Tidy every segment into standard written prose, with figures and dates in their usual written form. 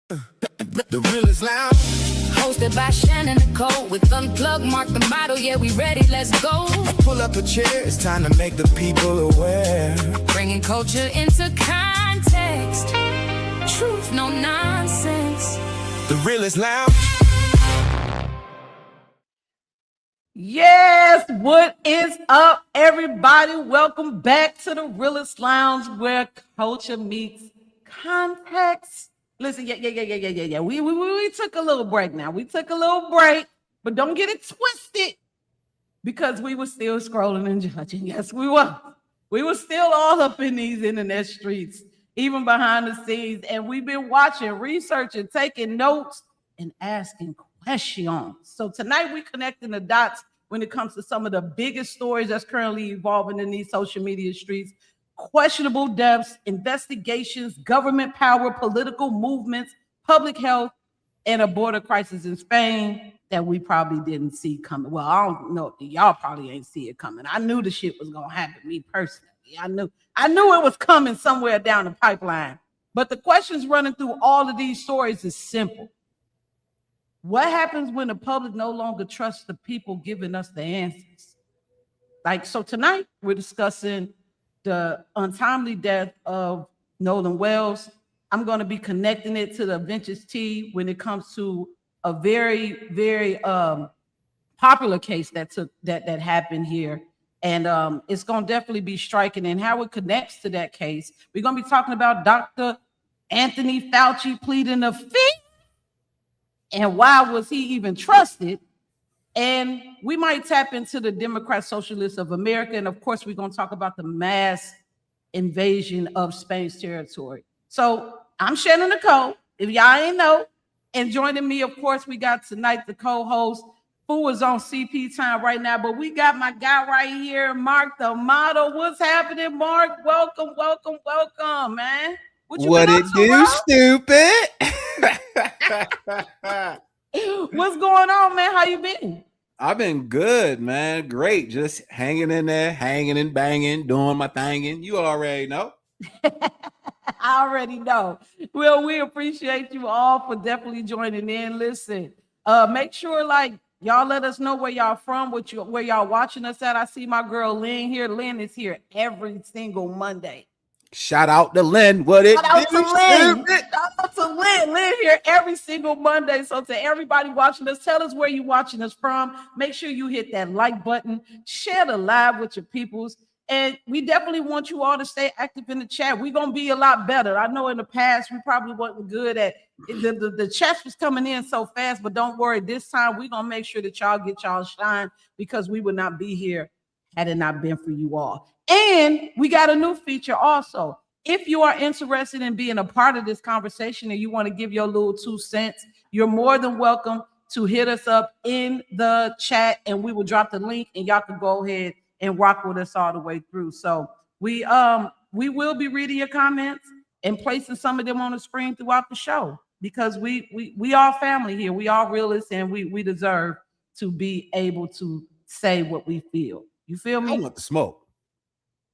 The Realist Lounge, Hosted by Shannon Nicole with Unplugged, Mark the model, yeah, we ready, let's go. pull up a chair, it's time to make the people aware. Bringing culture into context, truth, no nonsense. The Realist Lounge. Yes, what is up, everybody? Welcome back to the Realist Lounge, where culture meets context. Listen, yeah. We took a little break now. We took a little break, but don't get it twisted, because we were still scrolling and judging. Yes, we were. We were still all up in these internet streets, even behind the scenes, and we've been watching, researching, taking notes, and asking questions. So tonight we connecting the dots when it comes to some of the biggest stories that's currently evolving in these social media streets. Questionable deaths, investigations, government power, political movements, public health, and a border crisis in Spain that we probably didn't see coming. Well, I don't know. Y'all probably ain't see it coming. I knew the shit was gonna happen. Me personally, I knew it was coming somewhere down the pipeline. But the questions running through all of these stories is simple. What happens when the public no longer trusts the people giving us the answers? So tonight we're discussing the untimely death of Nolan Wells. I'm going to be connecting it to the vintage tea when it comes to a very, very popular case that happened here. And it's going to definitely be striking, and how it connects to that case. We're going to be talking about Dr. Anthony Fauci pleading the fifth, and why was he even trusted? And we might tap into the Democrat Socialists of America. And of course, we're going to talk about the mass invasion of Spain's territory. So I'm Shannon Nicole, if y'all ain't know. And joining me, of course, we got tonight the co-host who is on CP time right now. But we got my guy right here, Mark the model. What's happening, Mark? Welcome, man. What it do, stupid? What's going on, man? How you been? I've been good, man. Great. Just hanging in there, hanging and banging, doing my thinging. You already know. I already know. Well, we appreciate you all for definitely joining in. Listen, make sure y'all let us know where y'all from, where y'all watching us at. I see my girl Lynn here. Lynn is here every single Monday. Shout out to Lynn. What it Shout out do, to Lynn. stupid? Shout out to Lynn. Lynn here every single Monday. So to everybody watching us, tell us where you watching us from. Make sure you hit that like button. Share the live with your peoples. And we definitely want you all to stay active in the chat. We're going to be a lot better. I know in the past, we probably wasn't good at the chats was coming in so fast, but don't worry. This time, we're going to make sure that y'all get y'all shine, because we would not be here had it not been for you all. And we got a new feature also. If you are interested in being a part of this conversation and you want to give your little 2 cents, you're more than welcome to hit us up in the chat, and we will drop the link, and y'all can go ahead and rock with us all the way through. So we will be reading your comments and placing some of them on the screen throughout the show, because we all family here. We all realists, and we deserve to be able to say what we feel. You feel me? I want the smoke.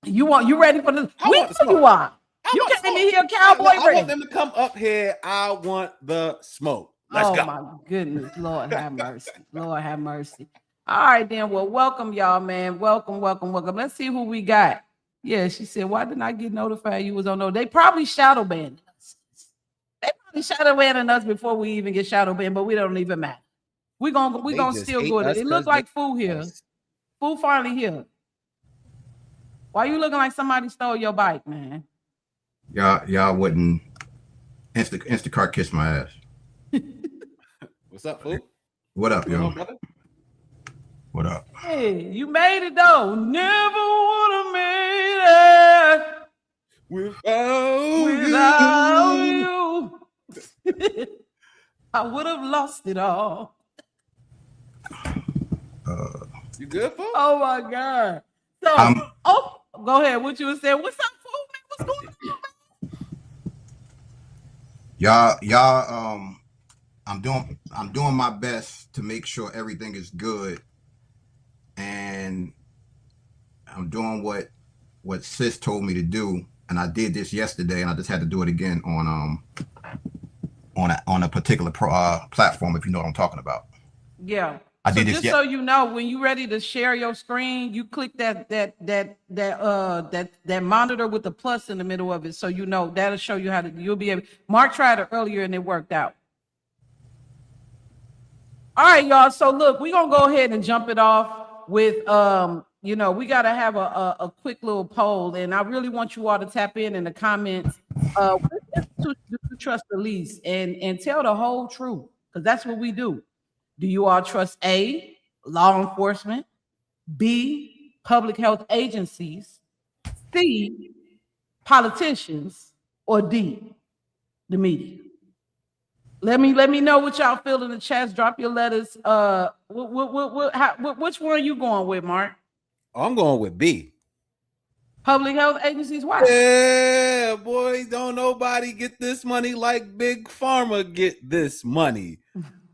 You ready for this? I want the smoke. You are. You came in here, cowboy. I want them to come up here. I want the smoke. Let's go. Oh my goodness, Lord have mercy. Lord have mercy. All right, then. Well, welcome, y'all, man. Welcome. Let's see who we got. Yeah, she said, why didn't I get notified you was on? No, they probably shadow banned us. They probably shadow banning us before we even get shadow banned, but we don't even matter. We're gonna still go there. It look like Foo here. Foo finally here. Why you looking like somebody stole your bike, man? Y'all wouldn't Instacart kiss my ass. What's up, Foo? What up, yo? What up? Hey, you made it though. Never would have made it without you. I would have lost it all. You good, Foo? Oh my God. So, go ahead. What you were saying? What's up, Foo, man? What's going on, man? Y'all, I'm doing my best to make sure everything is good, and I'm doing what sis told me to do, and I did this yesterday, and I just had to do it again on on a particular platform, if you know what I'm talking about. Yeah. I So did this just so you know, when you're ready to share your screen, you click that monitor with the plus in the middle of it. So you know that'll show you how to. You'll be able. Mark tried it earlier and it worked out. All right, y'all. So look, we're gonna go ahead and jump it off with you know, we gotta have a quick little poll, and I really want you all to tap in the comments. Which institution do you trust the least, and tell the whole truth, because that's what we do. Do you all trust A, law enforcement, B, public health agencies, C, politicians, or D, the media? Let me know what y'all feel in the chats. Drop your letters. Which one are you going with, Mark? I'm going with B. Public health agencies? Why? Yeah, boy, don't nobody get this money like Big Pharma get this money.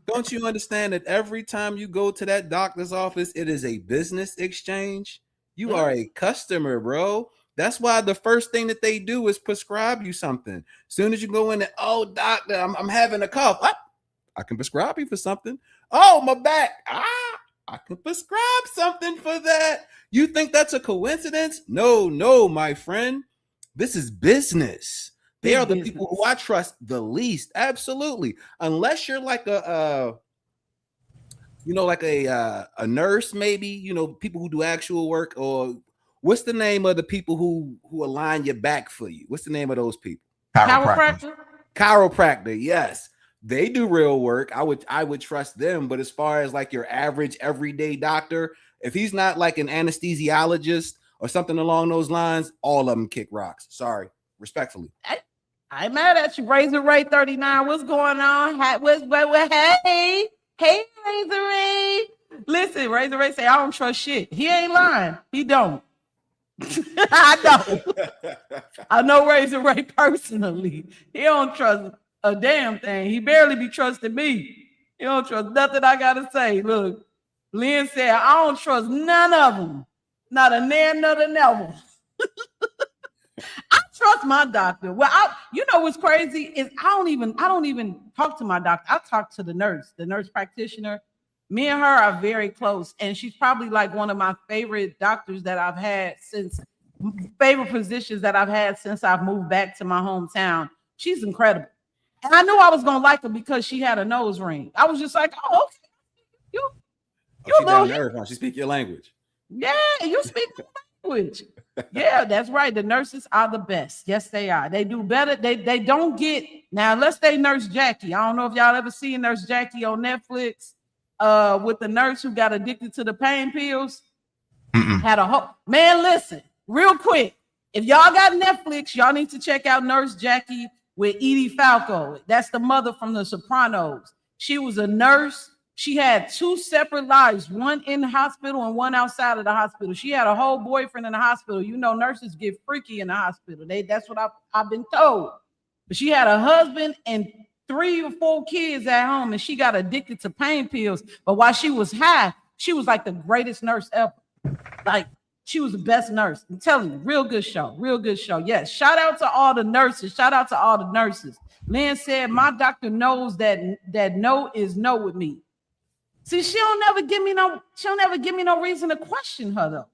Don't you understand that every time you go to that doctor's office, it is a business exchange? You are a customer, bro. That's why the first thing that they do is prescribe you something. Soon as you go in, oh, doctor, I'm having a cough. I can prescribe you for something. Oh, my back. I can prescribe something for that. You think that's a coincidence? No, my friend. This is business. They are the people who I trust the least. Absolutely. Unless you're like a nurse, maybe, you know, people who do actual work, or what's the name of the people who align your back for you? What's the name of those people? Chiropractor. Yes. They do real work. I would trust them. But as far as like your average everyday doctor, if he's not like an anesthesiologist or something along those lines, all of them kick rocks. Sorry, respectfully. I'm mad at you. Razor Ray 39. What's going on? Hey, Razor Ray. Listen, Razor Ray say I don't trust shit. He ain't lying. He don't. I know. I know Razor Ray personally. He don't trust a damn thing. He barely be trusting me. He don't trust nothing I gotta say. Look, Lynn said I don't trust none of them. Not a nan, not a never. I trust my doctor. Well, you know what's crazy is I don't even talk to my doctor. I talk to the nurse practitioner. Me and her are very close, and she's probably like one of my favorite doctors that I've had since favorite physicians that I've had since I've moved back to my hometown. She's incredible. And I knew I was gonna like her because she had a nose ring. I was just like, oh, okay. You she down there, huh? She speak your language. Yeah, you speak the language. Yeah, that's right. The nurses are the best. Yes, they are. They do better. They don't get now unless they Nurse Jackie. I don't know if y'all ever seen Nurse Jackie on Netflix. With the nurse who got addicted to the pain pills. Had a whole man. Listen, real quick. If y'all got Netflix, y'all need to check out Nurse Jackie with Edie Falco. That's the mother from The Sopranos. She was a nurse. She had two separate lives, one in the hospital and one outside of the hospital. She had a whole boyfriend in the hospital. You know, nurses get freaky in the hospital. That's what I've been told. But she had a husband and 3 or 4 kids at home, and she got addicted to pain pills. But while she was high, she was like the greatest nurse ever. Like, she was the best nurse. I'm telling you, real good show. Real good show. Yes. Shout out to all the nurses. Shout out to all the nurses. Lynn said, my doctor knows that no is no with me. See, she'll never give me no reason to question her, though.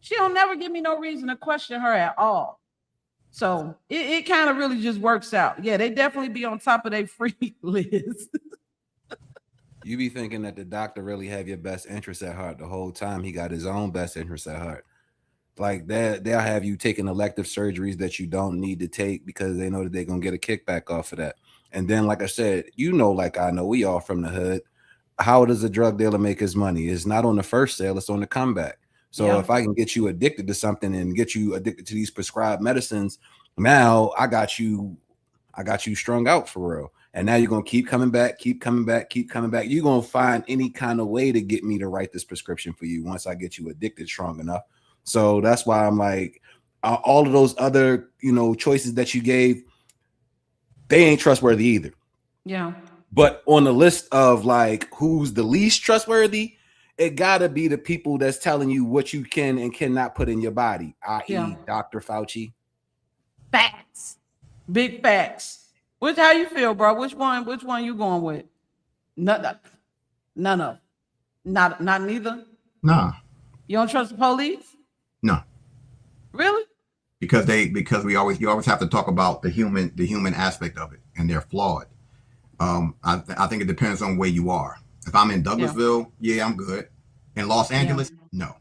She'll never give me no reason to question her at all. So it kind of really just works out. Yeah, they definitely be on top of their free list. You be thinking that the doctor really have your best interest at heart the whole time. He got his own best interest at heart. Like they'll have you taking elective surgeries that you don't need to take because they know that they're gonna get a kickback off of that. And then, like I said, you know, like I know, we all from the hood. How does a drug dealer make his money? It's not on the first sale, it's on the comeback. So if I can get you addicted to something and get you addicted to these prescribed medicines, now I got you strung out for real. And now you're gonna keep coming back. You're gonna find any kind of way to get me to write this prescription for you once I get you addicted strong enough. So that's why I'm like, all of those other, choices that you gave, they ain't trustworthy either. Yeah. But on the list of like who's the least trustworthy, it gotta be the people that's telling you what you can and cannot put in your body, i.e. Dr. Fauci. Facts. Big facts. How you feel, bro? Which one you going with? None of. Not neither. Nah, You don't trust the police? no. Really? Because you always have to talk about the human aspect of it, and they're flawed. I think it depends on where you are. If I'm in Douglasville, yeah, I'm good. In Los Angeles, no.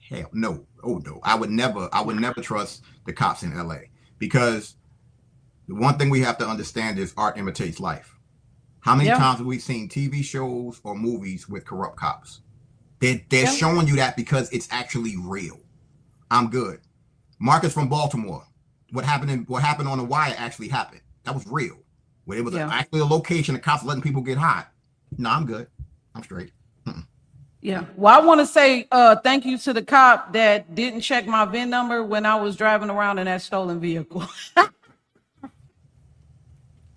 Hell no. Oh no. I would never trust the cops in LA, because the one thing we have to understand is art imitates life. How many times have we seen TV shows or movies with corrupt cops? They're showing you that because it's actually real. I'm good. Marcus from Baltimore. What happened on The Wire actually happened. That was real. Where it was actually a location, the cops letting people get hot. No, I'm good. I'm straight. Yeah. Well, I want to say thank you to the cop that didn't check my VIN number when I was driving around in that stolen vehicle.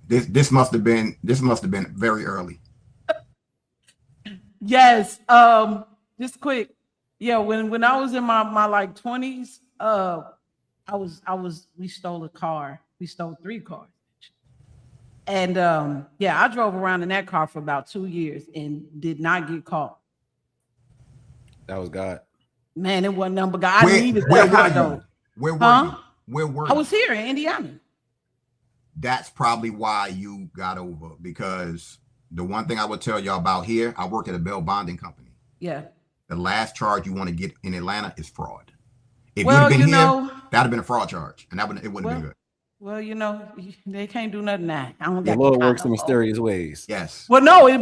This must have been very early. Yes. Just quick. Yeah, when I was in my like 20s, we stole a car. We stole 3 cars. And I drove around in that car for about 2 years and did not get caught. That was God. Man, it wasn't number God. I needed that car though. Where were you? Where were you? I was here in Indiana. That's probably why you got over, because the one thing I would tell y'all about here, I work at a bail bonding company. Yeah. The last charge you want to get in Atlanta is fraud. If you'd have been here, that'd have been a fraud charge, and it wouldn't have been good. Well, they can't do nothing now. I don't The Lord works in mysterious ways. Yes. Well, no, it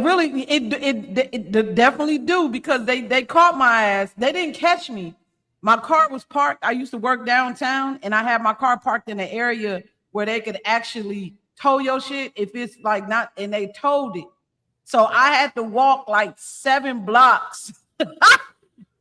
definitely do, because they caught my ass. They didn't catch me. My car was parked. I used to work downtown, and I had my car parked in an area where they could actually tow your shit if it's like not, and they towed it. So I had to walk like 7 blocks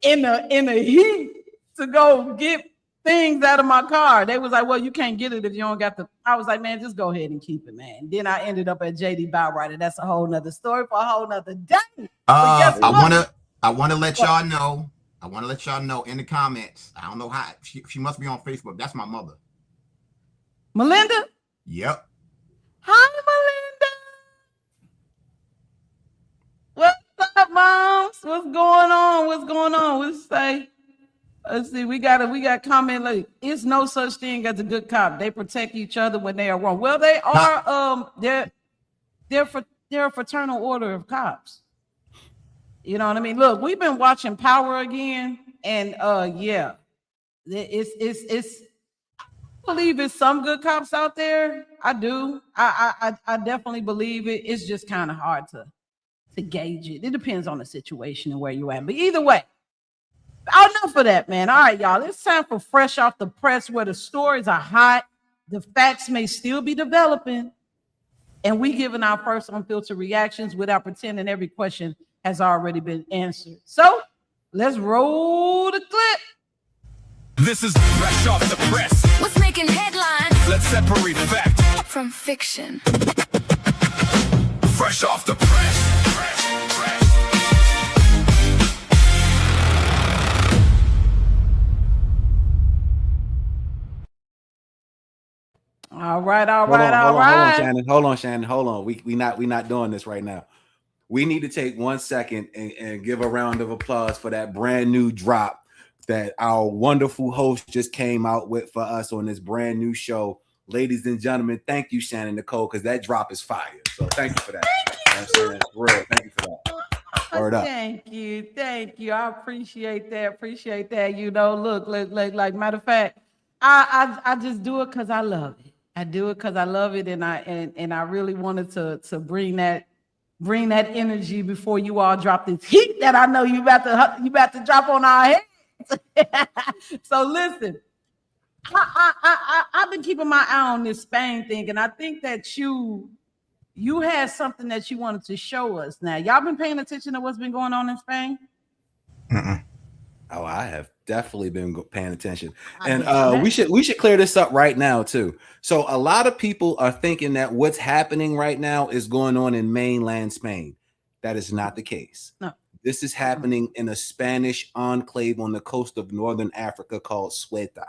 in the heat to go get things out of my car. They was like, well, you can't get it if you don't got the. I was like, man, just go ahead and keep it, man. Then I ended up at JD Bowrider. That's a whole nother story for a whole nother day. I want to let y'all know. I want to let y'all know in the comments. I don't know how she must be on Facebook. That's my mother. Melinda? Yep. Hi, Melinda. What's up, moms? What's going on? Let's see. We got comment like, it's no such thing as a good cop. They protect each other when they are wrong. Well, they are. They're a fraternal order of cops. You know what I mean? Look, we've been watching Power again, and it's. I believe it's some good cops out there. I do. I definitely believe it. It's just kind of hard to gauge it. It depends on the situation and where you're at. But either way, enough of that, man. All right, y'all. It's time for Fresh Off the Press, where the stories are hot, the facts may still be developing, and we giving our first unfiltered reactions without pretending every question has already been answered. So let's roll the clip. This is Fresh Off the Press. What's making headlines Let's separate fact from fiction? Fresh Off the Press. All right. Hold on, Shannon. We not doing this right now. We need to take 1 second and give a round of applause for that brand new drop that our wonderful host just came out with for us on this brand new show. Ladies and gentlemen, thank you, Shannon Nicole, because that drop is fire. So thank you for that. Thank you. Thank you for that. Word up. Thank you. I appreciate that. You know, look, like matter of fact, I just do it because I love it. I do it because I love it, and I really wanted to bring that energy before you all drop this heat that I know you about to drop on our heads. So listen, I've been keeping my eye on this Spain thing, and I think that you had something that you wanted to show us. Now, y'all been paying attention to what's been going on in Spain? Oh, I have definitely been paying attention, and we should clear this up right now too. So a lot of people are thinking that what's happening right now is going on in mainland Spain. That is not the case. No. This is happening in a Spanish enclave on the coast of northern Africa called Ceuta.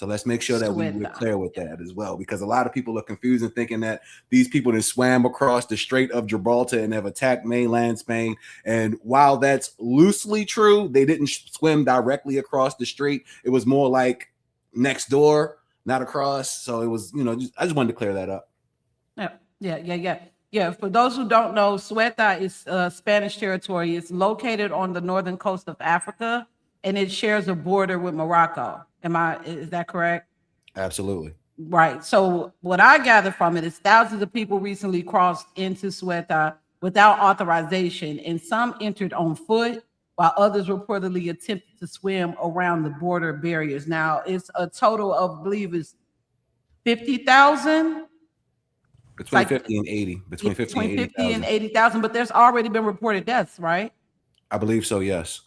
So let's make sure that we're Sueta. clear with that as well, because a lot of people are confused and thinking that these people that swam across the Strait of Gibraltar and have attacked mainland Spain. And while that's loosely true, they didn't swim directly across the strait. It was more like next door, not across. So it was, I just wanted to clear that up. Yeah. For those who don't know, Ceuta is Spanish territory. It's located on the northern coast of Africa, and it shares a border with Morocco. Is that correct? Absolutely. Right. So what I gather from it is thousands of people recently crossed into Ceuta without authorization, and some entered on foot, while others reportedly attempted to swim around the border barriers. Now, it's a total of, I believe, is 50,000. Between 50 and 80. Between 50 and 80,000, but there's already been reported deaths, right? I believe so, yes.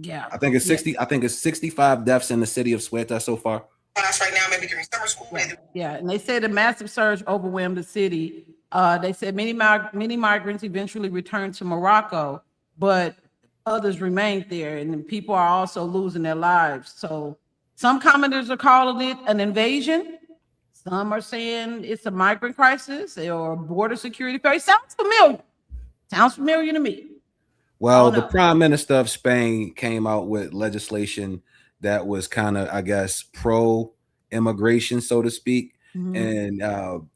Yeah. I think it's 60. Yeah. I think it's 65 deaths in the city of Ceuta so far. Right now, maybe during summer school. Yeah, and they said a massive surge overwhelmed the city. They said many migrants eventually returned to Morocco, but others remained there, and people are also losing their lives. So some commenters are calling it an invasion. Some are saying it's a migrant crisis or border security crisis. Sounds familiar to me. Well, the Prime Minister of Spain came out with legislation that was kind of, I guess, pro-immigration, so to speak. Mm-hmm. And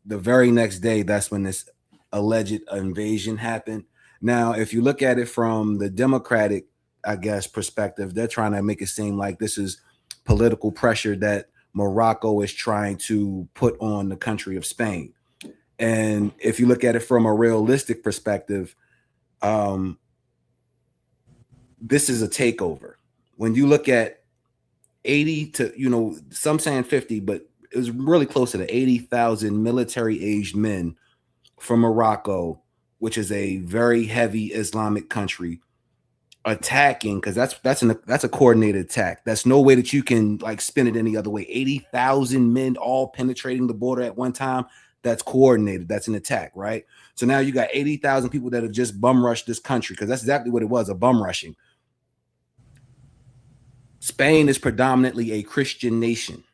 the very next day, that's when this alleged invasion happened. Now, if you look at it from the Democratic, I guess, perspective, they're trying to make it seem like this is political pressure that Morocco is trying to put on the country of Spain. And if you look at it from a realistic perspective, this is a takeover. When you look at 80 to, some saying 50, but it was really closer to 80,000 military-aged men from Morocco, which is a very heavy Islamic country, attacking, because that's a coordinated attack. That's no way that you can like spin it any other way. 80,000 men all penetrating the border at one time. That's coordinated. That's an attack, right? So now you got 80,000 people that have just bum rushed this country, because that's exactly what it was, a bum rushing. Spain is predominantly a Christian nation.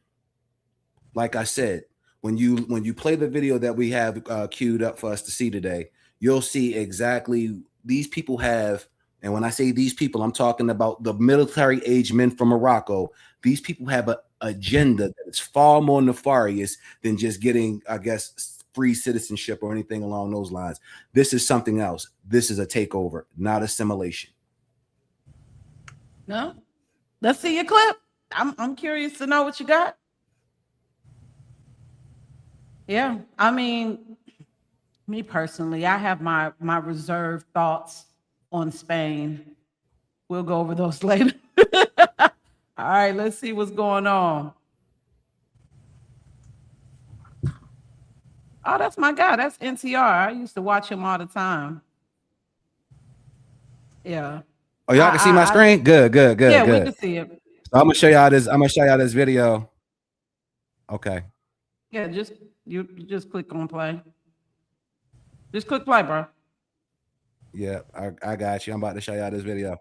Like I said, when you play the video that we have queued up for us to see today, you'll see exactly these people have. And when I say these people, I'm talking about the military-aged men from Morocco. These people have an agenda that is far more nefarious than just getting, I guess, free citizenship or anything along those lines. This is something else. This is a takeover, not assimilation. No? Let's see your clip. I'm curious to know what you got. Yeah, I mean, me personally, I have my reserved thoughts on Spain. We'll go over those later. All right, let's see what's going on. Oh, that's my guy. That's NTR. I used to watch him all the time. Yeah. Oh, y'all can see my screen? Good. Yeah, good. We can see it. So I'm gonna show y'all this video. Okay. Yeah, you just click on play. Just click play, bro. Yeah, I got you. I'm about to show y'all this video.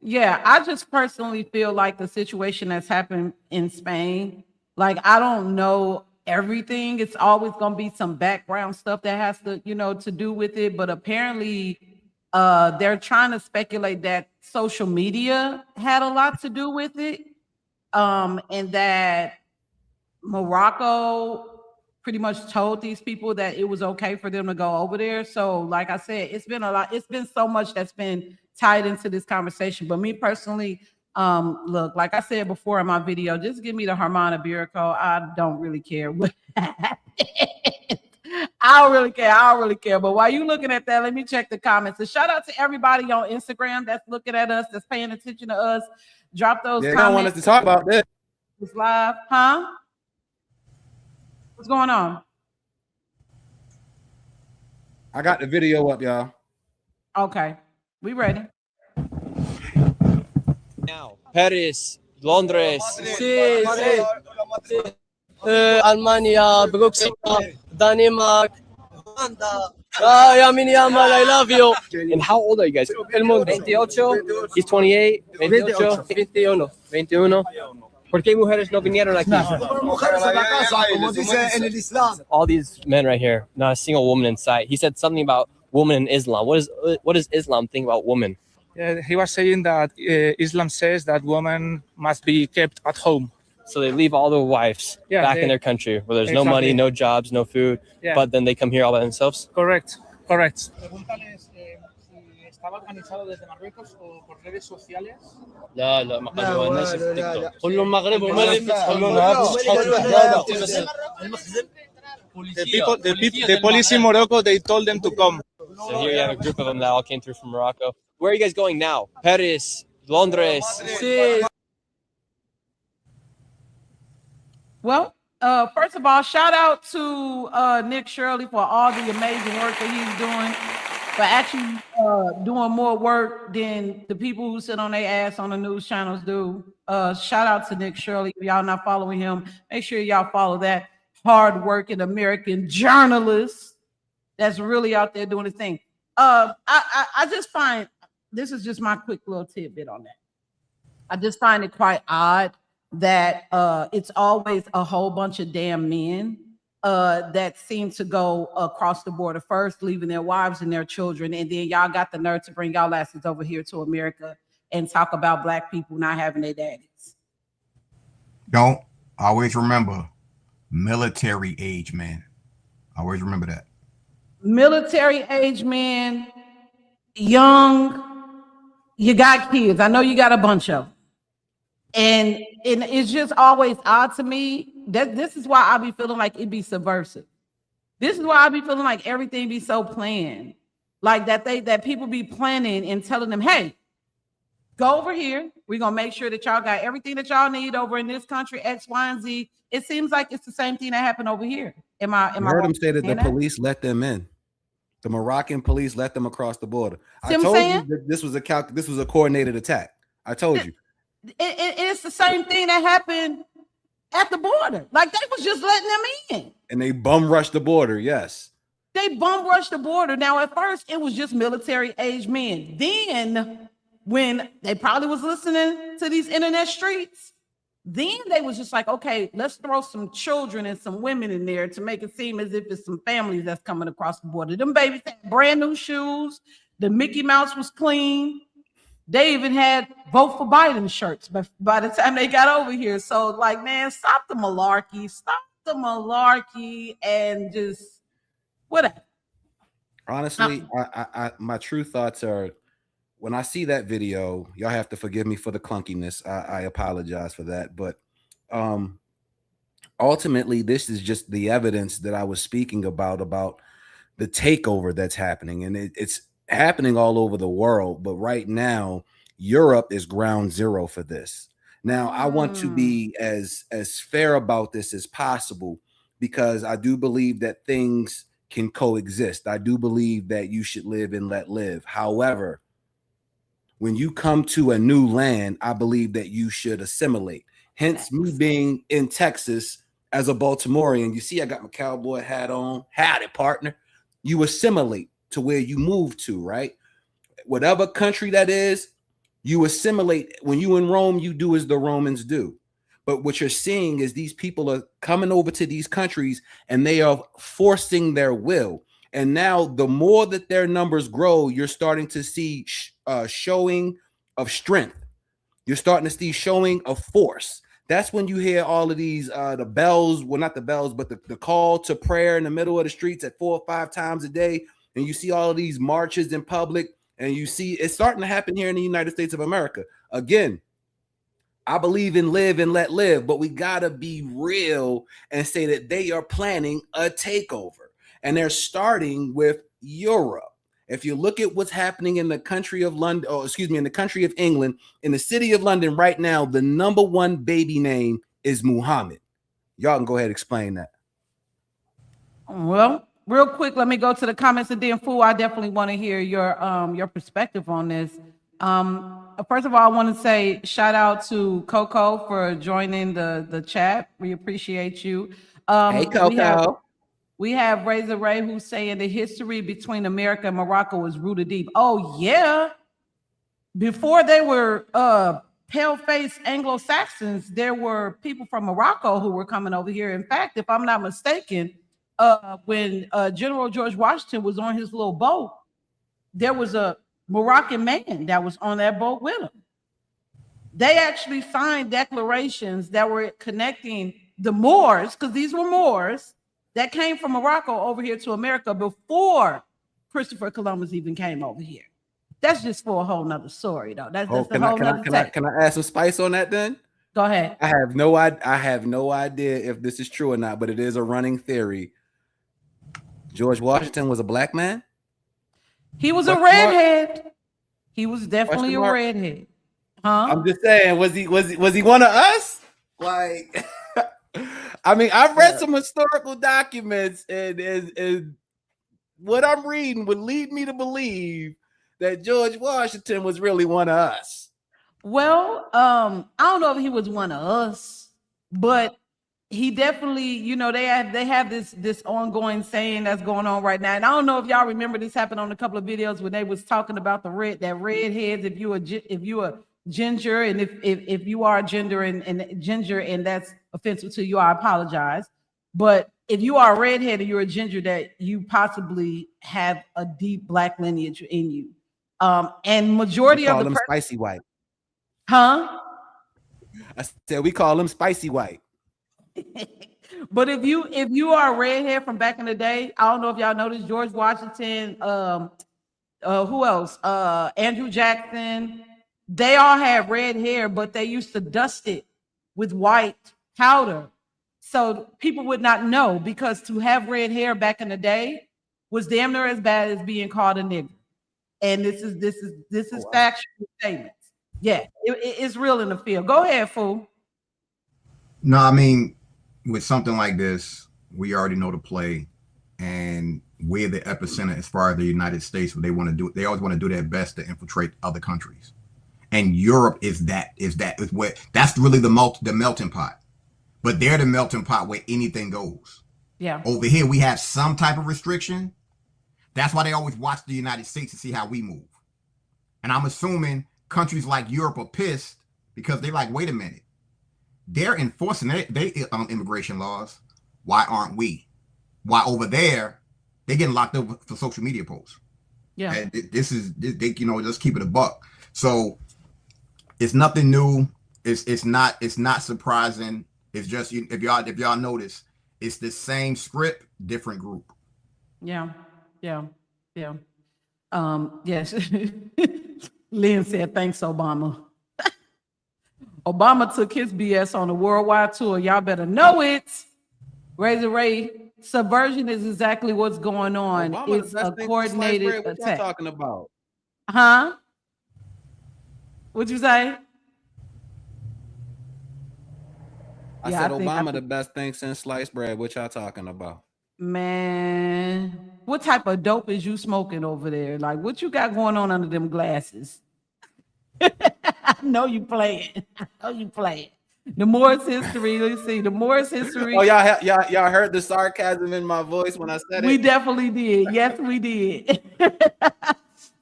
Yeah, I just personally feel like the situation that's happened in Spain, like I don't know everything. It's always gonna be some background stuff that has to, to do with it. But apparently, they're trying to speculate that social media had a lot to do with it, and that Morocco pretty much told these people that it was okay for them to go over there. So, like I said, it's been a lot. It's been so much that's been tied into this conversation. But me personally, look, like I said before in my video, just give me the Hermana Burico. I don't really care what I don't really care. But while you looking at that, let me check the comments. And shout out to everybody on Instagram that's looking at us, that's paying attention to us. Drop those comments. They don't want us to talk about this. It's live, huh? What's going on? I got the video up, y'all. Okay, we ready. Now, Paris, Londres, Almania, Bruxelles, Denmark. Yamin Yamal, I love you. And how old are you guys? 28. He's 28. 21. ¿Por qué mujeres no vinieron aquí? All these men right here, not a single woman in sight. He said something about woman in Islam. What does Islam think about women? He was saying that Islam says that women must be kept at home. So they leave all their wives back in their country where there's no money, no jobs, no food, but then they come here all by themselves? Correct. Pregúntales si estaba organizado desde Marruecos o por redes sociales. لا لا ما قالوا الناس في تيك توك. قول له المغرب The police in Morocco, they told them to come. So here you have a group of them that all came through from Morocco. Where are you guys going now? Paris, Londres. Well, first of all, shout out to Nick Shirley for all the amazing work that he's doing, for actually doing more work than the people who sit on their ass on the news channels do. Shout out to Nick Shirley. If y'all not following him, make sure y'all follow that hard-working American journalist that's really out there doing the thing. I just find, this is just my quick little tidbit on that. I just find it quite odd that it's always a whole bunch of damn men that seem to go across the border first, leaving their wives and their children, and then y'all got the nerve to bring y'all asses over here to America and talk about black people not having their daddies. Don't always remember military age men. Always remember that. Military age men, young, you got kids. I know you got a bunch of them. And it's just always odd to me that this is why I be feeling like it be subversive. This is why I be feeling like everything be so planned. Like that people be planning and telling them, hey, go over here. We're gonna make sure that y'all got everything that y'all need over in this country, X, Y, and Z. It seems like it's the same thing that happened over here. Am I heard him say that the police let them in. The Moroccan police let them across the border. See I told you that this was a coordinated attack. I told you. It's the same thing that happened at the border. Like they was just letting them in. And they bum rushed the border, yes. They bum rushed the border. Now, at first, it was just military age men. Then, when they probably was listening to these internet streets, then they was just like, okay, let's throw some children and some women in there to make it seem as if it's some families that's coming across the border. Them babies had brand new shoes. The Mickey Mouse was clean. They even had vote for Biden shirts by the time they got over here. So, like, man, stop the malarkey. Stop the malarkey and just whatever. Honestly, I my true thoughts are, when I see that video, y'all have to forgive me for the clunkiness. I apologize for that. But ultimately, this is just the evidence that I was speaking about the takeover that's happening. And it's happening all over the world. But right now, Europe is ground zero for this. Now, I want to be as fair about this as possible, because I do believe that things can coexist. I do believe that you should live and let live. However, when you come to a new land, I believe that you should assimilate. Hence, me being in Texas as a Baltimorean, you see, I got my cowboy hat on. Howdy, partner. You assimilate to where you move to, right? Whatever country that is, you assimilate. When you in Rome, you do as the Romans do. But what you're seeing is these people are coming over to these countries and they are forcing their will. And now the more that their numbers grow, you're starting to see showing of strength. You're starting to see showing of force. That's when you hear all of these, the bells, well, not the bells, but the call to prayer in the middle of the streets at 4 or 5 times a day. And you see all of these marches in public, and you see it's starting to happen here in the United States of America. Again, I believe in live and let live, but we got to be real and say that they are planning a takeover, and they're starting with Europe. If you look at what's happening in the country of London, in the country of England, in the city of London right now, the #1 baby name is Muhammad. Y'all can go ahead and explain that. Well, real quick, let me go to the comments, and then Fu, I definitely want to hear your perspective on this. First of all, I want to say shout out to Coco for joining the chat. We appreciate you. Hey, Coco. We have Razor Ray who's saying the history between America and Morocco is rooted deep. Oh, yeah. Before they were pale-faced Anglo-Saxons, there were people from Morocco who were coming over here. In fact, if I'm not mistaken, when General George Washington was on his little boat, there was a Moroccan man that was on that boat with him. They actually signed declarations that were connecting the Moors, because these were Moors that came from Morocco over here to America before Christopher Columbus even came over here. That's just for a whole nother story, though. That's a whole nother take. Can I add some spice on that then? Go ahead. I have no idea if this is true or not, but it is a running theory. George Washington was a black man? He was a redhead. He was definitely a redhead. Huh? I'm just saying, was he one of us? Like, I mean, I've read some historical documents, and what I'm reading would lead me to believe that George Washington was really one of us. Well, I don't know if he was one of us, but he definitely, you know, they have this ongoing saying that's going on right now. And I don't know if y'all remember, this happened on a couple of videos when they was talking about that redheads, if you a ginger, and if you are a ginger and ginger and that's offensive to you, I apologize. But if you are a redhead and you're a ginger, that you possibly have a deep black lineage in you. And majority of the spicy white. Huh? I said we call them spicy white. But if you are a redhead from back in the day, I don't know if y'all noticed George Washington, who else? Andrew Jackson. They all had red hair, but they used to dust it with white powder. So people would not know, because to have red hair back in the day was damn near as bad as being called a nigger. And this is factual statements. Yeah, it's real in the field. Go ahead, fool. No, I mean, with something like this, we already know the play, and we're the epicenter as far as the United States. What they want to do, they always want to do their best to infiltrate other countries, and Europe is where that's really the melting pot. But they're the melting pot where anything goes. Yeah. Over here, we have some type of restriction. That's why they always watch the United States to see how we move. And I'm assuming countries like Europe are pissed because they're like, wait a minute, they're enforcing they immigration laws. Why aren't we? Why over there they getting locked up for social media posts? Yeah. And they just keep it a buck. So it's nothing new. It's not surprising. It's just, if y'all notice, it's the same script, different group. Yeah. Yes. Lynn said, thanks, Obama. Obama took his BS on a worldwide tour. Y'all better know it. Razor Ray, subversion is exactly what's going on. Obama, it's a coordinated attack. What y'all talking about? Huh? What'd you say? I said Obama the best thing since sliced bread. What y'all talking about? Man, what type of dope is you smoking over there? Like, what you got going on under them glasses? I know you playing. The Morris history. Let's see. The Morris history. Oh, y'all heard the sarcasm in my voice when I said it? We definitely did. Yes, we did.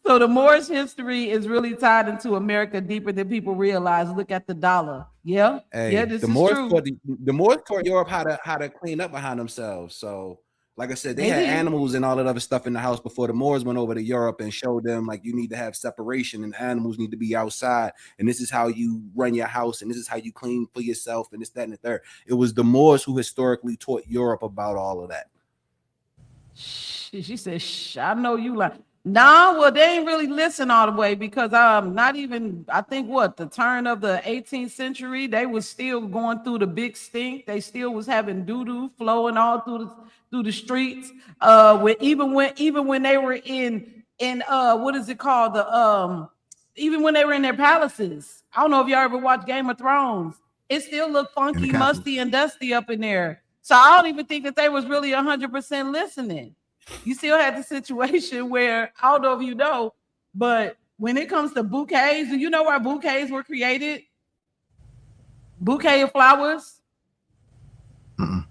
So the Morris history is really tied into America deeper than people realize. Look at the dollar. Yeah. Hey, yeah, this the is Moors true. The Moors taught Europe how to clean up behind themselves. So, like I said, they had animals and all that other stuff in the house before the Moors went over to Europe and showed them, like, you need to have separation and animals need to be outside. And this is how you run your house. And this is how you clean for yourself. And this, that, and the third. It was the Moors who historically taught Europe about all of that. She said, I know you like. Nah, well, they ain't really listen all the way, because not even, I think the turn of the 18th century, they was still going through the big stink. They still was having doo-doo flowing all through the streets. Even when they were in what is it called? Even when they were in their palaces. I don't know if y'all ever watched Game of Thrones. It still looked funky, musty, and dusty up in there. So I don't even think that they was really 100% listening. You still had the situation where, I don't know if you know, but when it comes to bouquets, do you know where bouquets were created? Bouquet of flowers? Mm-mm.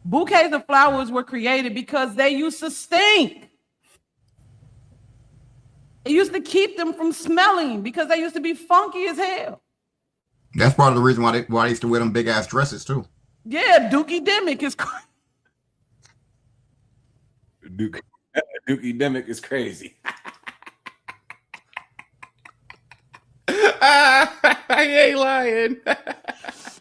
Bouquets of flowers were created because they used to stink. It used to keep them from smelling because they used to be funky as hell. That's part of the reason why they used to wear them big ass dresses too. Yeah, Dookie Demick is Dookie Demick is crazy. I ain't lying.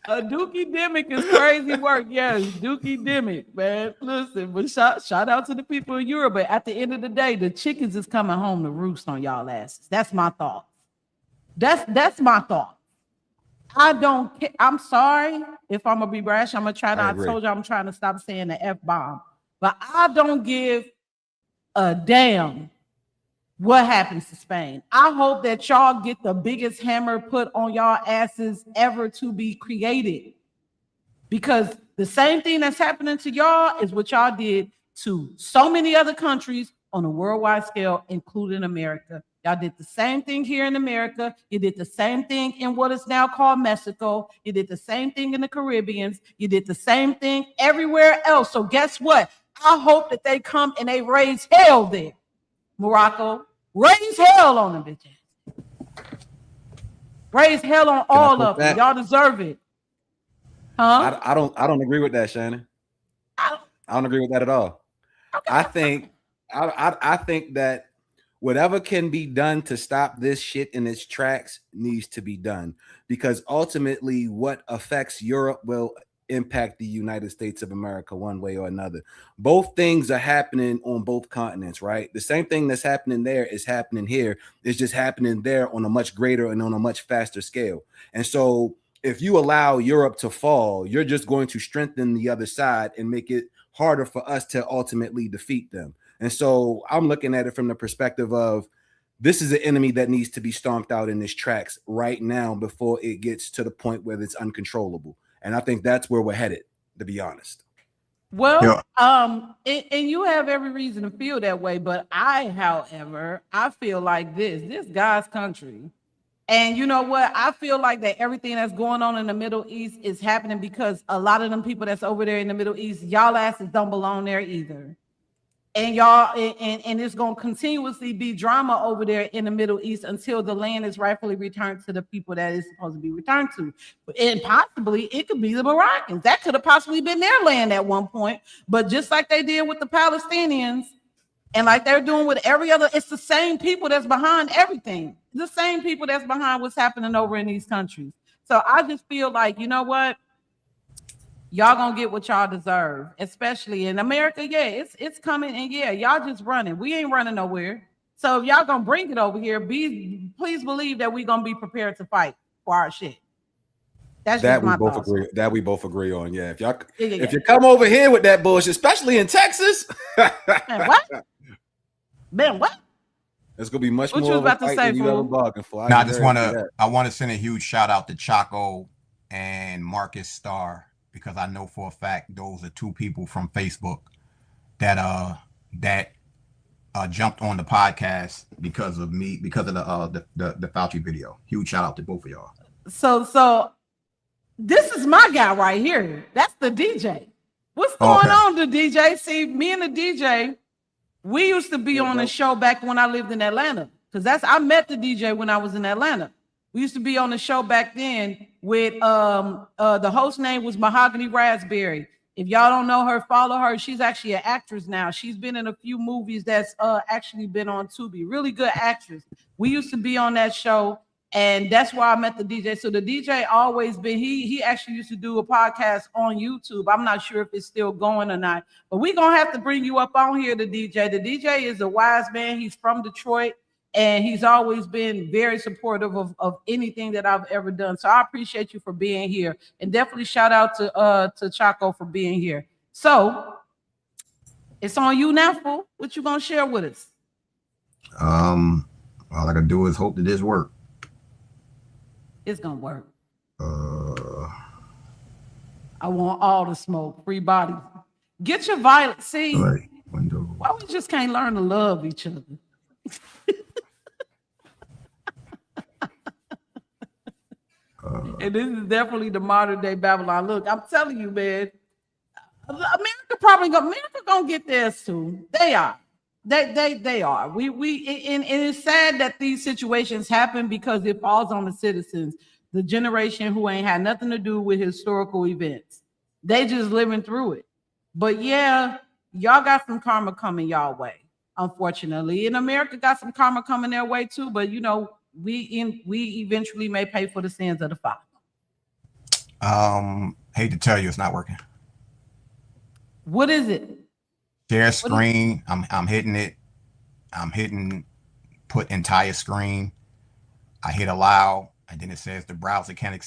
Dookie Demick is crazy work. Yes, Dookie Demick, man. Listen, but shout out to the people in Europe. But at the end of the day, the chickens is coming home to roost on y'all asses. That's my thought. That's my thought. I don't care. I'm sorry if I'm gonna be brash. I'm gonna try to. I told you I'm trying to stop saying the F-bomb, but I don't give a damn what happens to Spain. I hope that y'all get the biggest hammer put on y'all asses ever to be created, because the same thing that's happening to y'all is what y'all did to so many other countries on a worldwide scale, including America. Y'all did the same thing here in America. You did the same thing in what is now called Mexico. You did the same thing in the Caribbeans. You did the same thing everywhere else. So guess what? I hope that they come and they raise hell there. Morocco, raise hell on them bitches. Raise hell on all of them. Y'all deserve it. Huh? I don't agree with that, Shannon. I don't agree with that at all. Okay. I think that whatever can be done to stop this shit in its tracks needs to be done, because ultimately what affects Europe will impact the United States of America one way or another. Both things are happening on both continents, right? The same thing that's happening there is happening here. It's just happening there on a much greater and on a much faster scale. And so if you allow Europe to fall, you're just going to strengthen the other side and make it harder for us to ultimately defeat them. And so I'm looking at it from the perspective of this is an enemy that needs to be stomped out in its tracks right now before it gets to the point where it's uncontrollable. And I think that's where we're headed, to be honest. Well, and you have every reason to feel that way. But however, I feel like this God's country. And you know what? I feel like that everything that's going on in the Middle East is happening because a lot of them people that's over there in the Middle East, y'all asses don't belong there either. And y'all, and it's going to continuously be drama over there in the Middle East until the land is rightfully returned to the people that it's supposed to be returned to. And possibly it could be the Moroccans. That could have possibly been their land at one point. But just like they did with the Palestinians, and like they're doing with every other, it's the same people that's behind everything. The same people that's behind what's happening over in these countries. So I just feel like, you know what? Y'all gonna get what y'all deserve, especially in America. Yeah, it's coming, and yeah, y'all just running. We ain't running nowhere. So if y'all gonna bring it over here, please believe that we gonna be prepared to fight for our shit. That's that just my we both thoughts. agree. That we both agree on. Yeah, if you come over here with that bullshit, especially in Texas, man, what? Man, what? It's gonna be much what more you of about a fight to say, than you ever bargained for. I want to send a huge shout out to Chaco and Marcus Starr, because I know for a fact those are two people from Facebook that jumped on the podcast because of me, because of the Fauci video. Huge shout out to both of y'all. So this is my guy right here. That's the DJ. What's going on, the DJ? See, me and the DJ, we used to be on the show back when I lived in Atlanta, because I met the DJ when I was in Atlanta. We used to be on the show back then with the host name was Mahogany Raspberry. If y'all don't know her, follow her. She's actually an actress now. She's been in a few movies that's actually been on Tubi. Really good actress. We used to be on that show, and that's why I met the DJ. So the DJ always been, he actually used to do a podcast on YouTube. I'm not sure if it's still going or not, but we're going to have to bring you up on here, the DJ. The DJ is a wise man. He's from Detroit. And he's always been very supportive of anything that I've ever done. So I appreciate you for being here. And definitely shout out to Chaco for being here. So it's on you now, fool. What you gonna share with us? All I can do is hope that this works. It's gonna work. I want all the smoke, free bodies. Get your violet. See, right. Why we just can't learn to love each other? And this is definitely the modern day Babylon. Look, I'm telling you, man, America gonna get theirs too. They are. They are. And it's sad that these situations happen because it falls on the citizens. the generation who ain't had nothing to do with historical events. They just living through it. But yeah, y'all got some karma coming y'all way, unfortunately. And America got some karma coming their way too. But you know, we eventually may pay for the sins of the father. Hate to tell you, it's not working. What is it? Share screen. I'm hitting it. I'm hitting put entire screen. I hit allow, and then it says the browser can't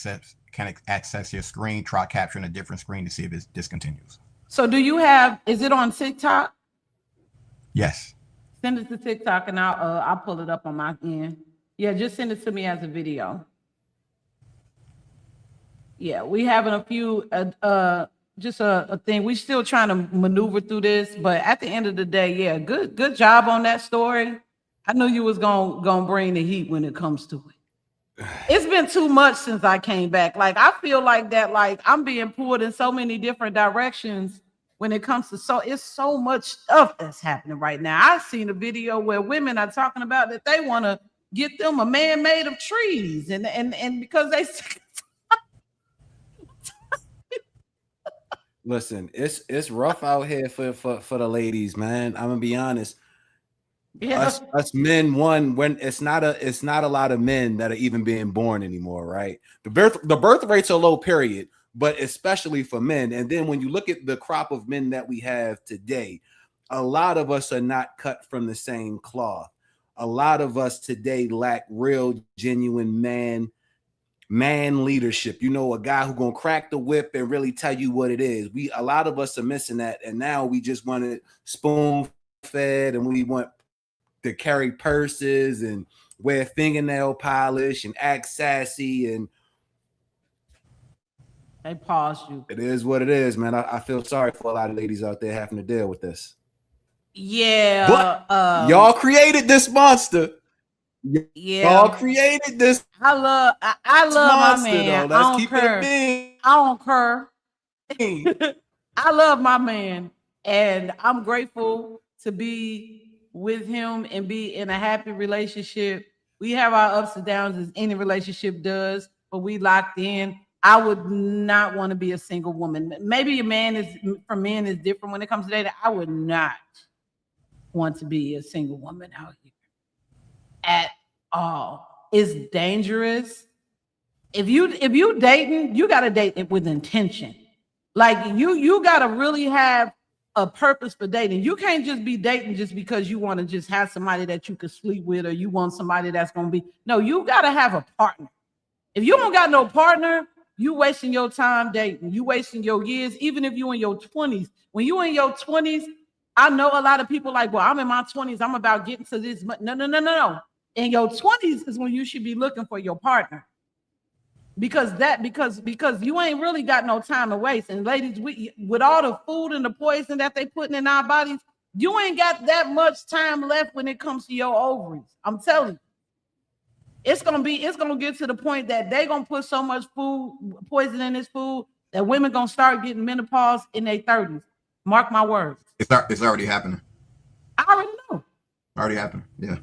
access your screen. Try capturing a different screen to see if it discontinues. So do you have, is it on TikTok? Yes. Send it to TikTok and I'll pull it up on my end. Yeah, just send it to me as a video. Yeah, we having a few just a thing. We still trying to maneuver through this, but at the end of the day, yeah, good job on that story. I knew you was gonna bring the heat when it comes to it. It's been too much since I came back. Like I feel like that, like I'm being pulled in so many different directions when it comes to it's so much stuff that's happening right now. I've seen a video where women are talking about that they want to get them a man made of trees, and because they Listen, it's rough out here for the ladies, man. I'm gonna be honest. yeah. Us men, when it's not a lot of men that are even being born anymore, right? The birth rates are low, period, but especially for men. And then when you look at the crop of men that we have today, a lot of us are not cut from the same cloth. A lot of us today lack real, genuine man leadership. You know, a guy who gonna crack the whip and really tell you what it is. A lot of us are missing that, and now we just want it spoon fed, and we want to carry purses and wear fingernail polish and act sassy, and They paused you. it is what it is, man. I feel sorry for a lot of ladies out there having to deal with this. Yeah, but y'all created this monster. Yeah, y'all created this. I love monster, my man. though. Let's keep it big. I don't care. I love my man, and I'm grateful to be with him and be in a happy relationship. We have our ups and downs as any relationship does, but we locked in. I would not want to be a single woman. Maybe a man is, for men, is different when it comes to dating. I would not want to be a single woman out here at all. It's dangerous. If you dating, you gotta date it with intention. Like you gotta really have a purpose for dating. You can't just be dating just because you want to just have somebody that you could sleep with, or you want somebody that's gonna be. No, you gotta have a partner. If you don't got no partner, you wasting your time dating. You wasting your years, even if you in your 20s. When you in your 20s, I know a lot of people like, well, I'm in my 20s. I'm about getting to this. No. In your 20s is when you should be looking for your partner. Because you ain't really got no time to waste. And ladies, with all the food and the poison that they putting in our bodies, you ain't got that much time left when it comes to your ovaries. I'm telling you. It's gonna get to the point that they gonna put so much poison in this food that women gonna start getting menopause in their 30s. Mark my words. It's already happening. I already know. Already happened. Yeah.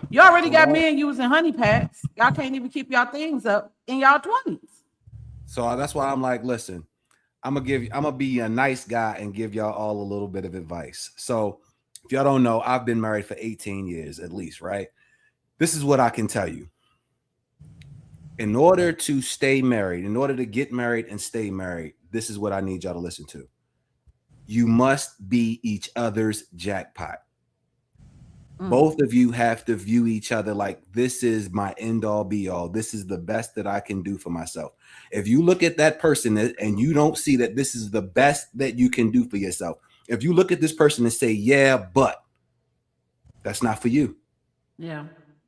You already got men using honey packs. Y'all can't even keep y'all things up in y'all 20s. So that's why I'm like, listen, I'm gonna be a nice guy and give y'all all a little bit of advice. So if y'all don't know, I've been married for 18 years at least, right? This is what I can tell you. In order to stay married, in order to get married and stay married, this is what I need y'all to listen to. You must be each other's jackpot. Both of you have to view each other like, this is my end all be all. This is the best that I can do for myself. If you look at that person and you don't see that this is the best that you can do for yourself, if you look at this person and say, yeah, but that's not for you. Yeah.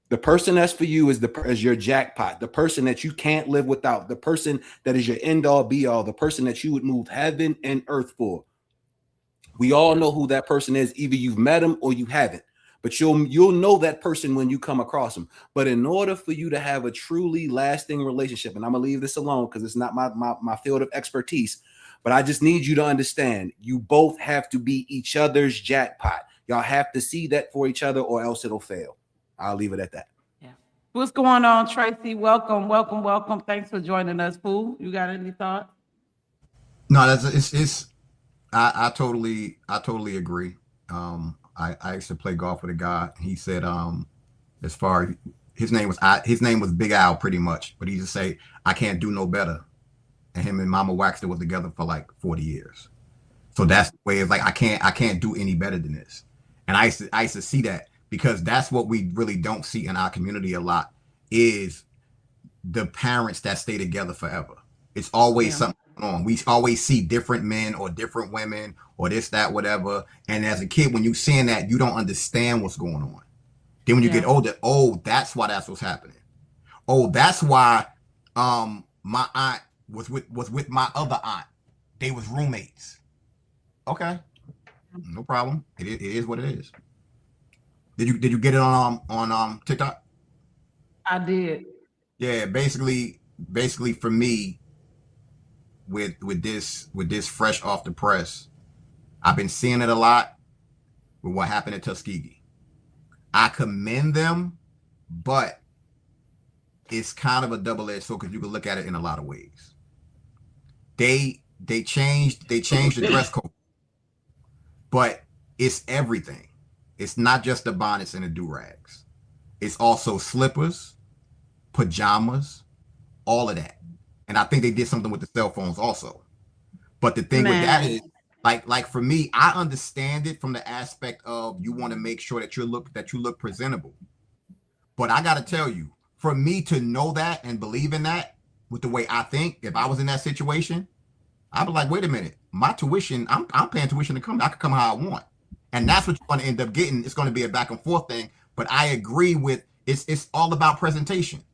The person that's for you is your jackpot, the person that you can't live without, the person that is your end all be all, the person that you would move heaven and earth for. We all know who that person is. Either you've met him or you haven't. But you'll know that person when you come across them. But in order for you to have a truly lasting relationship, and I'm gonna leave this alone because it's not my field of expertise, but I just need you to understand, you both have to be each other's jackpot. Y'all have to see that for each other, or else it'll fail. I'll leave it at that. Yeah. What's going on, Tracy? Welcome, welcome, welcome. Thanks for joining us, Pooh. You got any thoughts? No, it's I totally agree. I used to play golf with a guy. He said, as far his name was Big Al pretty much, but he used to say, I can't do no better. And him and Mama Waxter was together for like 40 years. So that's the way it's like I can't do any better than this. And I used to see that because that's what we really don't see in our community a lot is the parents that stay together forever. It's always something going on. We always see different men or different women or this, that, whatever. And as a kid, when you seeing that, you don't understand what's going on. Then when you get older, oh, that's why that's what's happening. Oh, that's why my aunt was with my other aunt. They was roommates. Okay, no problem. It is what it is. Did you get it on TikTok? I did. Yeah, basically for me with this fresh off the press, I've been seeing it a lot with what happened at Tuskegee. I commend them, but it's kind of a double-edged sword because you can look at it in a lot of ways. They changed the dress code, but it's everything. It's not just the bonnets and the do-rags. It's also slippers, pajamas, all of that. And I think they did something with the cell phones also. But the thing with that is, like for me, I understand it from the aspect of you want to make sure that you look presentable. But I got to tell you, for me to know that and believe in that with the way I think, if I was in that situation, I'd be like, wait a minute, my tuition, I'm paying tuition to come. I could come how I want. And that's what you're going to end up getting. It's going to be a back and forth thing. But I agree with it's all about presentation.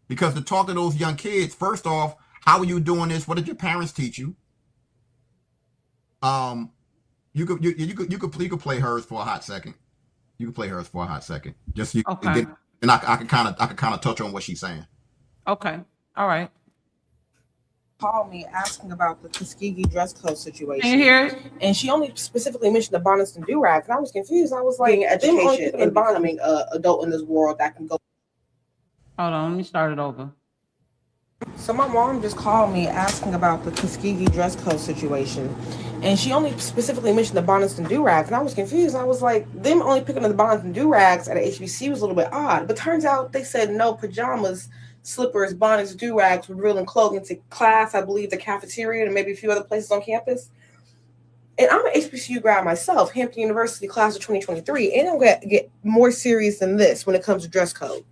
Because to talk to those young kids, first off, how are you doing this? What did your parents teach you? You could play hers for a hot second. You can play hers for a hot second. Just you Okay. and I could kind of touch on what she's saying. Okay. All right. Called me asking about the Tuskegee dress code situation. Can you hear it? And she only specifically mentioned the bonnets and do-rags. And I was confused. I was like, education and becoming an adult in this world that can go. Hold on. Let me start it over. So my mom just called me asking about the Tuskegee dress code situation. And she only specifically mentioned the bonnets and do-rags. And I was confused. I was like, them only picking up the bonnets and do-rags at a HBC was a little bit odd. But turns out they said no pajamas, slippers, bonnets, do-rags, revealing clothing to class, I believe the cafeteria, and maybe a few other places on campus. And I'm an HBCU grad myself, Hampton University class of 2023, and I'm going to get more serious than this when it comes to dress code.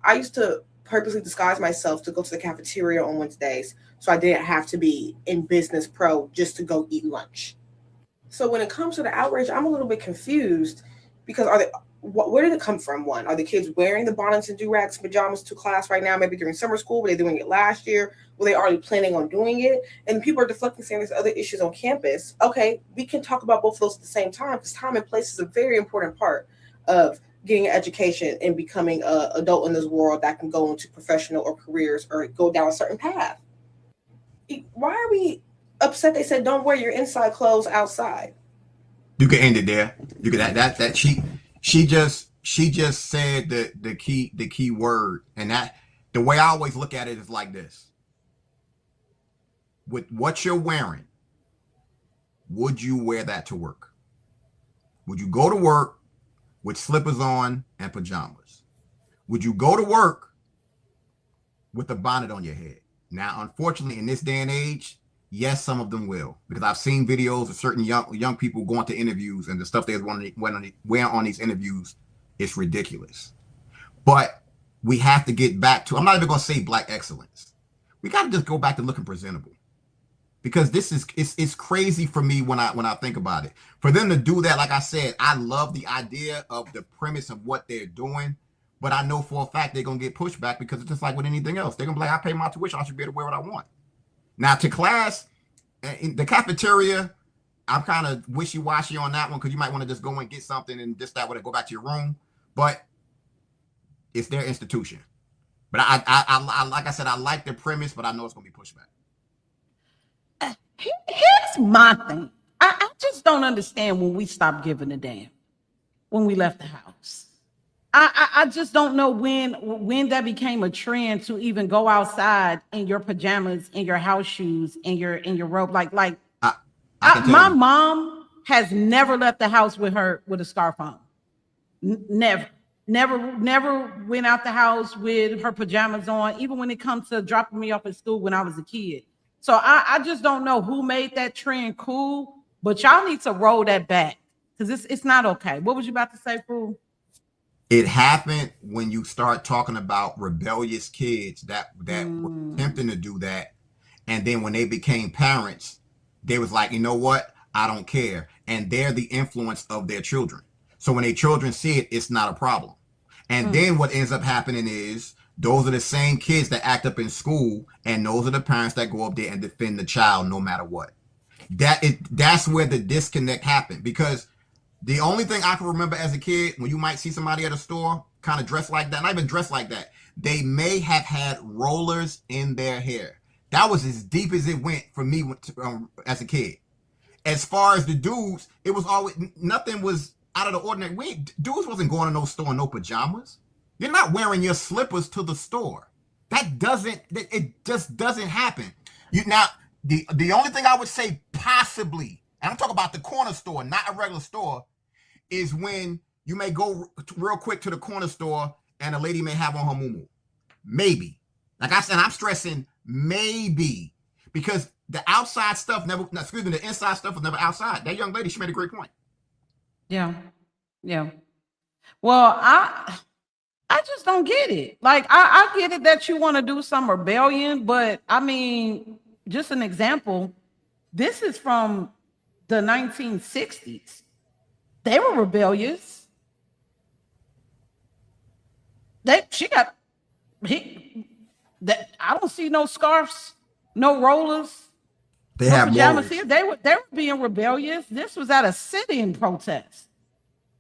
I used to purposely disguise myself to go to the cafeteria on Wednesdays so I didn't have to be in business pro just to go eat lunch. So when it comes to the outrage, I'm a little bit confused because where did it come from? One, are the kids wearing the bonnets and do-rags and pajamas to class right now, maybe during summer school? Were they doing it last year? Were they already planning on doing it? And people are deflecting, saying there's other issues on campus. Okay, we can talk about both of those at the same time because time and place is a very important part of getting an education and becoming an adult in this world that can go into professional or careers or go down a certain path. Why are we upset they said don't wear your inside clothes outside? You can end it there. You can that she just said the key word, and that the way I always look at it is like this. With what you're wearing, would you wear that to work? Would you go to work with slippers on and pajamas? Would you go to work with a bonnet on your head? Now, unfortunately, in this day and age, yes, some of them will, because I've seen videos of certain young people going to interviews, and the stuff they wear on these interviews is ridiculous. But we have to get back to, I'm not even going to say black excellence. We got to just go back to looking presentable, because this is it's crazy for me when I think about it. For them to do that, like I said, I love the idea of the premise of what they're doing, but I know for a fact they're going to get pushback because it's just like with anything else. They're going to be like, I pay my tuition, I should be able to wear what I want. Now, to class, in the cafeteria, I'm kind of wishy-washy on that one because you might want to just go and get something and just that way to go back to your room. But it's their institution. But I like I said, I like the premise, but I know it's going to be pushback. Here's my thing. I just don't understand when we stopped giving a damn when we left the house. I just don't know when that became a trend to even go outside in your pajamas, in your house shoes, in your robe. I, I can tell My you. mom has never left the house with a scarf on. Never, never went out the house with her pajamas on, even when it comes to dropping me off at school when I was a kid. So I just don't know who made that trend cool, but y'all need to roll that back because it's not okay. What was you about to say, Fool? It happened when you start talking about rebellious kids that were attempting to do that, and then when they became parents, they was like, you know what? I don't care, and they're the influence of their children. So when their children see it, it's not a problem. And then what ends up happening is those are the same kids that act up in school, and those are the parents that go up there and defend the child no matter what. That's where the disconnect happened, because the only thing I can remember as a kid, when you might see somebody at a store kind of dressed like that, not even dressed like that, they may have had rollers in their hair. That was as deep as it went for me as a kid. As far as the dudes, it was always, nothing was out of the ordinary. Dudes wasn't going to no store in no pajamas. You're not wearing your slippers to the store. It just doesn't happen. The only thing I would say possibly, and I'm talking about the corner store, not a regular store, is when you may go real quick to the corner store and a lady may have on her muumuu. Maybe. Like I said, I'm stressing maybe, because the outside stuff the inside stuff was never outside. That young lady, she made a great point. Yeah, yeah. Well, I just don't get it. Like I get it that you want to do some rebellion, but I mean, just an example. This is from the 1960s. They were rebellious. I don't see no scarves, no rollers, They no have pajamas morals. here. They were being rebellious. This was at a sit-in protest.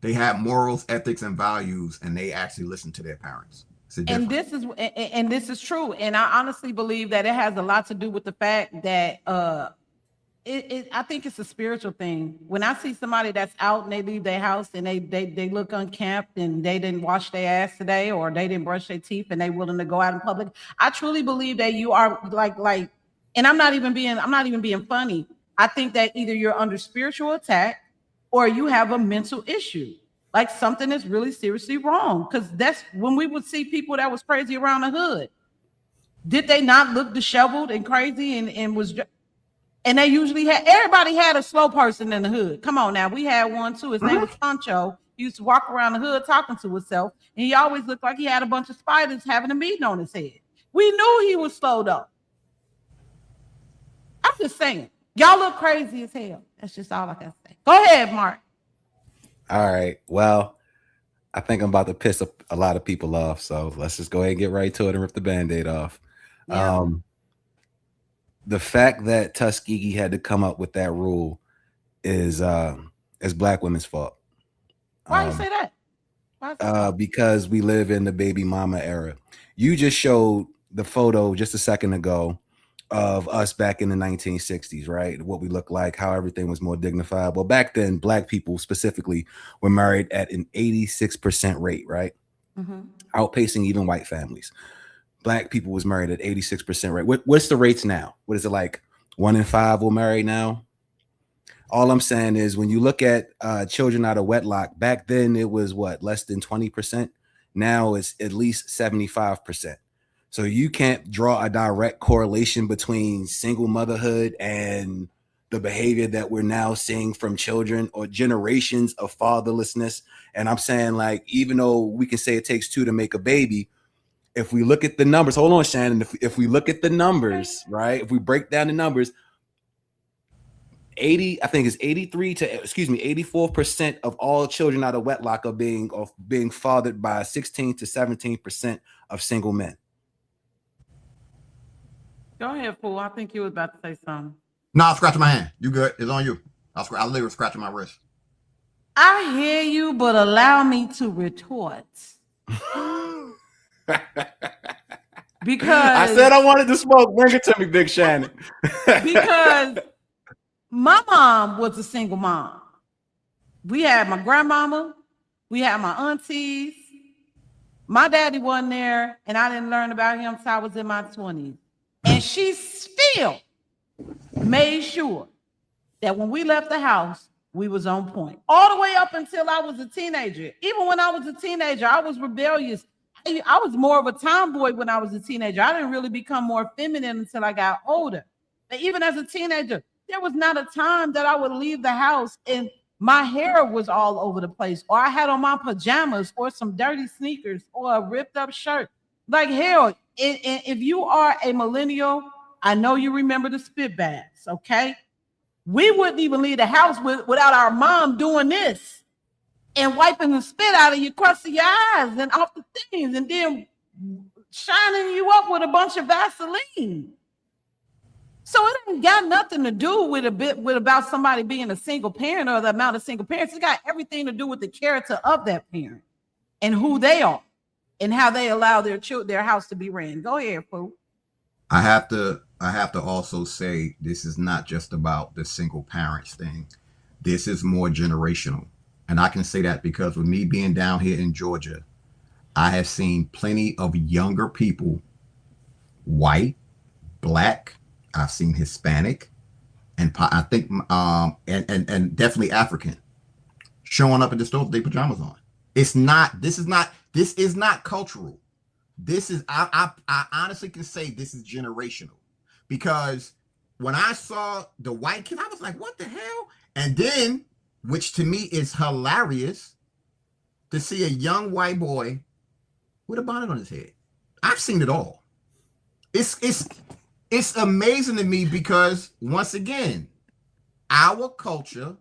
They have morals, ethics, and values, and they actually listen to their parents. It's a And difference. this is true. And I honestly believe that it has a lot to do with the fact that I think it's a spiritual thing. When I see somebody that's out and they leave their house and they look unkempt and they didn't wash their ass today or they didn't brush their teeth and they willing to go out in public, I truly believe that you are like, and I'm not even being funny. I think that either you're under spiritual attack or you have a mental issue. Like something is really seriously wrong. Because that's when we would see people that was crazy around the hood. Did they not look disheveled and crazy and was? And they usually everybody had a slow person in the hood. Come on now, we had one too. His name was Pancho. He used to walk around the hood talking to himself, and he always looked like he had a bunch of spiders having a meeting on his head. We knew he was slowed up. I'm just saying, y'all look crazy as hell. That's just all I can say. Go ahead, Mark. All right. Well, I think I'm about to piss a lot of people off. So let's just go ahead and get right to it and rip the Band-Aid off. Yeah. The fact that Tuskegee had to come up with that rule is Black women's fault. Why you say that? Because we live in the baby mama era. You just showed the photo just a second ago of us back in the 1960s, right? What we look like, how everything was more dignified. Well, back then, Black people specifically were married at an 86% rate, right? Mm-hmm. Outpacing even white families. Black people was married at 86% rate. What's the rates now? What is it, like 1 in 5 will marry now? All I'm saying is when you look at children out of wedlock, back then it was what, less than 20%. Now it's at least 75%. So you can't draw a direct correlation between single motherhood and the behavior that we're now seeing from children or generations of fatherlessness. And I'm saying, like, even though we can say it takes 2 to make a baby, if we look at the numbers, hold on, Shannon. If we look at the numbers, right? If we break down the numbers, 84% of all children out of wedlock are being fathered by 16 to 17% of single men. Go ahead, fool. I think you was about to say something. No, I'm scratching my hand. You good? It's on you. I literally scratching my wrist. I hear you, but allow me to retort. Because I said I wanted to smoke. Bring it to me, Big Shannon. Because my mom was a single mom. We had my grandmama, we had my aunties, My daddy wasn't there, and I didn't learn about him until I was in my 20s. And she still made sure that when we left the house, we was on point. All the way up until I was a teenager. Even when I was a teenager, I was rebellious. I was more of a tomboy when I was a teenager. I didn't really become more feminine until I got older. But even as a teenager, there was not a time that I would leave the house and my hair was all over the place, or I had on my pajamas, or some dirty sneakers, or a ripped up shirt. Like hell, if you are a millennial, I know you remember the spit bags, okay? We wouldn't even leave the house without our mom doing this and wiping the spit out of your crust of your eyes and off the things, and then shining you up with a bunch of Vaseline. So it ain't got nothing to do with about somebody being a single parent or the amount of single parents. It's got everything to do with the character of that parent and who they are and how they allow their house to be ran. Go ahead, Pooh. I have to also say this is not just about the single parents thing. This is more generational. And I can say that because with me being down here in Georgia, I have seen plenty of younger people, white, black, I've seen Hispanic, and I think and definitely African, showing up at the store with their pajamas on. This is not cultural. This is I honestly can say this is generational, because when I saw the white kid, I was like, what the hell? And then, which to me is hilarious, to see a young white boy with a bonnet on his head. I've seen it all. It's amazing to me because, once again, our culture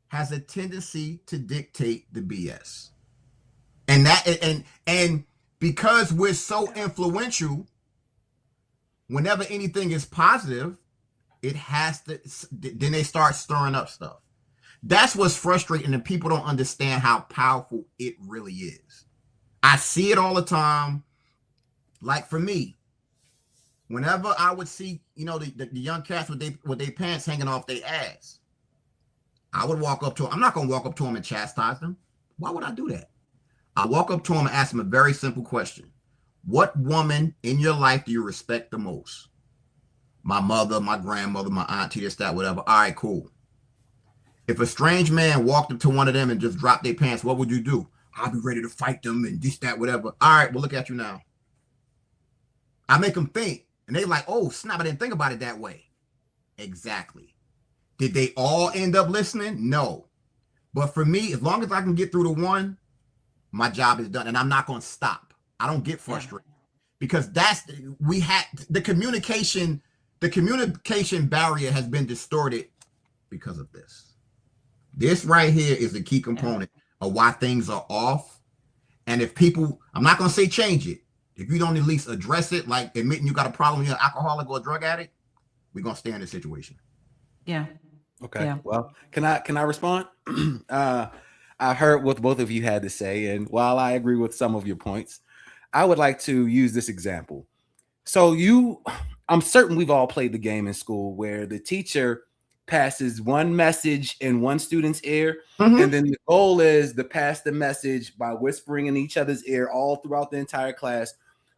has a tendency to dictate the BS. And because we're so influential, whenever anything is positive, it has to, then they start stirring up stuff. That's what's frustrating, and people don't understand how powerful it really is. I see it all the time. Like for me, whenever I would see, the young cats with their pants hanging off their ass, I would walk up to them. I'm not going to walk up to them and chastise them. Why would I do that? I walk up to them and ask them a very simple question. What woman in your life do you respect the most? My mother, my grandmother, my auntie, this, that, whatever. All right, cool. If a strange man walked up to one of them and just dropped their pants, what would you do? I'd be ready to fight them and this, that, whatever. All right, well, look at you now. I make them think. And they like, oh, snap, I didn't think about it that way. Exactly. Did they all end up listening? No. But for me, as long as I can get through to one, my job is done. And I'm not going to stop. I don't get frustrated. Because the communication barrier has been distorted because of this. This right here is the key component of why things are off. And if people, I'm not going to say change it. If you don't at least address it, like admitting you got a problem, you're an alcoholic or a drug addict, we're going to stay in this situation. Yeah. Okay. Yeah. Well, can I respond? I heard what both of you had to say. And while I agree with some of your points, I would like to use this example. So I'm certain we've all played the game in school where the teacher passes one message in one student's ear, and then the goal is to pass the message by whispering in each other's ear all throughout the entire class,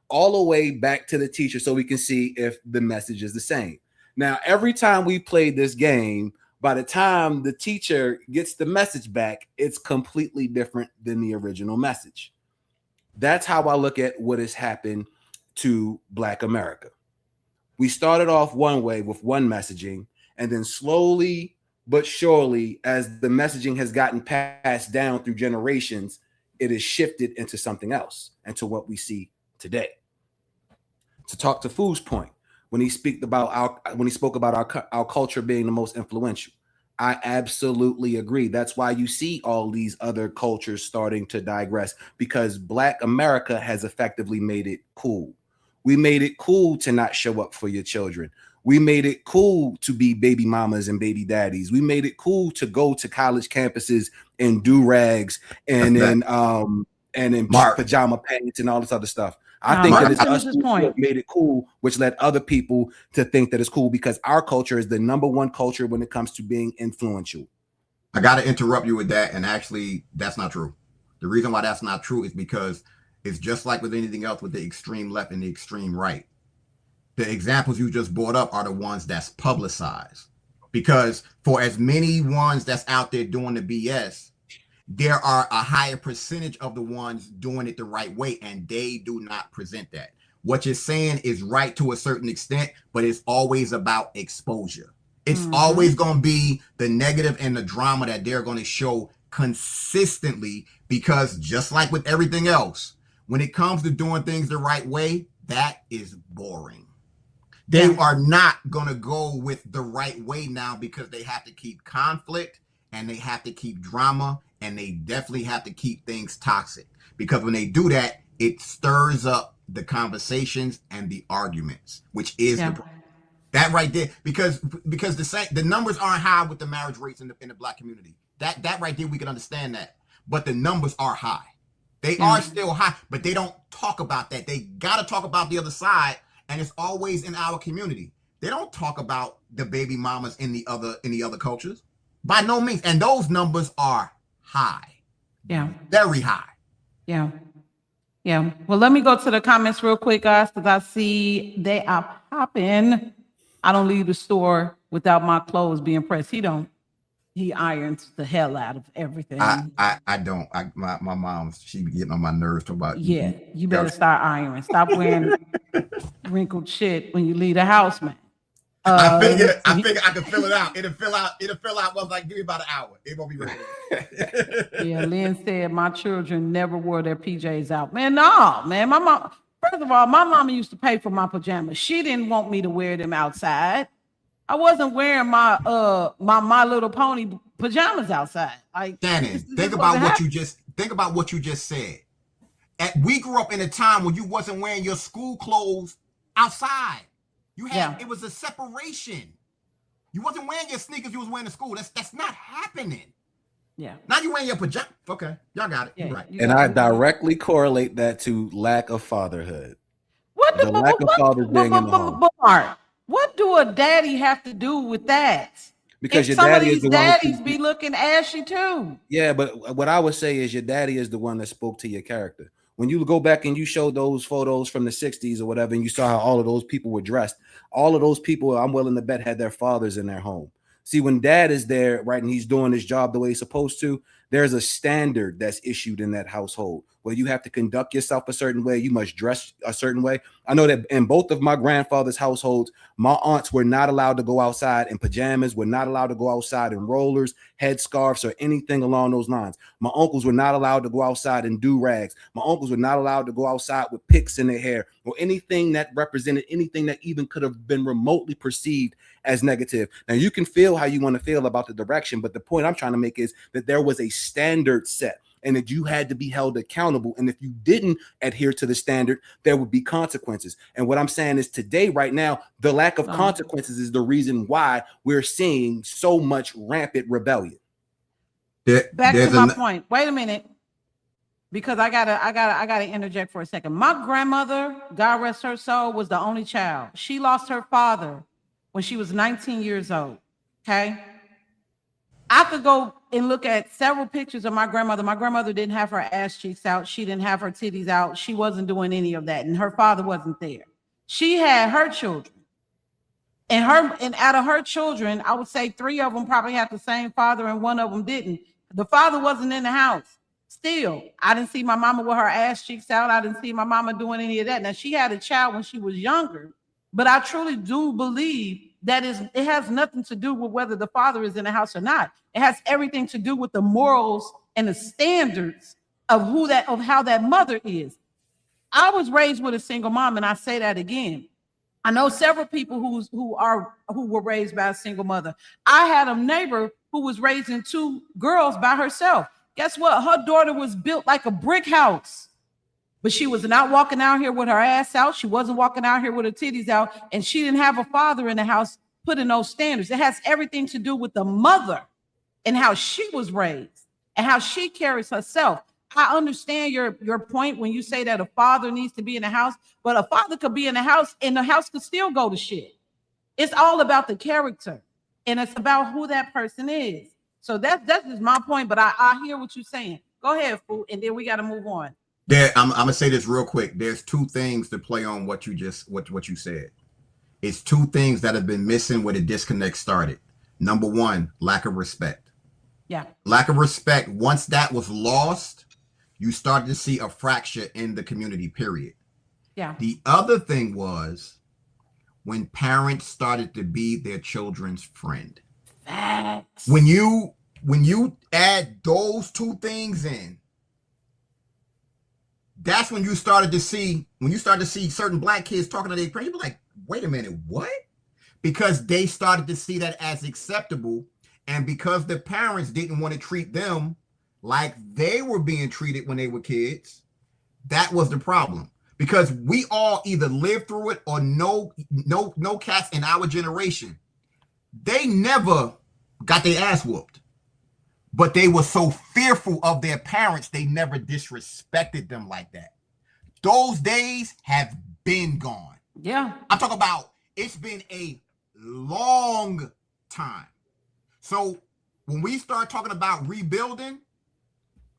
all the way back to the teacher so we can see if the message is the same. Now, every time we played this game, by the time the teacher gets the message back, it's completely different than the original message. That's how I look at what has happened to Black America. We started off one way with one messaging, and then slowly but surely, as the messaging has gotten passed down through generations, it has shifted into something else, and to what we see today. To talk to Foo's point, when he spoke about our culture being the most influential, I absolutely agree. That's why you see all these other cultures starting to digress, because Black America has effectively made it cool. We made it cool to not show up for your children. We made it cool to be baby mamas and baby daddies. We made it cool to go to college campuses in do-rags and in pajama pants and all this other stuff. I think that it's us who made it cool, which led other people to think that it's cool, because our culture is the number one culture when it comes to being influential. I got to interrupt you with that. And actually, that's not true. The reason why that's not true is because it's just like with anything else with the extreme left and the extreme right. The examples you just brought up are the ones that's publicized. Because for as many ones that's out there doing the BS, there are a higher percentage of the ones doing it the right way, and they do not present that. What you're saying is right to a certain extent, but it's always about exposure. It's always going to be the negative and the drama that they're going to show consistently, because just like with everything else, when it comes to doing things the right way, that is boring. They are not going to go with the right way now because they have to keep conflict and they have to keep drama and they definitely have to keep things toxic, because when they do that, it stirs up the conversations and the arguments, which is that right there, because the numbers aren't high with the marriage rates in the black community. That right there, we can understand that, but the numbers are high. They are still high, but they don't talk about that. They got to talk about the other side, and it's always in our community. They don't talk about the baby mamas in the other cultures, by no means. And those numbers are high, very high. Well, let me go to the comments real quick, guys, because I see they are popping. I don't leave the store without my clothes being pressed. He irons the hell out of everything. I don't. My mom, she be getting on my nerves talking about. You better start ironing. Stop wearing wrinkled shit when you leave the house, man. I figure I can fill it out. It'll fill out. Well, like, give me about an hour. It won't be ready. Lynn said my children never wore their PJs out. Man, no, man. My mom. First of all, my mama used to pay for my pajamas. She didn't want me to wear them outside. I wasn't wearing my My Little Pony pajamas outside. Shannon, think about what you just said. We grew up in a time when you wasn't wearing your school clothes outside. You had it was a separation. You wasn't wearing your sneakers. You was wearing to school. That's not happening. Now you wearing your pajamas. Okay, y'all got it. You're right. And I directly correlate that to lack of fatherhood. What the lack of fathers being in the home. What do a daddy have to do with that? Because your some daddy of is these the daddies one be looking ashy too. Yeah, but what I would say is your daddy is the one that spoke to your character. When you go back and you show those photos from the 60s or whatever, and you saw how all of those people were dressed, all of those people, I'm willing to bet, had their fathers in their home. See, when dad is there, right, and he's doing his job the way he's supposed to, there's a standard that's issued in that household where you have to conduct yourself a certain way. You must dress a certain way. I know that in both of my grandfather's households, my aunts were not allowed to go outside in pajamas, were not allowed to go outside in rollers, headscarves, or anything along those lines. My uncles were not allowed to go outside in do-rags. My uncles were not allowed to go outside with picks in their hair or anything that represented anything that even could have been remotely perceived as negative. Now, you can feel how you want to feel about the direction, but the point I'm trying to make is that there was a standard set and that you had to be held accountable. And if you didn't adhere to the standard, there would be consequences. And what I'm saying is today, right now, the lack of consequences is the reason why we're seeing so much rampant rebellion. Back to my point. Wait a minute. Because I gotta interject for a second. My grandmother, God rest her soul, was the only child. She lost her father when she was 19 years old. Okay. I could go and look at several pictures of my grandmother. My grandmother didn't have her ass cheeks out. She didn't have her titties out. She wasn't doing any of that. And her father wasn't there. She had her children. And out of her children, I would say 3 of them probably had the same father and 1 of them didn't. The father wasn't in the house. Still, I didn't see my mama with her ass cheeks out. I didn't see my mama doing any of that. Now, she had a child when she was younger, but I truly do believe that it has nothing to do with whether the father is in the house or not. It has everything to do with the morals and the standards of how that mother is. I was raised with a single mom, and I say that again. I know several people who were raised by a single mother. I had a neighbor who was raising 2 girls by herself. Guess what? Her daughter was built like a brick house. But she was not walking out here with her ass out. She wasn't walking out here with her titties out. And she didn't have a father in the house putting those standards. It has everything to do with the mother and how she was raised and how she carries herself. I understand your point when you say that a father needs to be in the house, but a father could be in the house and the house could still go to shit. It's all about the character and it's about who that person is. So that's just my point, but I hear what you're saying. Go ahead, Fu, and then we got to move on. I'm gonna say this real quick. There's two things to play on what you said. It's two things that have been missing where the disconnect started. Number one, lack of respect. Yeah. Lack of respect. Once that was lost, you started to see a fracture in the community, period. Yeah. The other thing was when parents started to be their children's friend. Facts. When you add those two things in, that's when you started to see certain black kids talking to their parents, you be like, wait a minute, what? Because they started to see that as acceptable. And because the parents didn't want to treat them like they were being treated when they were kids, that was the problem. Because we all either lived through it or no cats in our generation. They never got their ass whooped. But they were so fearful of their parents, they never disrespected them like that. Those days have been gone. Yeah. I'm talking about it's been a long time. So when we start talking about rebuilding,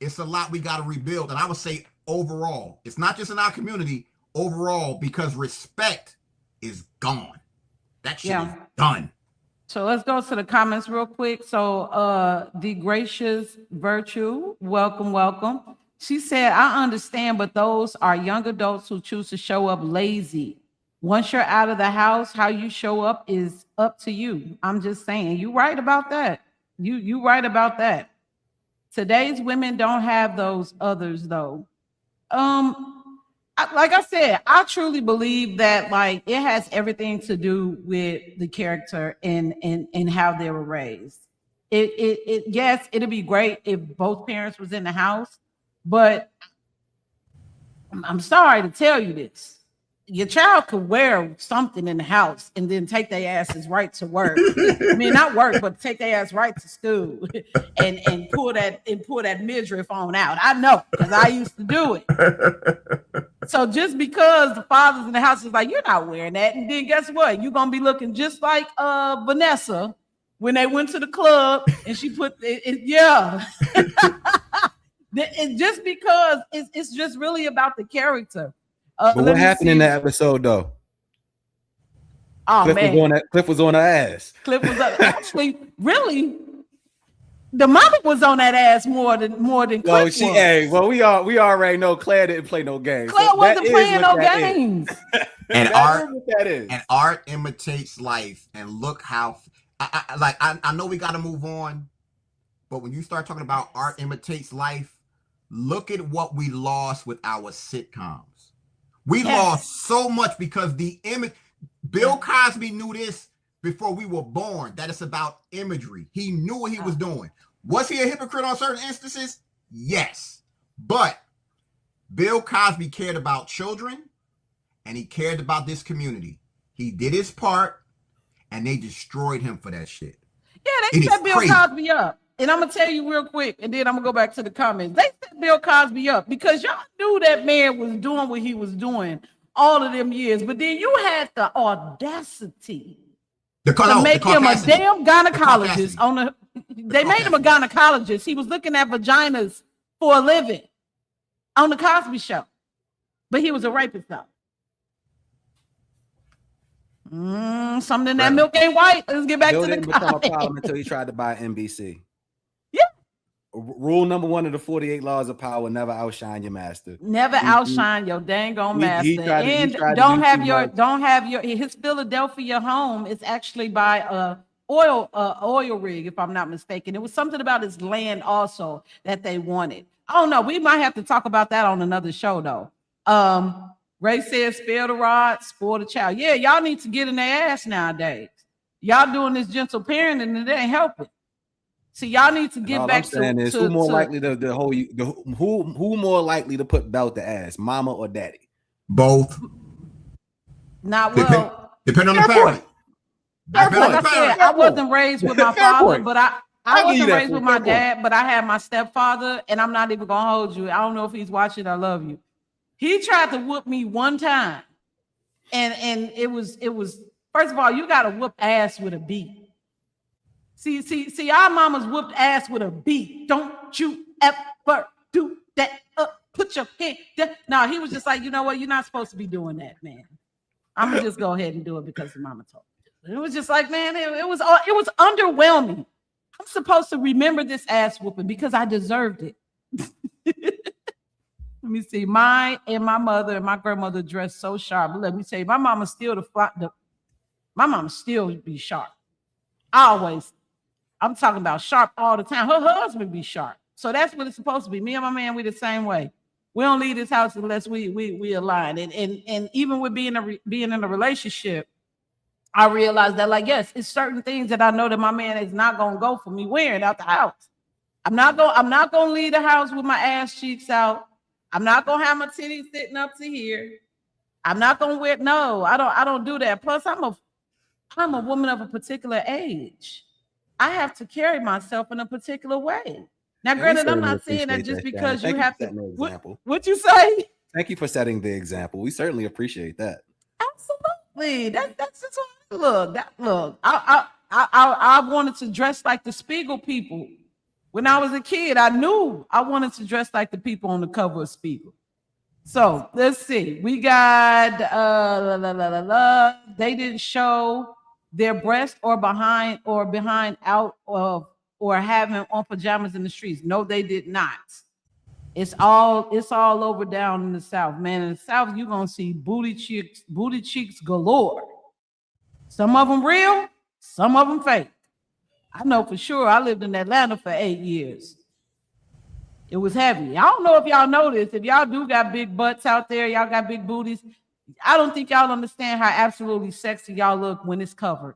it's a lot we got to rebuild. And I would say overall, it's not just in our community, overall, because respect is gone. That shit is done. So let's go to the comments real quick. So the gracious virtue, welcome. She said, I understand, but those are young adults who choose to show up lazy. Once you're out of the house, how you show up is up to you. I'm just saying, you right about that. You right about that. Today's women don't have those others though. Like I said, I truly believe that like it has everything to do with the character and how they were raised. Yes, it'd be great if both parents was in the house, but I'm sorry to tell you this. Your child could wear something in the house and then take their asses right to work. I mean, not work, but take their ass right to school and pull that midriff on out. I know, because I used to do it. So just because the father's in the house is like, you're not wearing that, and then guess what? You're gonna be looking just like Vanessa when they went to the club and she put yeah. It's just because it's just really about the character. But what happened in that episode though? Oh Cliff was on her ass. Cliff was actually really. The mama was on that ass more than Cliff was. Hey, well, we already know Claire didn't play no games. Claire wasn't playing no games. And art imitates life. And look how I know we got to move on, but when you start talking about art imitates life, look at what we lost with our sitcoms. We lost so much because the image. Bill Cosby knew this before we were born, that it's about imagery. He knew what he was doing. Was he a hypocrite on certain instances? Yes. But Bill Cosby cared about children and he cared about this community. He did his part and they destroyed him for that shit. Yeah, they set Bill Cosby up. And I'm going to tell you real quick, and then I'm going to go back to the comments. They set Bill Cosby up because y'all knew that man was doing what he was doing all of them years. But then you had the audacity to make him a damn gynecologist. They made him a gynecologist. He was looking at vaginas for a living on the Cosby Show. But he was a rapist, though. Something in that milk ain't white. Let's get back to the didn't become a problem until he tried to buy NBC. Yeah. Rule number 1 of the 48 laws of power: never outshine your master. Never outshine your dang on master. And don't have your his Philadelphia home is actually by a oil rig, if I'm not mistaken. It was something about his land also that they wanted. I don't know. We might have to talk about that on another show though. Ray says, spare the rod, spoil the child. Yeah, y'all need to get in their ass nowadays. Y'all doing this gentle parenting and it ain't helping. See, y'all need to get back to who more likely who more likely to put belt to ass, mama or daddy? Both. Not well. Depending on the parent. Like I said, I wasn't raised with my father, but I wasn't raised with my dad, but I had my stepfather, and I'm not even gonna hold you. I don't know if he's watching. I love you. He tried to whoop me one time, and it was first of all, you got to whoop ass with a beat. See, our mamas whooped ass with a beat. Don't you ever do that. Put your hand down. No, he was just like, you know what? You're not supposed to be doing that, man. I'm gonna just go ahead and do it because the mama told me. It was just like, man, it was underwhelming. I'm supposed to remember this ass whooping because I deserved it. Let me see. Mine and my mother and my grandmother dressed so sharp. But let me tell you, my mama still my mama still be sharp. Always. I'm talking about sharp all the time. Her husband be sharp. So that's what it's supposed to be. Me and my man, we the same way. We don't leave this house unless we align. And even with being in a relationship, I realized that, like, yes, it's certain things that I know that my man is not gonna go for me wearing out the house. I'm not gonna leave the house with my ass cheeks out. I'm not gonna have my titties sitting up to here. I'm not gonna wear. No, I don't do that. Plus, I'm a woman of a particular age. I have to carry myself in a particular way. Now, granted, I'm not saying that just because you have to. What you say? Thank you for setting the example. We certainly appreciate that. Absolutely. That's just look. I wanted to dress like the Spiegel people. When I was a kid, I knew I wanted to dress like the people on the cover of Spiegel. So let's see. We got they didn't show their breast or behind out of or having on pajamas in the streets. No, they did not. It's all over down in the South, man. In the South, you're gonna see booty cheeks galore. Some of them real, some of them fake. I know for sure. I lived in Atlanta for 8 years. It was heavy. I don't know if y'all know this. If y'all do got big butts out there, y'all got big booties. I don't think y'all understand how absolutely sexy y'all look when it's covered.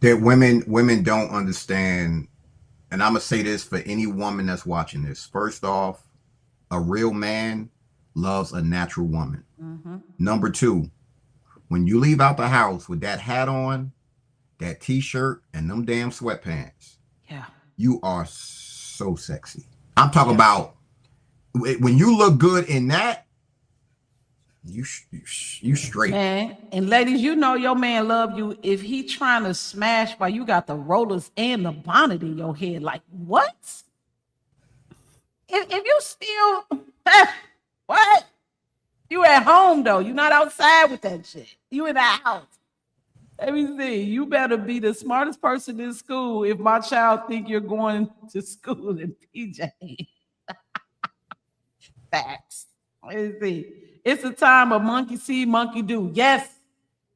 That women don't understand, and I'm gonna say this for any woman that's watching this. First off, a real man loves a natural woman. Mm-hmm. Number two, when you leave out the house with that hat on, that t-shirt, and them damn sweatpants, yeah, you are so sexy. I'm talking about when you look good in that, you straight. Man, and ladies, you know your man love you if he trying to smash while you got the rollers and the bonnet in your head. Like, what? If you still what? You at home though. You not outside with that shit. You in the house. Let me see. You better be the smartest person in school if my child think you're going to school in PJ. Facts. Let me see. It's a time of monkey see, monkey do. Yes.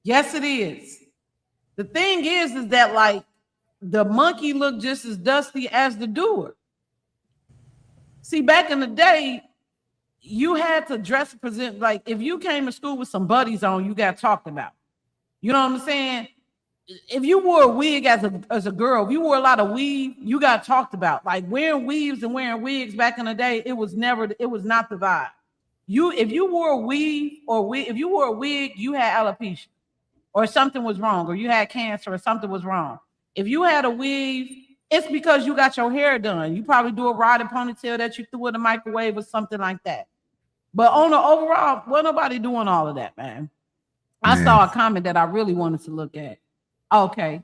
Yes, it is. The thing is that, like, the monkey look just as dusty as the doer. See, back in the day, you had to dress and present. Like, if you came to school with some buddies on, you got talked about. You know what I'm saying? If you wore a wig as a girl, if you wore a lot of weave, you got talked about. Like, wearing weaves and wearing wigs back in the day, it was not the vibe. If you wore a weave if you wore a wig, you had alopecia or something was wrong, or you had cancer or something was wrong. If you had a weave, it's because you got your hair done. You probably do a rotted ponytail that you threw in the microwave or something like that. But on the overall, well, nobody doing all of that, man. I saw a comment that I really wanted to look at. Okay.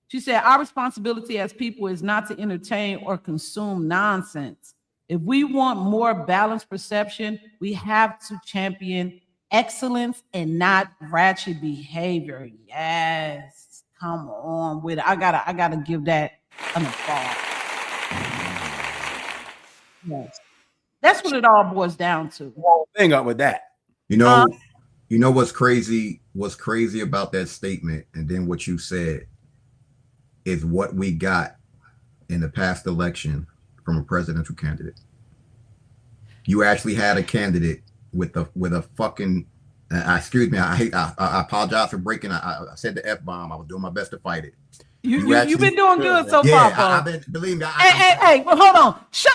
She said, our responsibility as people is not to entertain or consume nonsense. If we want more balanced perception, we have to champion excellence and not ratchet behavior. Yes. Come on with it. I gotta give that an applause. Yes. That's what it all boils down to. Hang up with that. You know what's crazy? What's crazy about that statement, and then what you said, is what we got in the past election from a presidential candidate. You actually had a candidate with a fucking. Excuse me. I apologize for breaking. I said the F-bomb. I was doing my best to fight it. You've been doing good so far, bro. I've been, believe me. Hey, well, hold on. Shut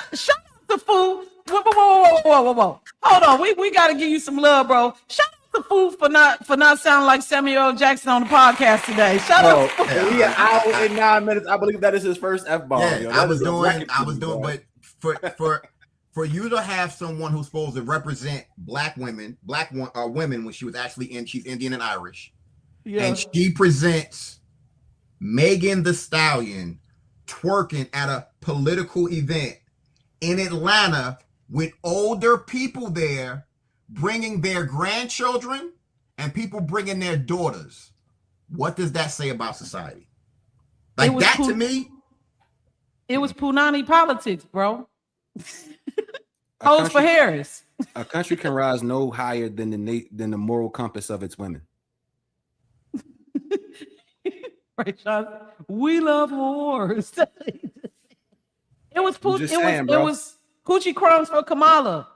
the fool. Whoa. Hold on. We got to give you some love, bro. Shut the fool for not sounding like Samuel L. Jackson on the podcast today. Shut up. Yeah, an hour and 9 minutes. I believe that is his first F-bomb. Yeah, I was doing, but for you to have someone who's supposed to represent women when she's Indian and Irish, and she presents Megan Thee Stallion twerking at a political event, in Atlanta with older people there bringing their grandchildren and people bringing their daughters. What does that say about society? Like that to me. It was Punani politics, bro. Hoes for Harris. A country can rise no higher than the moral compass of its women. Right, Sean? We love whores. It was Coochie Crumbs for Kamala.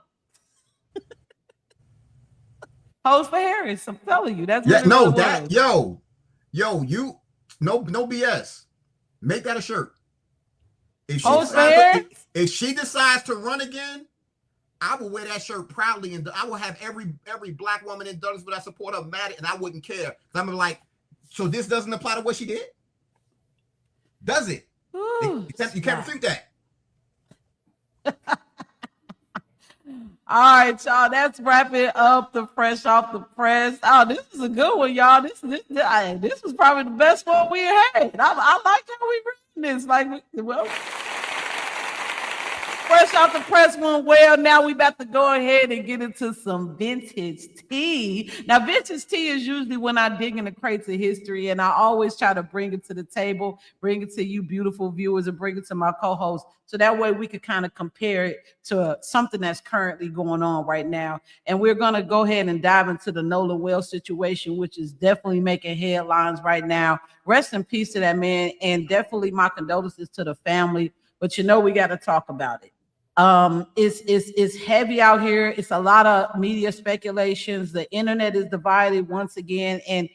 Hoes for Harris. I'm telling you, that's what yo, you no BS. Make that a shirt. If she decides to run again, I will wear that shirt proudly, and I will have every black woman in Douglasville that support her mad, and I wouldn't care. I'm like, so this doesn't apply to what she did? Does it? Ooh, you can't refute that. All right, y'all. That's wrapping up the Fresh Off the Press. Oh, this is a good one, y'all. This was probably the best one we had. I like how we read this. Like, well, Fresh Off the Press went well. Now we about to go ahead and get into some vintage tea. Now, vintage tea is usually when I dig in the crates of history, and I always try to bring it to the table, bring it to you beautiful viewers, and bring it to my co-host. So that way we could kind of compare it to something that's currently going on right now. And we're going to go ahead and dive into the Nolan Wells situation, which is definitely making headlines right now. Rest in peace to that man, and definitely my condolences to the family. But you know we got to talk about it. It's heavy out here. It's a lot of media speculations. The internet is divided once again. And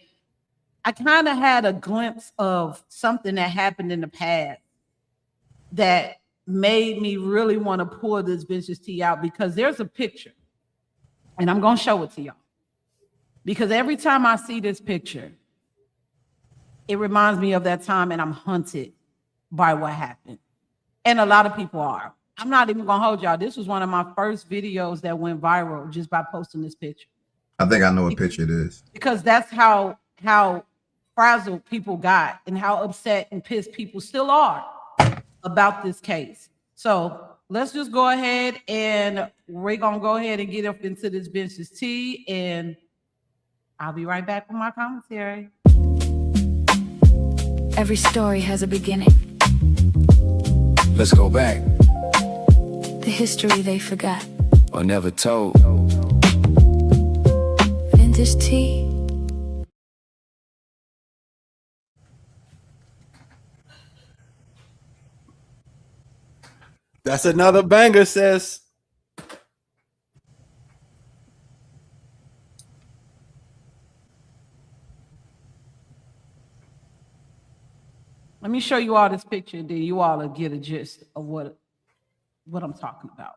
I kind of had a glimpse of something that happened in the past that made me really want to pull this vintage tea out, because there's a picture, and I'm going to show it to y'all, because every time I see this picture, it reminds me of that time, and I'm haunted by what happened. And a lot of people are. I'm not even gonna hold y'all. This was one of my first videos that went viral just by posting this picture. I think I know what picture it is. Because that's how frazzled people got and how upset and pissed people still are about this case. So let's just go ahead, and we're gonna go ahead and get up into this vintage tea, and I'll be right back with my commentary. Every story has a beginning. Let's go back. The history they forgot. Or never told. Vintage tea. That's another banger, sis. Let me show you all this picture, and then you all will get a gist of what I'm talking about.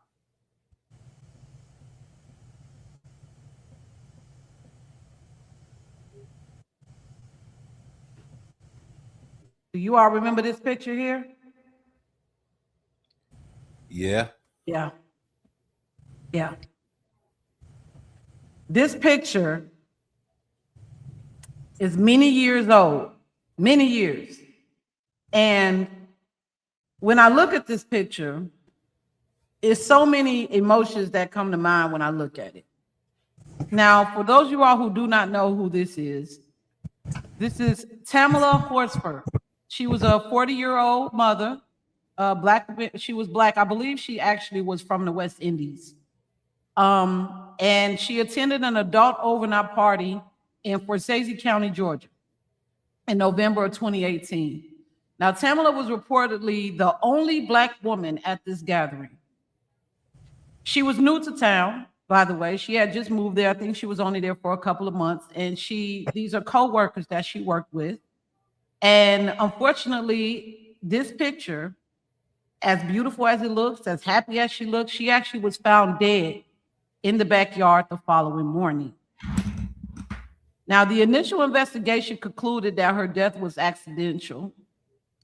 Do you all remember this picture here? Yeah. Yeah. Yeah. This picture is many years old, many years. And when I look at this picture, it's so many emotions that come to mind when I look at it. Now, for those of you all who do not know who this is Tamala Horsford. She was a 40-year-old mother, black. She was black. I believe she actually was from the West Indies. And she attended an adult overnight party in Forsyth County, Georgia, in November of 2018. Now, Tamala was reportedly the only black woman at this gathering. She was new to town, by the way. She had just moved there. I think she was only there for a couple of months. And these are co-workers that she worked with. And unfortunately, this picture, as beautiful as it looks, as happy as she looks, she actually was found dead in the backyard the following morning. Now, the initial investigation concluded that her death was accidental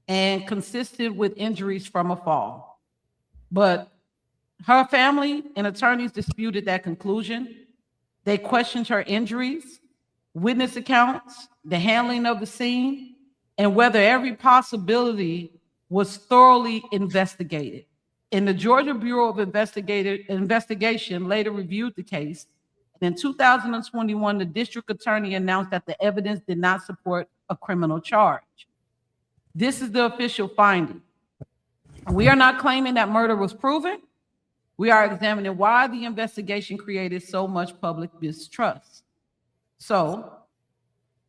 and consisted with injuries from a fall. But her family and attorneys disputed that conclusion. They questioned her injuries, witness accounts, the handling of the scene, and whether every possibility was thoroughly investigated. And the Georgia Bureau of Investigation later reviewed the case. And in 2021, the district attorney announced that the evidence did not support a criminal charge. This is the official finding. We are not claiming that murder was proven. We are examining why the investigation created so much public mistrust. So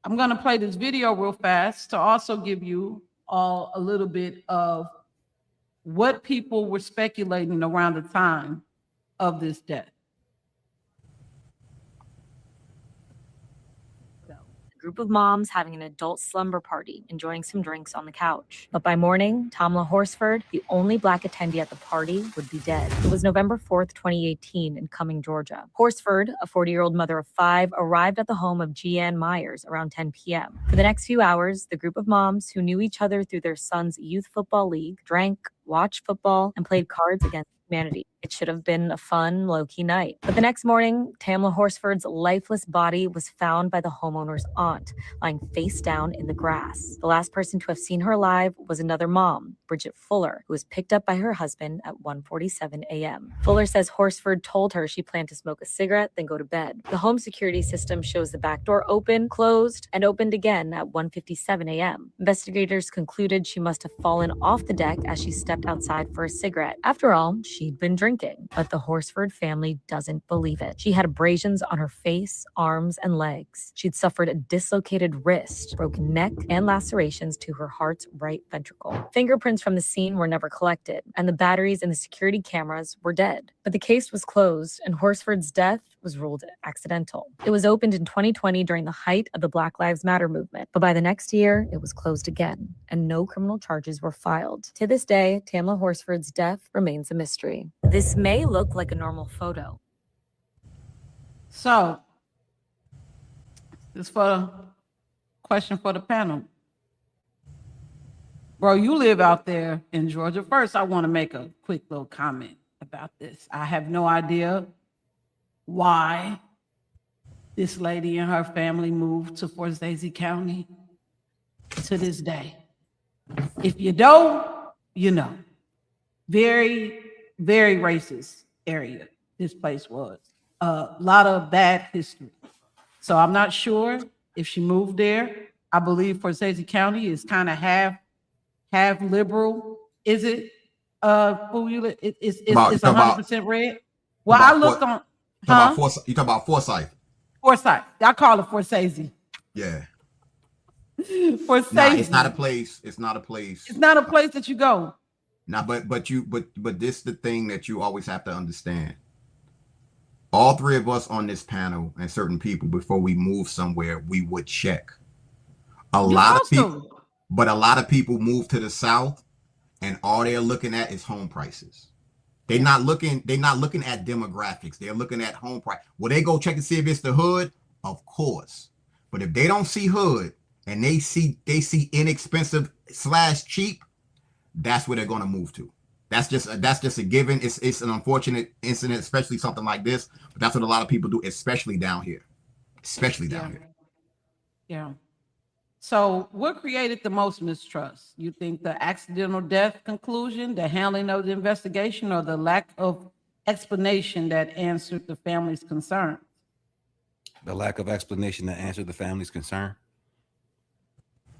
I'm going to play this video real fast to also give you all a little bit of what people were speculating around the time of this death. A group of moms having an adult slumber party, enjoying some drinks on the couch. But by morning, Tamla Horsford, the only Black attendee at the party, would be dead. It was November 4th, 2018 in Cumming, Georgia. Horsford, a 40-year-old mother of 5, arrived at the home of Jeanne Myers around 10 p.m. For the next few hours, the group of moms who knew each other through their son's youth football league drank, watched football, and played cards against humanity. It should have been a fun, low-key night. But the next morning, Tamla Horsford's lifeless body was found by the homeowner's aunt, lying face down in the grass. The last person to have seen her alive was another mom, Bridget Fuller, who was picked up by her husband at 1:47 a.m. Fuller says Horsford told her she planned to smoke a cigarette, then go to bed. The home security system shows the back door open, closed, and opened again at 1:57 a.m. Investigators concluded she must have fallen off the deck as she stepped outside for a cigarette. After all, she'd been drinking. But the Horsford family doesn't believe it. She had abrasions on her face, arms, and legs. She'd suffered a dislocated wrist, broken neck, and lacerations to her heart's right ventricle. Fingerprints from the scene were never collected, and the batteries in the security cameras were dead. But the case was closed, and Horsford's death was ruled accidental. It was opened in 2020 during the height of the Black Lives Matter movement, but by the next year, it was closed again, and no criminal charges were filed. To this day, Tamla Horsford's death remains a mystery. This may look like a normal photo. So, this is for a question for the panel. Bro, you live out there in Georgia. First, I want to make a quick little comment about this. I have no idea why this lady and her family moved to Forsyth County to this day. If you don't, you know. Very, very racist area this place was. A lot of bad history. So I'm not sure if she moved there. I believe Forsyth County is kind of half liberal. Is it? It's 100% red. Well, I looked on. You talk about Forsyth. Forsyth. I call it Forsyth. Yeah. Forsyth. Nah, it's not a place. It's not a place. It's not a place that you go. Now, but this is the thing that you always have to understand. All three of us on this panel and certain people, before we move somewhere, we would check. A lot of people move to the South, and all they're looking at is home prices. They're not looking at demographics. They're looking at home price. Will they go check to see if it's the hood? Of course. But if they don't see hood and they see inexpensive / cheap, that's where they're going to move to. That's just a given. It's an unfortunate incident, especially something like this. But that's what a lot of people do, especially down here. Yeah. So what created the most mistrust? You think the accidental death conclusion, the handling of the investigation, or the lack of explanation that answered the family's concern? The lack of explanation that answered the family's concern.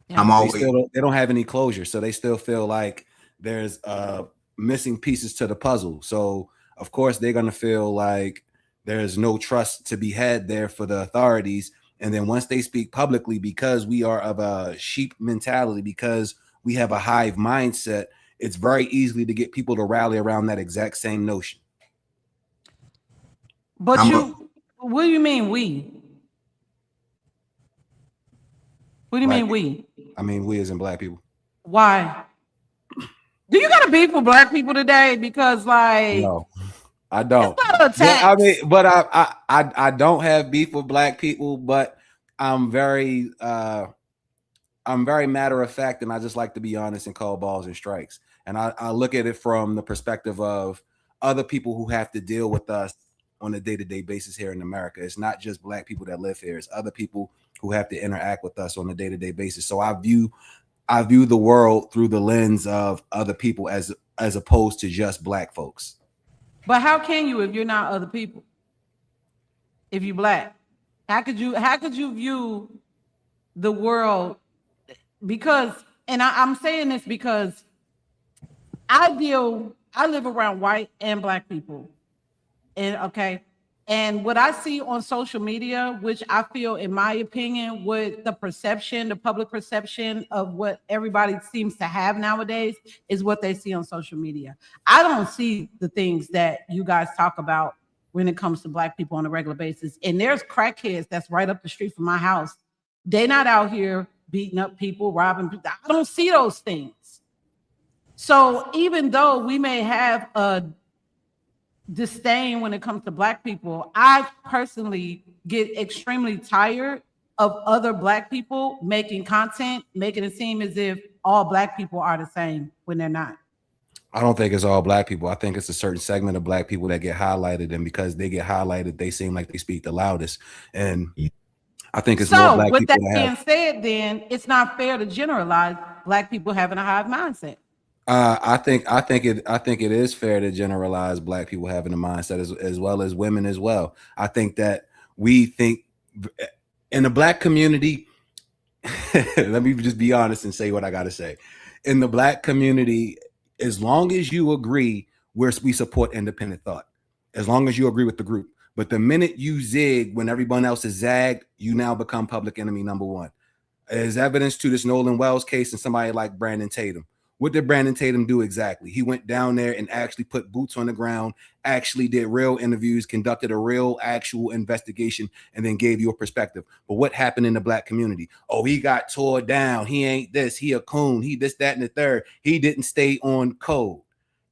Yeah. They don't have any closure, so they still feel like there's missing pieces to the puzzle. So of course they're gonna feel like there's no trust to be had there for the authorities. And then once they speak publicly, because we are of a sheep mentality, because we have a hive mindset, it's very easily to get people to rally around that exact same notion. But what do you mean we? What do you mean we? I mean we as in black people. Why? Do you got to beef with black people today? Because no, I don't. Yeah, but I don't have beef with black people, but I'm very matter of fact, and I just like to be honest and call balls and strikes. And I look at it from the perspective of other people who have to deal with us on a day-to-day basis here in America. It's not just black people that live here. It's other people who have to interact with us on a day-to-day basis. So I view the world through the lens of other people as as opposed to just black folks. But how can you if you're not other people? If you black, how could you view the world? Because, and I'm saying this because I live around white and black people. And okay. And what I see on social media, which I feel, in my opinion, with the public perception of what everybody seems to have nowadays is what they see on social media. I don't see the things that you guys talk about when it comes to black people on a regular basis. And there's crackheads that's right up the street from my house. They're not out here beating up people, robbing people. I don't see those things. So even though we may have a disdain when it comes to black people, I personally get extremely tired of other black people making content, making it seem as if all black people are the same when they're not. I don't think it's all black people. I think it's a certain segment of black people that get highlighted, and because they get highlighted, they seem like they speak the loudest. And I think it's more black with people that being said, then it's not fair to generalize black people having a hive mindset. I think it is fair to generalize black people having a mindset as well as women as well. I think that we think in the black community, let me just be honest and say what I got to say. In the black community, as long as you agree, we support independent thought. As long as you agree with the group. But the minute you zig when everyone else is zagged, you now become public enemy number one. As evidence to this Nolan Wells case and somebody like Brandon Tatum. What did Brandon Tatum do exactly? He went down there and actually put boots on the ground, actually did real interviews, conducted a real actual investigation, and then gave you a perspective. But what happened in the black community? Oh, he got tore down. He ain't this. He a coon. He this, that, and the third. He didn't stay on code,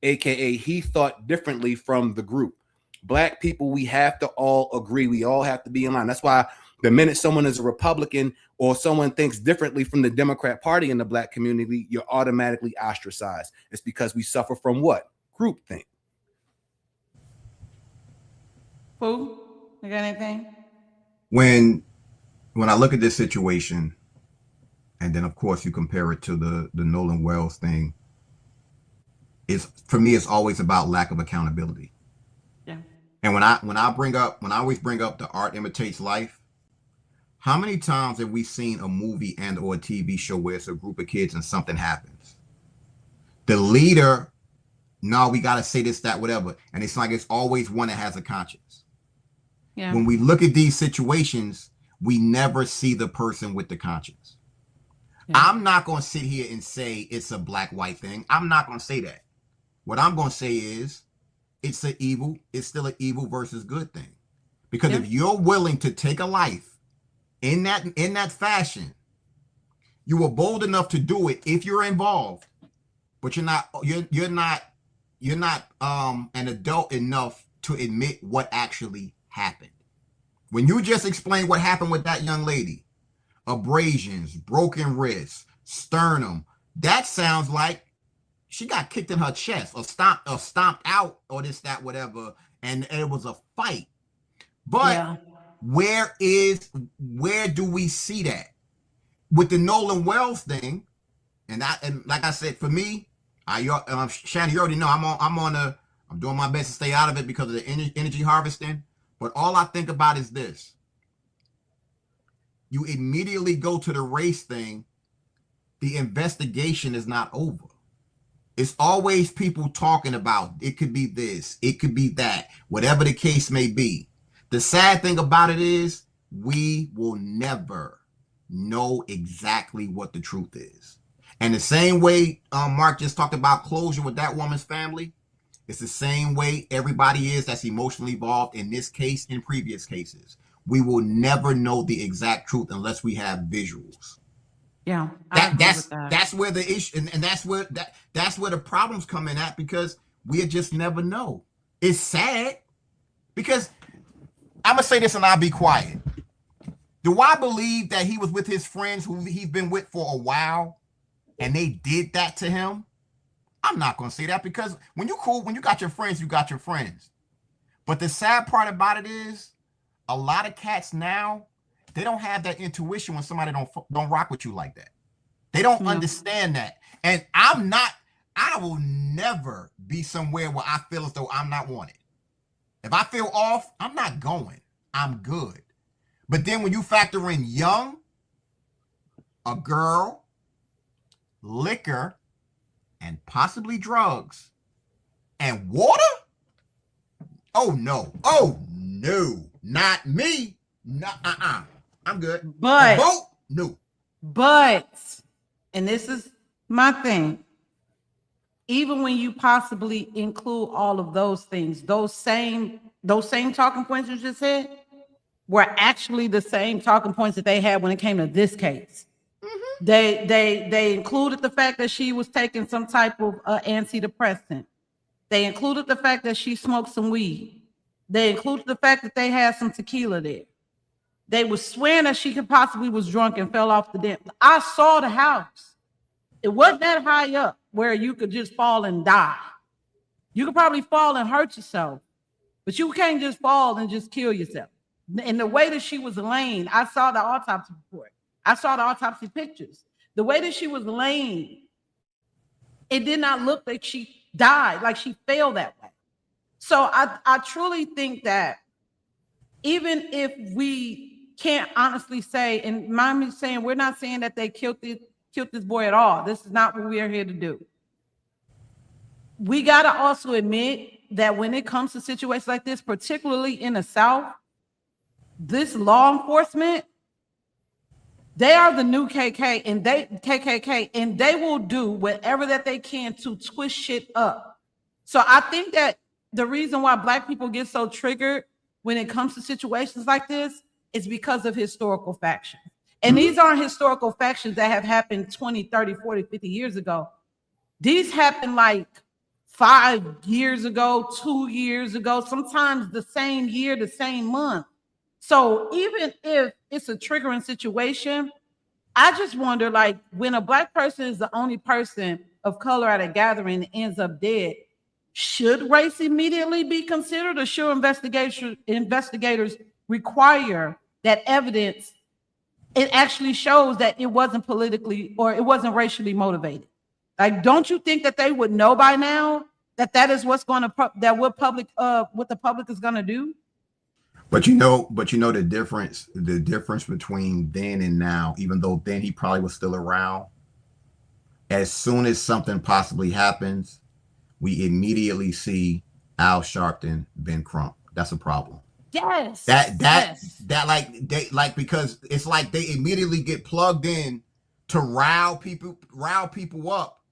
AKA he thought differently from the group. Black people, we have to all agree. We all have to be in line. That's why the minute someone is a Republican or someone thinks differently from the Democrat Party in the black community, you're automatically ostracized. It's because we suffer from what? Groupthink. Who? You got anything? When I look at this situation, and then of course you compare it to the Nolan Wells thing, for me it's always about lack of accountability. Yeah. And when I always bring up the art imitates life, how many times have we seen a movie and or a TV show where it's a group of kids and something happens? The leader, no, we got to say this, that, whatever. And it's like it's always one that has a conscience. Yeah. When we look at these situations, we never see the person with the conscience. Yeah. I'm not going to sit here and say it's a black-white thing. I'm not going to say that. What I'm going to say is it's still an evil versus good thing. Because if you're willing to take a life in that fashion, you were bold enough to do it if you're involved, but you're not an adult enough to admit what actually happened. When you just explain what happened with that young lady, abrasions, broken wrists, sternum, that sounds like she got kicked in her chest or stomped out or this, that, whatever, and it was a fight. But where do we see that? With the Nolan Wells thing, and like I said, for me, Shannon, you already know I'm doing my best to stay out of it because of the energy harvesting. But all I think about is this. You immediately go to the race thing. The investigation is not over. It's always people talking about, it could be this, it could be that, whatever the case may be. The sad thing about it is we will never know exactly what the truth is. And the same way Mark just talked about closure with that woman's family, it's the same way everybody is that's emotionally involved in this case, in previous cases. We will never know the exact truth unless we have visuals. Yeah, that's where the issue, and that's where the problems come in at, because we just never know. It's sad because I'm gonna say this and I'll be quiet. Do I believe that he was with his friends who he's been with for a while and they did that to him? I'm not gonna say that, because when you got your friends, you got your friends. But the sad part about it is a lot of cats now, they don't have that intuition when somebody don't rock with you like that. They don't understand that. And I'm not I will never be somewhere where I feel as though I'm not wanted. If I feel off, I'm not going. I'm good. But then when you factor in young, a girl, liquor, and possibly drugs, and water? Oh no. Oh no. Not me. I'm good. But the boat? No. But, and this is my thing, even when you possibly include all of those things, those same talking points you just said were actually the same talking points that they had when it came to this case. Mm-hmm. They included the fact that she was taking some type of antidepressant. They included the fact that she smoked some weed. They included the fact that they had some tequila there. They were swearing that she could possibly was drunk and fell off the damn. I saw the house. It wasn't that high up where you could just fall and die. You could probably fall and hurt yourself, but you can't just fall and just kill yourself. And the way that she was laying, I saw the autopsy report. I saw the autopsy pictures. The way that she was laying, it did not look like she died, like she fell that way. So I truly think that even if we can't honestly say, and mind me saying, we're not saying that they killed this boy at all. This is not what we are here to do. We got to also admit that when it comes to situations like this, particularly in the South, this law enforcement, they are the new KKK, and they will do whatever that they can to twist shit up. So I think that the reason why Black people get so triggered when it comes to situations like this is because of historical factions. And these aren't historical factions that have happened 20, 30, 40, 50 years ago. These happened like 5 years ago, 2 years ago, sometimes the same year, the same month. So even if it's a triggering situation, I just wonder, like, when a Black person is the only person of color at a gathering and ends up dead, should race immediately be considered, or should investigators require that evidence it actually shows that it wasn't politically or it wasn't racially motivated? Like, don't you think that they would know by now that that is what's going to what the public is going to do? But you know the difference between then and now, even though then he probably was still around, as soon as something possibly happens, we immediately see Al Sharpton, Ben Crump. That's a problem. Yes. Because it's like they immediately get plugged in to rile people up.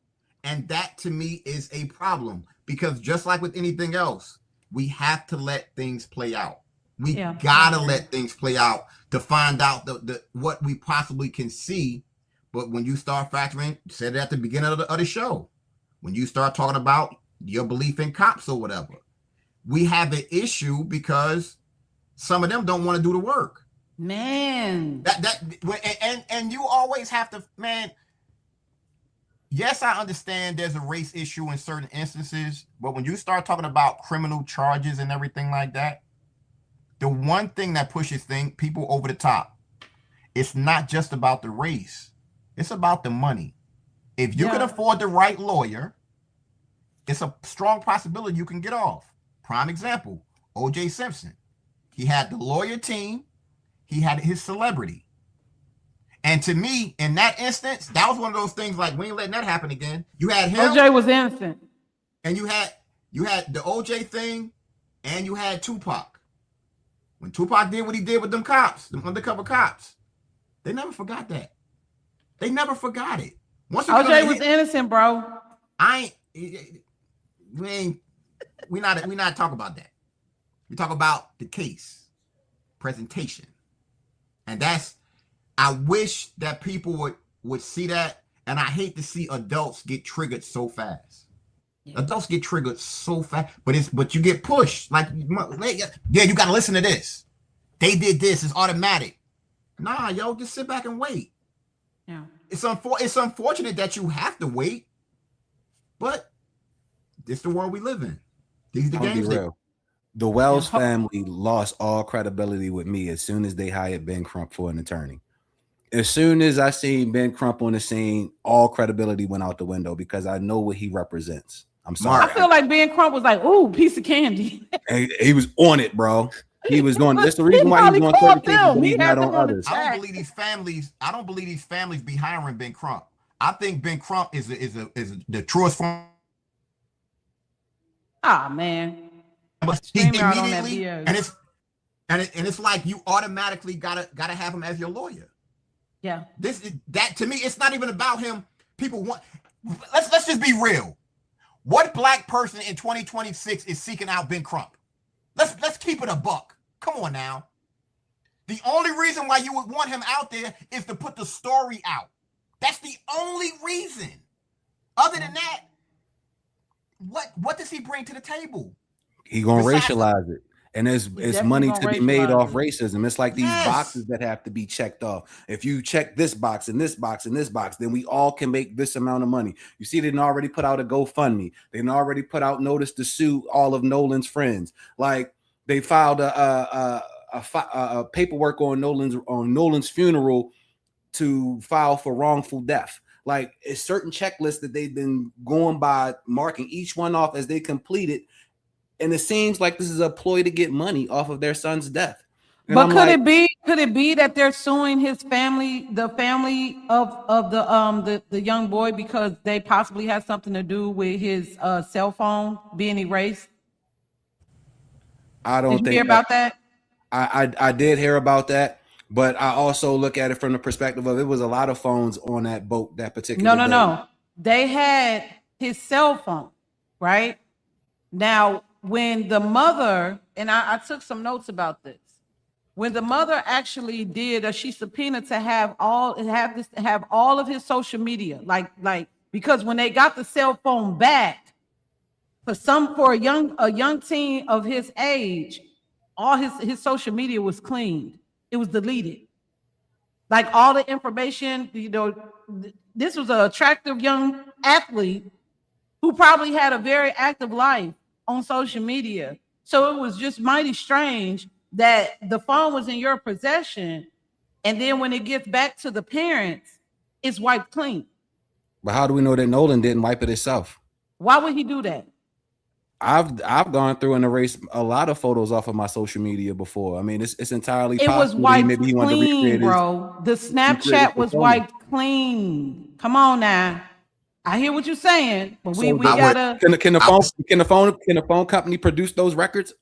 And that to me is a problem, because just like with anything else, we have to let things play out. We gotta let things play out to find out the what we possibly can see. But when you start factoring, said it at the beginning of the show, when you start talking about your belief in cops or whatever, we have an issue because some of them don't want to do the work. Man. And you always have to, man. Yes, I understand there's a race issue in certain instances, but when you start talking about criminal charges and everything like that, the one thing that pushes people over the top, it's not just about the race. It's about the money. If you can afford the right lawyer, it's a strong possibility you can get off. Prime example, O.J. Simpson. He had the lawyer team. He had his celebrity. And to me, in that instance, that was one of those things like, we ain't letting that happen again. You had him. O.J. was innocent. And you had the O.J. thing, and you had Tupac. When Tupac did what he did with them cops, them undercover cops, they never forgot that. They never forgot it. O.J. was innocent, bro. We not talking about that. We talk about the case, presentation. And I wish that people would see that. And I hate to see adults get triggered so fast. Yeah. Adults get triggered so fast, but you get pushed. Like, yeah, you got to listen to this. They did this. It's automatic. Nah, yo, just sit back and wait. Yeah. It's unfortunate that you have to wait, but this is the world we live in. These are the games. Be real. The Wells family lost all credibility with me as soon as they hired Ben Crump for an attorney. as soon as I seen Ben Crump on the scene, all credibility went out the window because I know what he represents. I'm sorry. I feel like Ben Crump was like, "Ooh, piece of candy." He was on it, bro. He was on. That's the reason He why he's probably on called certain things, them. but He he's had not them on on the others. I don't chat. believe these families be hiring Ben Crump. I think Ben Crump is the truest form. Ah, man. He Stream out on that immediately, BS. and it's like you automatically gotta have him as your lawyer. Yeah. That to me, it's not even about him. People want. Let's just be real. What black person in 2026 is seeking out Ben Crump? Let's keep it a buck. Come on now. The only reason why you would want him out there is to put the story out. That's the only reason. Other than that, what does he bring to the table? He gonna racialize it. And it's money to be made off racism. It's like these boxes that have to be checked off. If you check this box and this box and this box, then we all can make this amount of money. You see, they didn't already put out a GoFundMe. They didn't already put out notice to sue all of Nolan's friends. Like they filed a paperwork on Nolan's funeral to file for wrongful death. Like it's certain checklists that they've been going by, marking each one off as they complete it. And it seems like this is a ploy to get money off of their son's death. And but could it be that they're suing his family, the family of the young boy, because they possibly had something to do with his cell phone being erased? I don't think hear about that. I did hear about that, but I also look at it from the perspective of it was a lot of phones on that boat that particular day. No. They had his cell phone, right? Now, when the mother, and I took some notes about this, when the mother actually did, she subpoenaed to have all of his social media, like because when they got the cell phone back, for a young teen of his age, all his social media was cleaned. It was deleted. Like all the information, this was an attractive young athlete who probably had a very active life on social media. So it was just mighty strange that the phone was in your possession, and then when it gets back to the parents, it's wiped clean. But how do we know that Nolan didn't wipe it himself? Why would he do that? I've gone through and erased a lot of photos off of my social media before. I mean, it's entirely possible. It was wiped maybe he wanted to clean, recreate bro. The Snapchat was wiped clean. Come on now. I hear what you're saying, but we gotta. Can the phone company produce those records?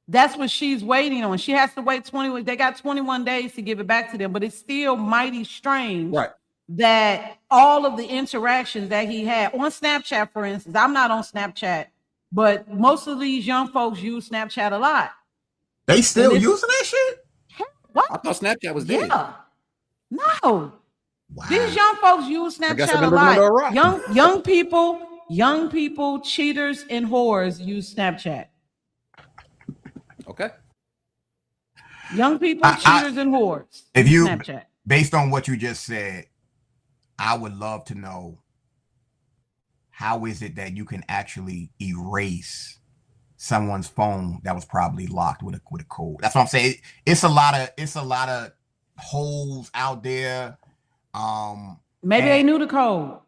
That's what she's waiting on. She has to wait 21. They got 21 days to give it back to them, but it's still mighty strange, right? That all of the interactions that he had on Snapchat, for instance, I'm not on Snapchat, but most of these young folks use Snapchat a lot. They still using that shit? What? I thought Snapchat was dead. Yeah. No. Wow. These young folks use Snapchat a lot. Young people, cheaters and whores use Snapchat. Okay. Young people, cheaters and whores. If you, Snapchat. Based on what you just said, I would love to know, how is it that you can actually erase someone's phone that was probably locked with a code? That's what I'm saying. It's a lot of holes out there. Maybe they knew the code.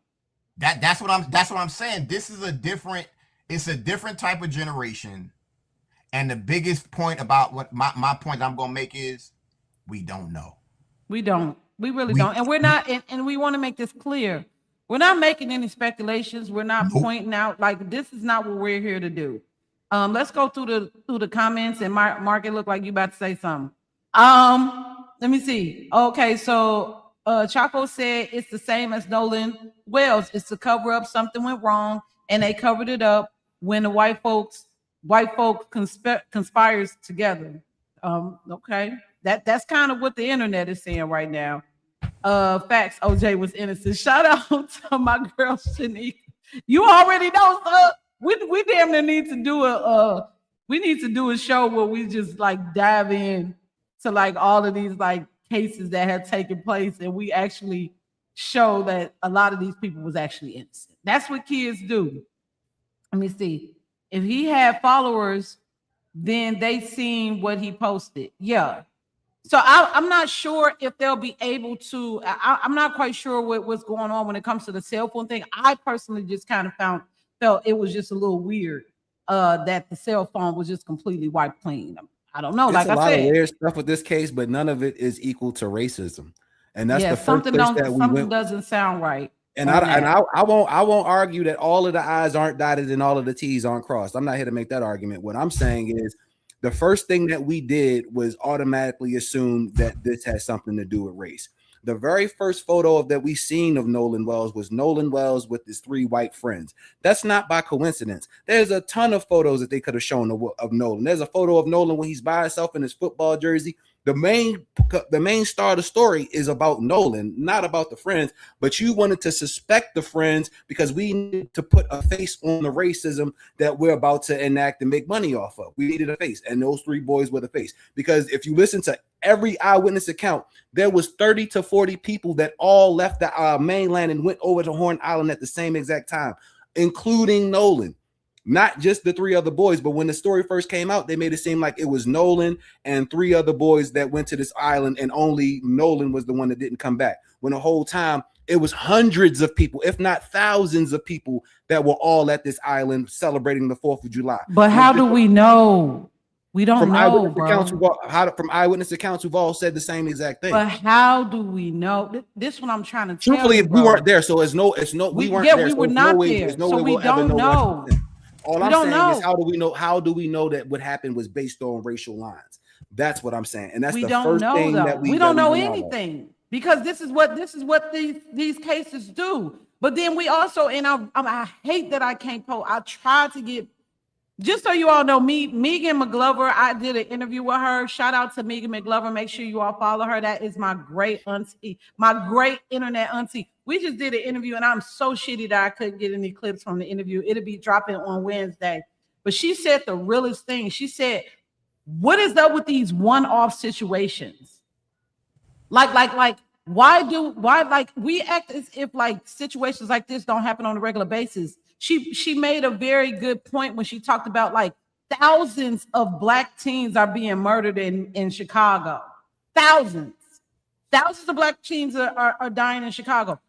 That's what I'm saying. This is it's a different type of generation. And the biggest point about what my point I'm gonna make is we don't know. We don't. We really don't. And we're not, and we want to make this clear. We're not making any speculations. We're not pointing out, like, this is not what we're here to do. Let's go through the comments, and Mark, it looked like you about to say something. Let me see. Okay, so Chaco said it's the same as Nolan Wells. It's to cover up something went wrong, and they covered it up when the white folk conspires together. Okay, that's kind of what the internet is saying right now. Facts. OJ was innocent. Shout out to my girl Shanique. You already know, sir. We damn near need to do a show where we just like dive in to like all of these like cases that had taken place, and we actually show that a lot of these people was actually innocent. That's what kids do. Let me see. If he had followers, then they seen what he posted. Yeah. So I'm not sure if they'll be able to. I'm not quite sure what's going on when it comes to the cell phone thing. I personally just kind of felt it was just a little weird that the cell phone was just completely wiped clean. I don't know. It's Like a I lot of said, weird stuff with this case, but none of it is equal to racism. And that's yeah, the first place that we something went. doesn't sound right. And I won't argue that all of the I's aren't dotted and all of the T's aren't crossed. I'm not here to make that argument. What I'm saying is the first thing that we did was automatically assume that this has something to do with race. The very first photo that we seen of Nolan Wells was Nolan Wells with his 3 white friends. That's not by coincidence. There's a ton of photos that they could have shown of Nolan. There's a photo of Nolan when he's by himself in his football jersey. The main star of the story is about Nolan, not about the friends. But you wanted to suspect the friends because we need to put a face on the racism that we're about to enact and make money off of. We needed a face, and those 3 boys were the face. Because if you listen to every eyewitness account, there was 30 to 40 people that all left the mainland and went over to Horn Island at the same exact time, including Nolan. Not just the 3 other boys, but when the story first came out, they made it seem like it was Nolan and 3 other boys that went to this island, and only Nolan was the one that didn't come back. When the whole time it was hundreds of people, if not thousands of people, that were all at this island celebrating the 4th of July. But how do we know? We don't know, bro. From eyewitness accounts who've all said the same exact thing. But how do we know? This one I'm trying to tell Truthfully, you, if we weren't there, so we weren't there. We were not there, so we don't know. All I'm saying is, how do we know that what happened was based on racial lines? That's what I'm saying, and that's the first thing that we don't know anything, because this is what these cases do. But then we also, and I hate that I can't post. I tried to get, just so you all know, Megan McGlover. I did an interview with her. Shout out to Megan McGlover. Make sure you all follow her. That is my great auntie, my great internet auntie. We just did an interview, and I'm so shitty that I couldn't get any clips from the interview. It'll be dropping on Wednesday. But she said the realest thing. She said, what is up with these one-off situations? Like, why we act as if like situations like this don't happen on a regular basis. She made a very good point when she talked about like thousands of Black teens are being murdered in Chicago. Thousands of Black teens are dying in Chicago.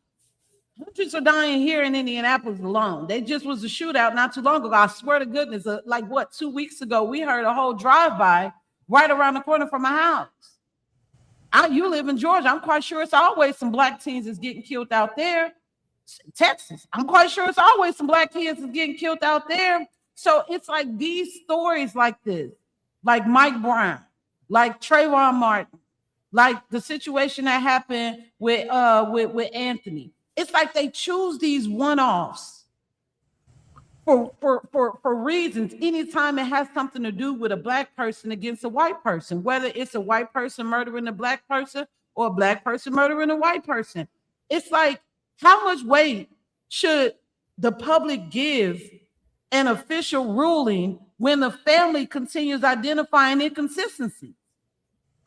Hundreds are dying here in Indianapolis alone. They just was a shootout not too long ago. I swear to goodness, 2 weeks ago, we heard a whole drive-by right around the corner from my house. You live in Georgia. I'm quite sure it's always some Black teens that's getting killed out there. Texas, I'm quite sure it's always some Black kids that's getting killed out there. So it's like these stories like this, like Mike Brown, like Trayvon Martin, like the situation that happened with Anthony. It's like they choose these one-offs for reasons. Anytime it has something to do with a Black person against a white person, whether it's a white person murdering a Black person or a Black person murdering a white person. It's like, how much weight should the public give an official ruling when the family continues identifying inconsistencies?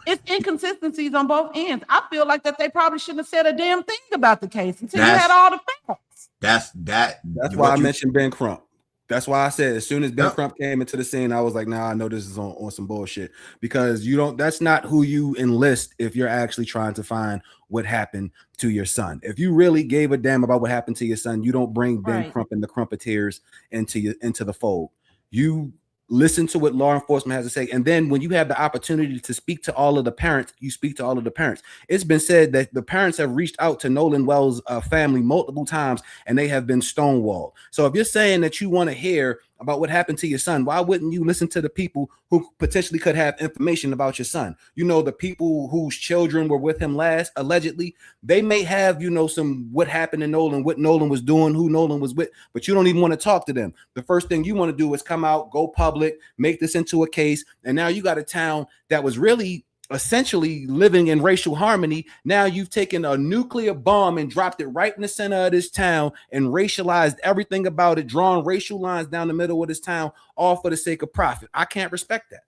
It's inconsistencies on both ends. I feel like that they probably shouldn't have said a damn thing about the case until you had all the facts. That's why I mentioned Ben Crump. That's why I said as soon as Ben Crump came into the scene, I was like, nah, I know this is on some bullshit, because that's not who you enlist if you're actually trying to find what happened to your son. If you really gave a damn about what happened to your son, you don't bring Ben Crump and the Crumpeteers into the fold. You listen to what law enforcement has to say. And then when you have the opportunity to speak to all of the parents, you speak to all of the parents. It's been said that the parents have reached out to Nolan Wells' family multiple times, and they have been stonewalled. So if you're saying that you want to hear about what happened to your son, why wouldn't you listen to the people who potentially could have information about your son? You know, the people whose children were with him last, allegedly, they may have, some what happened to Nolan, what Nolan was doing, who Nolan was with, but you don't even want to talk to them. The first thing you want to do is come out, go public, make this into a case. And now you got a town that was really essentially living in racial harmony. Now you've taken a nuclear bomb and dropped it right in the center of this town and racialized everything about it, drawn racial lines down the middle of this town, all for the sake of profit. I can't respect that.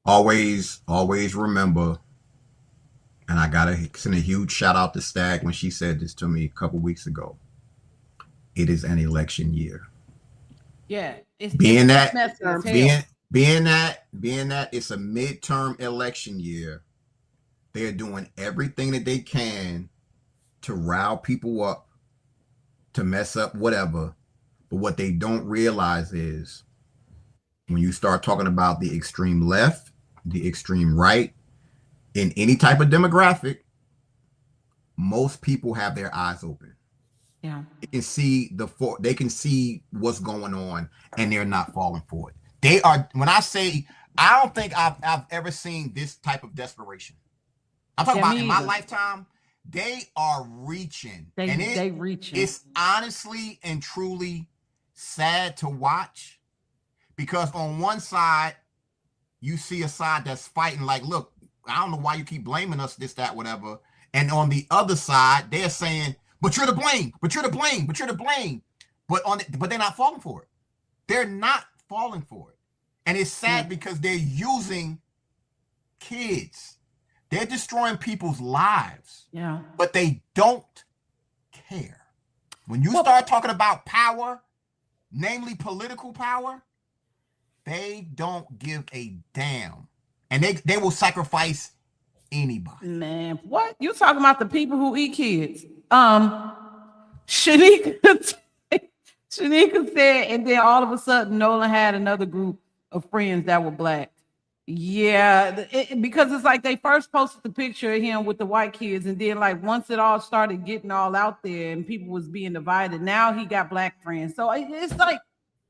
Always remember, and I gotta send a huge shout out to Stag when she said this to me a couple weeks ago. It is an election year. Yeah, being that it's a midterm election year, They're doing everything that they can to rile people up, to mess up whatever. But what they don't realize is when you start talking about the extreme left, the extreme right, in any type of demographic, most people have their eyes open. Yeah. They can see what's going on, and they're not falling for it. They are, when I say, I don't think I've ever seen this type of desperation. I'm talking about in my lifetime, they are reaching. They reaching. It's honestly and truly sad to watch, because on one side, you see a side that's fighting like, look, I don't know why you keep blaming us, this, that, whatever. And on the other side, they're saying, but you're to blame, but you're to blame, but you're to blame. But they're not falling for it. They're not falling for it. And it's sad because they're using kids. They're destroying people's lives. Yeah. But they don't care. When you start talking about power, namely political power, they don't give a damn. And they will sacrifice anybody. Man, what? You talking about the people who eat kids? Shanika said, and then all of a sudden Nolan had another group of friends that were black. Yeah, because it's like they first posted the picture of him with the white kids, and then like once it all started getting all out there and people was being divided, now he got black friends. So it's like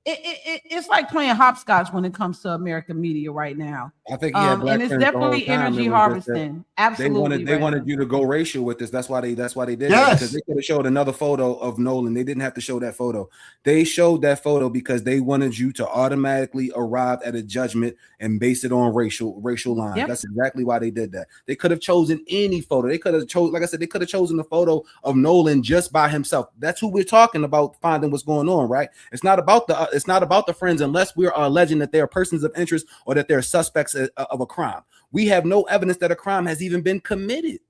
it's like playing hopscotch when it comes to American media right now. I think he had black and it's friends definitely the whole time. energy harvesting. Absolutely, They wanted you to go racial with this. That's why they did Yes. it, because they could have showed another photo of Nolan. They didn't have to show that photo. They showed that photo because they wanted you to automatically arrive at a judgment and base it on racial lines. Yep. That's exactly why they did that. They could have chosen any photo. They could have chosen, like I said, they could have chosen the photo of Nolan just by himself. That's who we're talking about, finding what's going on, right? It's not about the friends, unless we are alleging that they are persons of interest or that they're suspects of a crime. We have no evidence that a crime has even been committed.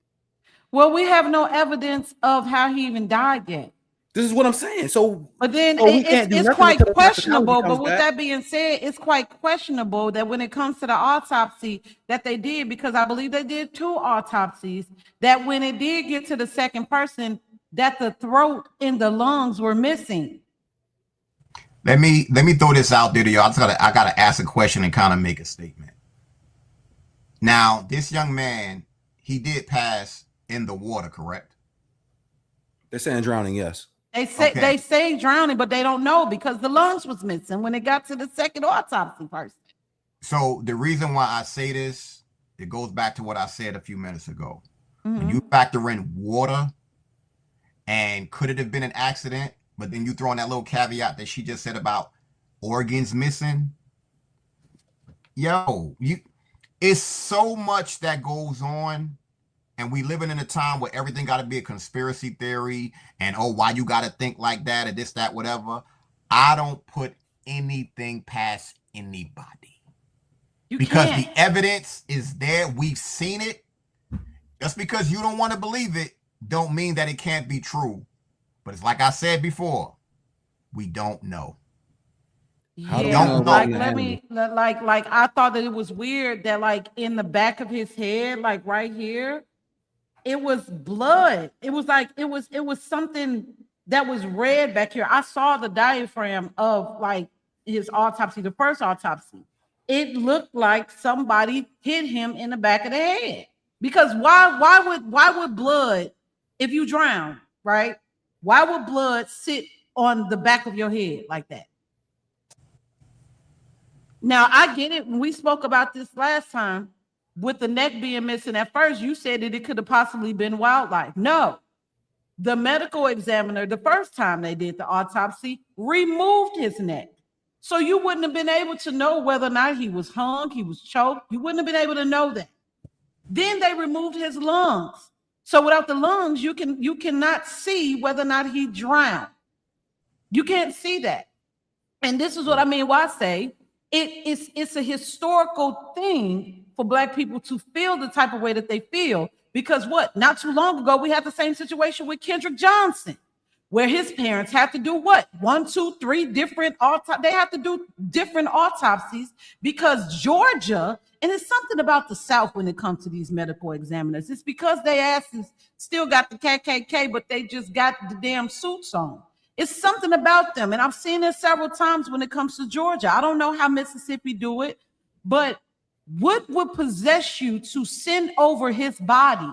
Well, we have no evidence of how he even died yet. This is what I'm saying. So, but then it's quite questionable. But with that being said, it's quite questionable that when it comes to the autopsy that they did, because I believe they did 2 autopsies, that when it did get to the second person, that the throat and the lungs were missing. Let me throw this out there to y'all. I gotta ask a question and kind of make a statement. Now, this young man, he did pass in the water, correct? They're saying drowning, yes. They say drowning, but they don't know because the lungs was missing when it got to the second autopsy person. So the reason why I say this, it goes back to what I said a few minutes ago. When you factor in water, and could it have been an accident? But then you throw in that little caveat that she just said about organs missing. Yo, it's so much that goes on. And we living in a time where everything got to be a conspiracy theory. And, why you got to think like that, or this, that, whatever. I don't put anything past anybody. Because the evidence is there. We've seen it. Just because you don't want to believe it, don't mean that it can't be true. But it's like I said before, we don't know. Yeah, like I thought that it was weird that like in the back of his head, like right here, it was blood. It was like it was something that was red back here. I saw the diaphragm of like his autopsy, the first autopsy. It looked like somebody hit him in the back of the head. Because why would blood, if you drown, right? Why would blood sit on the back of your head like that? Now, I get it. When we spoke about this last time with the neck being missing, at first you said that it could have possibly been wildlife. No. The medical examiner, the first time they did the autopsy, removed his neck. So you wouldn't have been able to know whether or not he was hung, he was choked. You wouldn't have been able to know that. Then they removed his lungs. So without the lungs, you cannot see whether or not he drowned. You can't see that. And this is what I mean why I say it's a historical thing for Black people to feel the type of way that they feel. Because not too long ago, we had the same situation with Kendrick Johnson. where his parents have to do what? 1, 2, 3 different autopsies. They have to do different autopsies because Georgia, and it's something about the South when it comes to these medical examiners. It's because they asses still got the KKK, but they just got the damn suits on. It's something about them. And I've seen it several times when it comes to Georgia. I don't know how Mississippi do it, but what would possess you to send over his body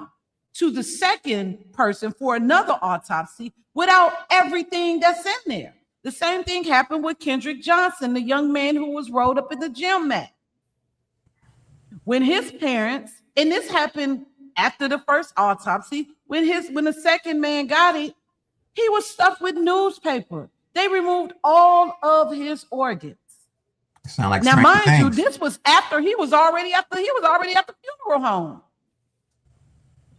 to the second person for another autopsy without everything that's in there? The same thing happened with Kendrick Johnson, the young man who was rolled up in the gym mat. When his parents, and this happened after the first autopsy, when the second man got it, he was stuffed with newspaper. They removed all of his organs. Sound like now, mind things. you, this was after he was already at the funeral home.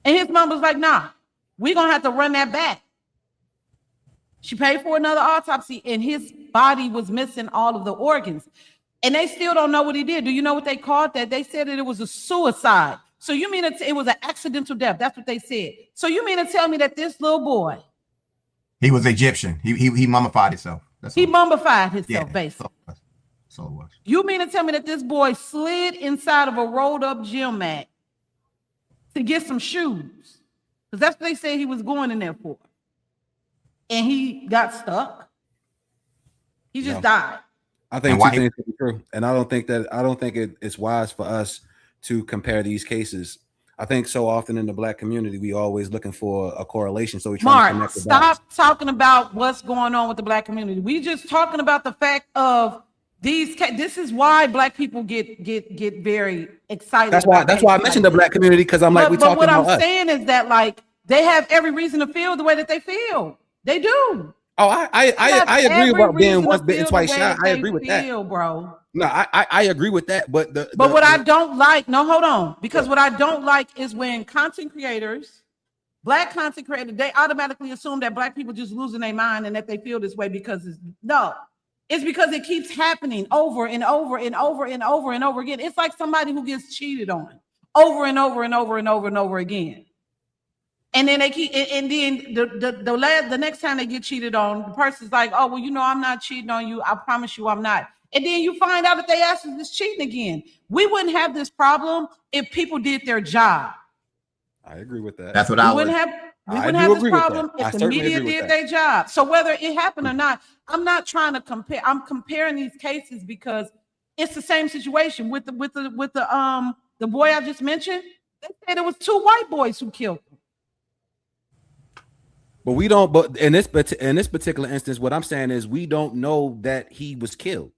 And his mom was like, nah, we're going to have to run that back. She paid for another autopsy, and his body was missing all of the organs. And they still don't know what he did. Do you know what they called that? They said that it was a suicide. So you mean it was an accidental death? That's what they said. So you mean to tell me that this little boy, he was Egyptian. He mummified himself. He mummified himself, basically. So it was. You mean to tell me that this boy slid inside of a rolled up gym mat to get some shoes? Because that's what they said he was going in there for. And he got stuck. He just died. I think two things can be true. And I don't think it's wise for us to compare these cases. I think so often in the Black community, we always looking for a correlation. So we try to connect the dots. Stop talking about what's going on with the Black community. We just talking about the fact of these. This is why Black people get very excited. That's why I mentioned the Black community, because I'm like, we talking about us. But what I'm saying is that like they have every reason to feel the way that they feel. They do. Oh, I agree about being once bitten, twice shot. I agree with that, bro. No, I agree with that. But what I don't like, hold on, because what I don't like is when content creators, Black content creators, they automatically assume that Black people just losing their mind and that they feel this way because it's because it keeps happening over and over and over and over and over again. It's like somebody who gets cheated on over and over and over and over and over again. And then they keep, and then the next time they get cheated on, the person's like, oh, well, I'm not cheating on you. I promise you I'm not. And then you find out that they asses is cheating again. We wouldn't have this problem if people did their job. I agree with that. That's what I wouldn't have. We wouldn't have this problem if the media did their job. So whether it happened or not, I'm not trying to compare. I'm comparing these cases because it's the same situation with the boy I just mentioned. They said it was 2 white boys who killed him. But we don't. But in this particular instance, what I'm saying is we don't know that he was killed.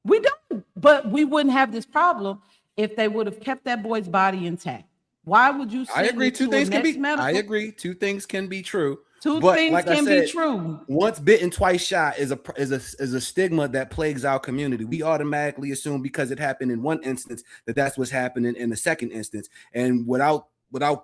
We don't. But we wouldn't have this problem if they would have kept that boy's body intact. Why would you? I agree. Two things can be. I agree. 2 things can be true. Two things can be true. Once bitten, twice shot is a stigma that plagues our community. We automatically assume because it happened in one instance that's what's happening in the second instance, and without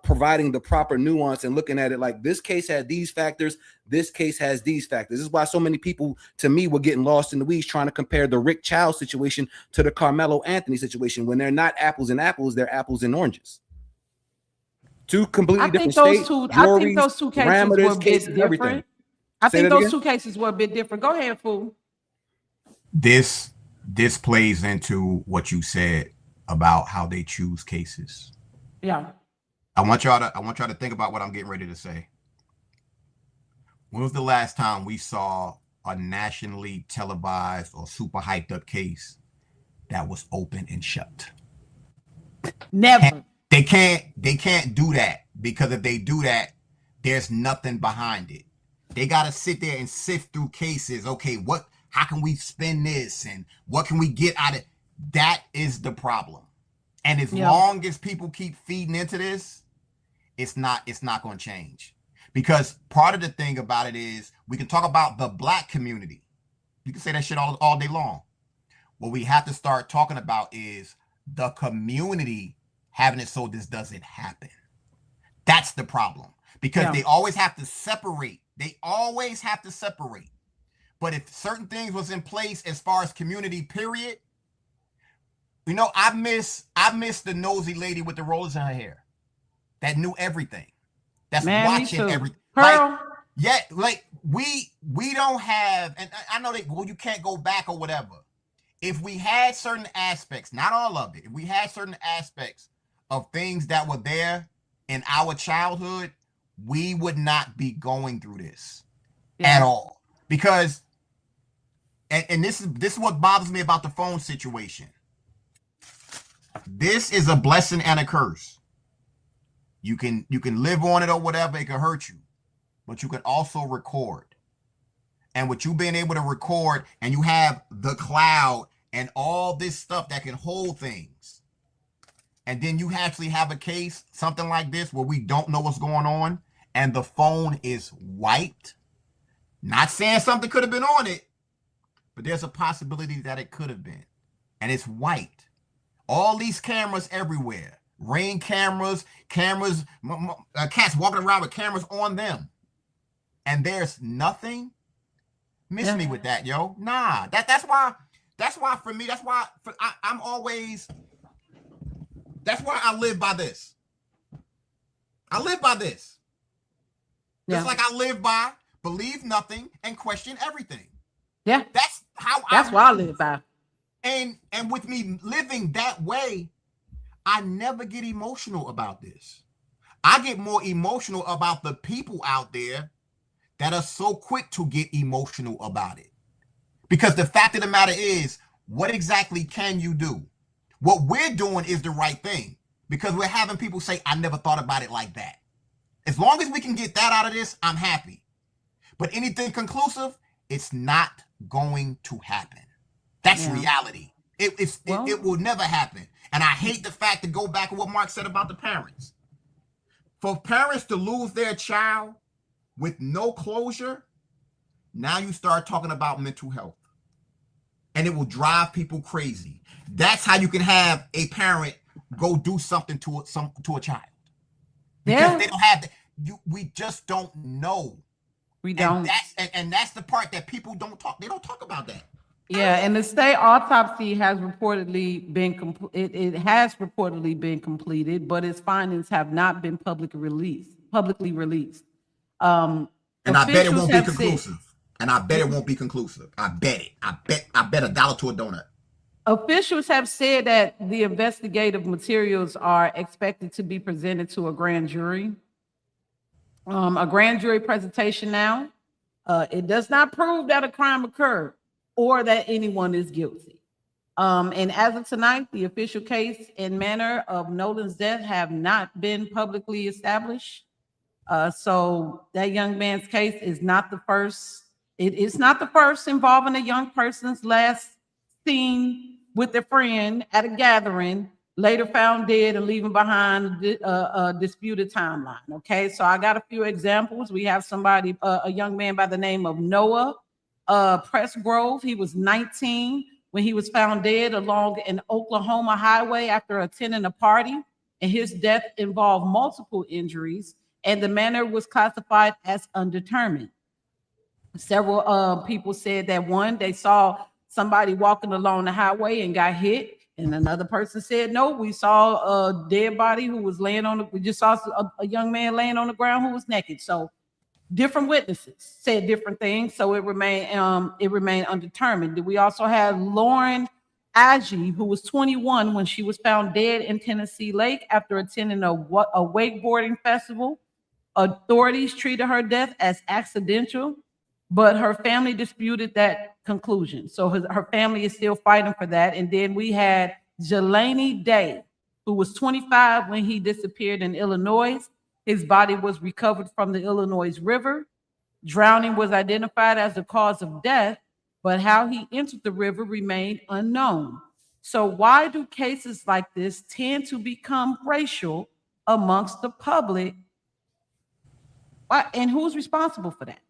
providing the proper nuance and looking at it like this case had these factors, this case has these factors. This is why so many people, to me, were getting lost in the weeds trying to compare the Rick Child situation to the Carmelo Anthony situation when they're not apples and apples, they're apples and oranges. 2 completely different states. I think those 2 cases were a bit different. I think those 2 cases were a bit different. Go ahead, fool. This plays into what you said about how they choose cases. Yeah. I want y'all to think about what I'm getting ready to say. When was the last time we saw a nationally televised or super hyped up case that was open and shut? Never. They can't do that, because if they do that, there's nothing behind it. They got to sit there and sift through cases. Okay, how can we spin this and what can we get out of it? That is the problem. And as long as people keep feeding into this, it's not going to change. Because part of the thing about it is we can talk about the Black community. You can say that shit all day long. What we have to start talking about is the community having it so this doesn't happen. That's the problem. Because they always have to separate. But if certain things was in place as far as community, period, I miss the nosy lady with the rollers in her hair that knew everything. That's watching everything. Pearl, Yeah, like we don't have, and I know that, well, you can't go back or whatever. If we had certain aspects, not all of it, if we had certain aspects of things that were there in our childhood, we would not be going through this at all. Because, and this is what bothers me about the phone situation. This is a blessing and a curse. You can live on it or whatever, it can hurt you, but you can also record. And with you being able to record, and you have the cloud and all this stuff that can hold things, and then you actually have a case, something like this, where we don't know what's going on, and the phone is wiped. Not saying something could have been on it, but there's a possibility that it could have been. And it's wiped. All these cameras everywhere. Ring cameras, cats walking around with cameras on them. And there's nothing. Miss me with that, yo. Nah, that's why for me, I'm always, that's why I live by this. I live by this. Just like I live by believe nothing and question everything. Yeah. That's how that's why I live by. And with me living that way, I never get emotional about this. I get more emotional about the people out there that are so quick to get emotional about it. Because the fact of the matter is, what exactly can you do? What we're doing is the right thing, because we're having people say, I never thought about it like that. As long as we can get that out of this, I'm happy. But anything conclusive, it's not going to happen. That's reality. It will never happen. And I hate the fact, to go back to what Mark said about the parents. For parents to lose their child with no closure, now you start talking about mental health. And it will drive people crazy. That's how you can have a parent go do something to a child. Because they don't have we just don't know. We don't. And that's the part that people don't talk. They don't talk about that. Yeah, and the state autopsy has reportedly been it has reportedly been completed, but its findings have not been publicly released. And I bet it won't be conclusive. And I bet it won't be conclusive. I bet it. I bet $1 to a donut. Officials have said that the investigative materials are expected to be presented to a grand jury. A grand jury presentation now. It does not prove that a crime occurred or that anyone is guilty. And as of tonight, the official case and manner of Nolan's death have not been publicly established. So that young man's case is not the first. It is not the first involving a young person's last seen with a friend at a gathering, later found dead and leaving behind a disputed timeline. Okay, so I got a few examples. We have somebody, a young man by the name of Noah Pressgrove. He was 19 when he was found dead along an Oklahoma highway after attending a party, and his death involved multiple injuries, and the manner was classified as undetermined. Several people said that they saw somebody walking along the highway and got hit, and another person said, no, we saw a dead body who was laying we just saw a young man laying on the ground who was naked. So different witnesses said different things, so it remained undetermined. We also had Lauren Agee, who was 21 when she was found dead in Tennessee Lake after attending a wakeboarding festival. Authorities treated her death as accidental, but her family disputed that conclusion. So her family is still fighting for that. And then we had Jelani Day, who was 25 when he disappeared in Illinois. His body was recovered from the Illinois River. Drowning was identified as the cause of death, but how he entered the river remained unknown. So why do cases like this tend to become racial amongst the public? And who's responsible for that?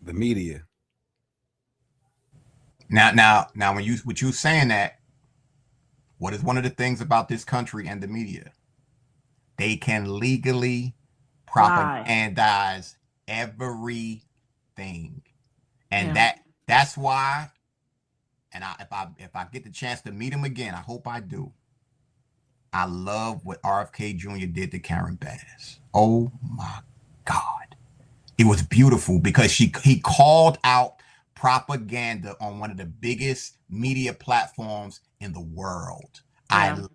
The media. Now, when you saying that, what is one of the things about this country and the media? They can legally propagandize everything, and that's why. And if I get the chance to meet him again, I hope I do. I love what RFK Jr. did to Karen Bass. Oh my God. It was beautiful because he called out propaganda on one of the biggest media platforms in the world. Yeah.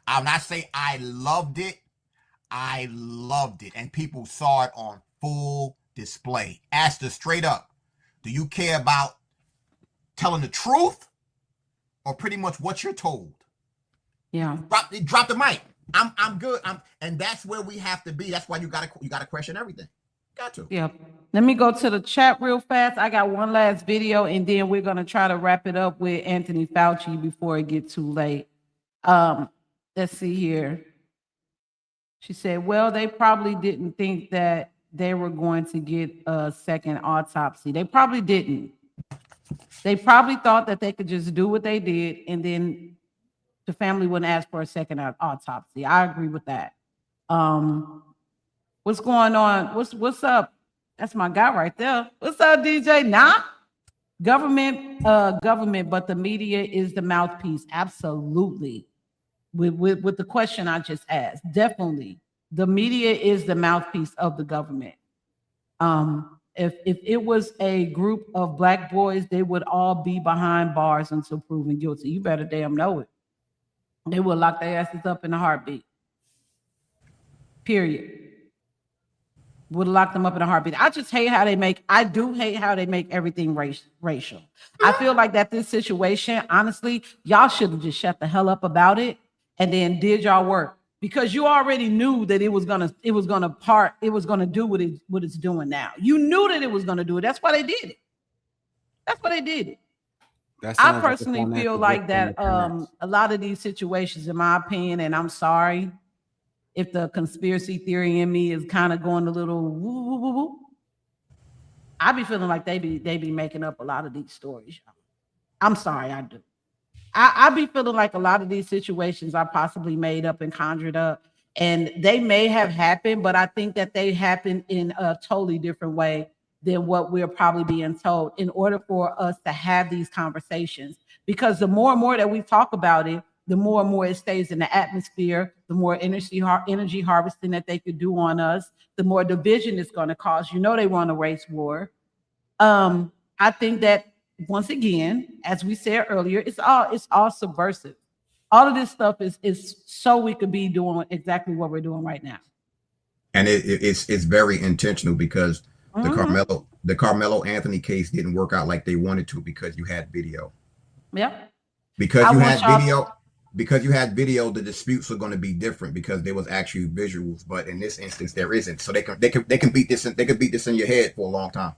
I'm not saying I loved it. I loved it. And people saw it on full display. Asked her straight up, do you care about telling the truth or pretty much what you're told? Yeah. Drop the mic. I'm good. And that's where we have to be. That's why you gotta question everything. Got to. Yeah. Let me go to the chat real fast. I got one last video, and then we're gonna try to wrap it up with Anthony Fauci before it gets too late. Let's see here. She said, well, they probably didn't think that they were going to get a second autopsy. They probably didn't. They probably thought that they could just do what they did, and then the family wouldn't ask for a second autopsy. I agree with that. What's going on? What's up? That's my guy right there. What's up, DJ? Nah. Government, but the media is the mouthpiece. Absolutely. With the question I just asked, definitely. The media is the mouthpiece of the government. If it was a group of black boys, they would all be behind bars until proven guilty. You better damn know it. They would lock their asses up in a heartbeat. Period. Would lock them up in a heartbeat. I do hate how they make everything racial. I feel like that this situation, honestly, y'all should have just shut the hell up about it and then did y'all work, because you already knew that it was gonna do what it's doing now. You knew that it was gonna do it. That's why they did it. That's why they did it. I personally feel like that a lot of these situations, in my opinion, and I'm sorry if the conspiracy theory in me is kind of going a little woo, woo, woo, woo. I be feeling like they be making up a lot of these stories. I'm sorry, I do. I be feeling like a lot of these situations are possibly made up and conjured up, and they may have happened, but I think that they happened in a totally different way than what we're probably being told, in order for us to have these conversations. Because the more and more that we talk about it, the more and more it stays in the atmosphere, the more energy harvesting that they could do on us, the more division it's going to cause. You know, they want a race war. I think that, once again, as we said earlier, it's all subversive. All of this stuff is so we could be doing exactly what we're doing right now. And it's very intentional, because the Carmelo Anthony case didn't work out like they wanted to, because you had video. Yep. Because you had video, the disputes are going to be different because there was actually visuals. But in this instance, there isn't. So they can beat this in your head for a long time.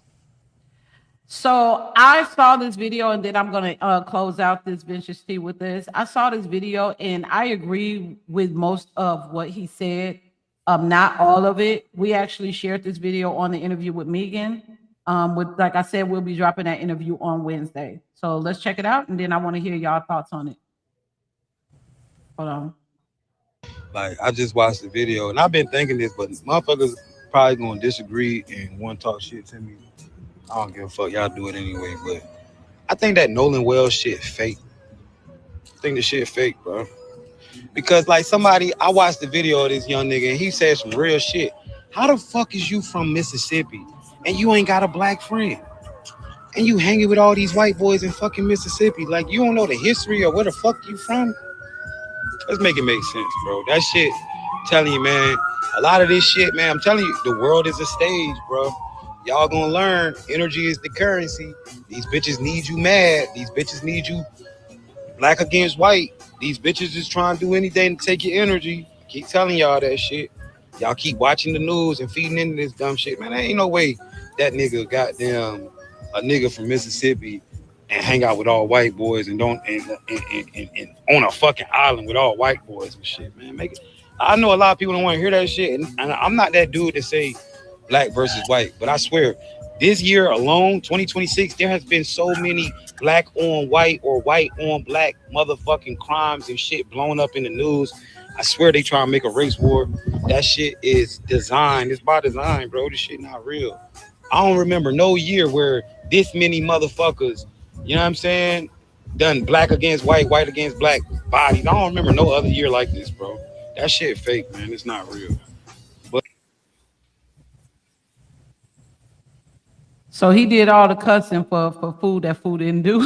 So I saw this video, and then I'm going to close out this vintage tea with this. I saw this video, and I agree with most of what he said. Not all of it. We actually shared this video on the interview with Megan. Like I said, we'll be dropping that interview on Wednesday. So let's check it out, and then I want to hear y'all thoughts on it. Hold on. Like, I just watched the video, and I've been thinking this, but motherfuckers probably gonna disagree and want to talk shit to me. I don't give a fuck. Y'all do it anyway. But I think that Nolan Wells shit fake. I think the shit fake, bro. Because like I watched the video of this young nigga, and he said some real shit. How the fuck is you from Mississippi and you ain't got a black friend? And you hanging with all these white boys in fucking Mississippi? Like, you don't know the history or where the fuck you from? Let's make it make sense, bro. That shit, I'm telling you, man, a lot of this shit, man, I'm telling you, the world is a stage, bro. Y'all gonna learn energy is the currency. These bitches need you mad. These bitches need you black against white. These bitches just trying to do anything to take your energy. Keep telling y'all that shit. Y'all keep watching the news and feeding into this dumb shit, man. There ain't no way that nigga goddamn a nigga from Mississippi and hang out with all white boys and on a fucking island with all white boys and shit, man. I know a lot of people don't want to hear that shit, and I'm not that dude to say black versus white, but I swear, this year alone, 2026, there has been so many black on white or white on black motherfucking crimes and shit blown up in the news. I swear they try to make a race war. That shit is designed. It's by design, bro. This shit not real. I don't remember no year where this many motherfuckers, you know what I'm saying, done black against white, white against black bodies. I don't remember no other year like this, bro. That shit fake, man. It's not real. But So he did all the cussing for food that food didn't do.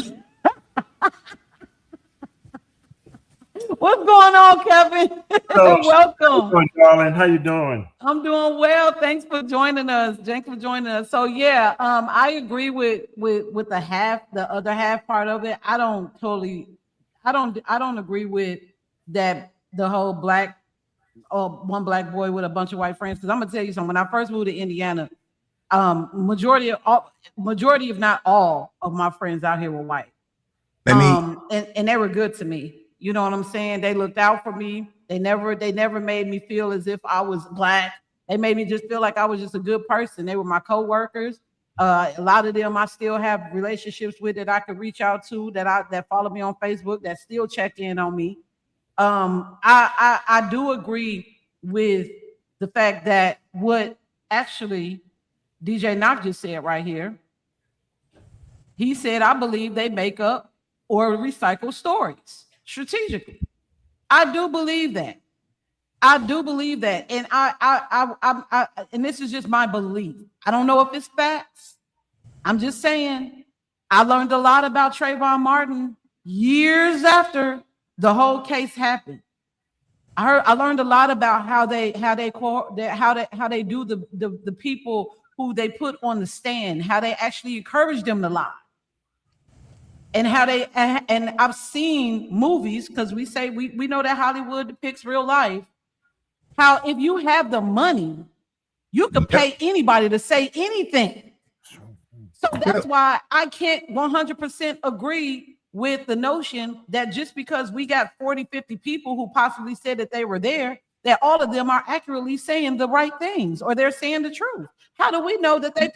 What's going on, Kevin? Welcome. Darling. How you doing? I'm doing well. Thanks for joining us. So yeah, I agree with the other half part of it. I don't agree with that the whole one black boy with a bunch of white friends. Because I'm gonna tell you something. When I first moved to Indiana, majority if not all of my friends out here were white. And they were good to me. You know what I'm saying? They looked out for me. They never made me feel as if I was black. They made me just feel like I was just a good person. They were my co-workers. A lot of them I still have relationships with that I could reach out to, that follow me on Facebook, that still check in on me. I do agree with the fact that what actually DJ Knock just said right here. He said, I believe they make up or recycle stories strategically. I do believe that. And I and this is just my belief. I don't know if it's facts. I'm just saying, I learned a lot about Trayvon Martin years after the whole case happened. I learned a lot about how they do the people who they put on the stand, how they actually encourage them to lie. And and I've seen movies, because we know that Hollywood depicts real life. How if you have the money, you can pay anybody to say anything. So that's why I can't 100% agree with the notion that just because we got 40, 50 people who possibly said that they were there, that all of them are accurately saying the right things or they're saying the truth. How do we know that their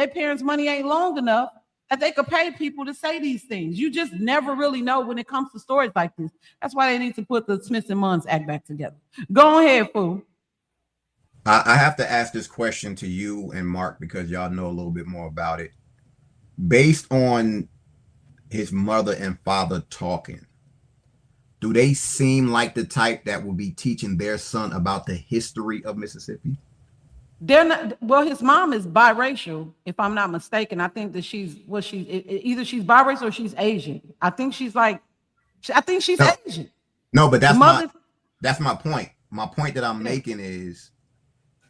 parents' money ain't long enough that they could pay people to say these things? You just never really know when it comes to stories like this. That's why they need to put the Smiths and Munns act back together. Go ahead, Foo. I have to ask this question to you and Mark because y'all know a little bit more about it. Based on his mother and father talking, do they seem like the type that will be teaching their son about the history of Mississippi? They're not. Well, his mom is biracial, if I'm not mistaken. I think that either she's biracial or she's Asian. I think she's Asian. No, but that's my point. My point that I'm making is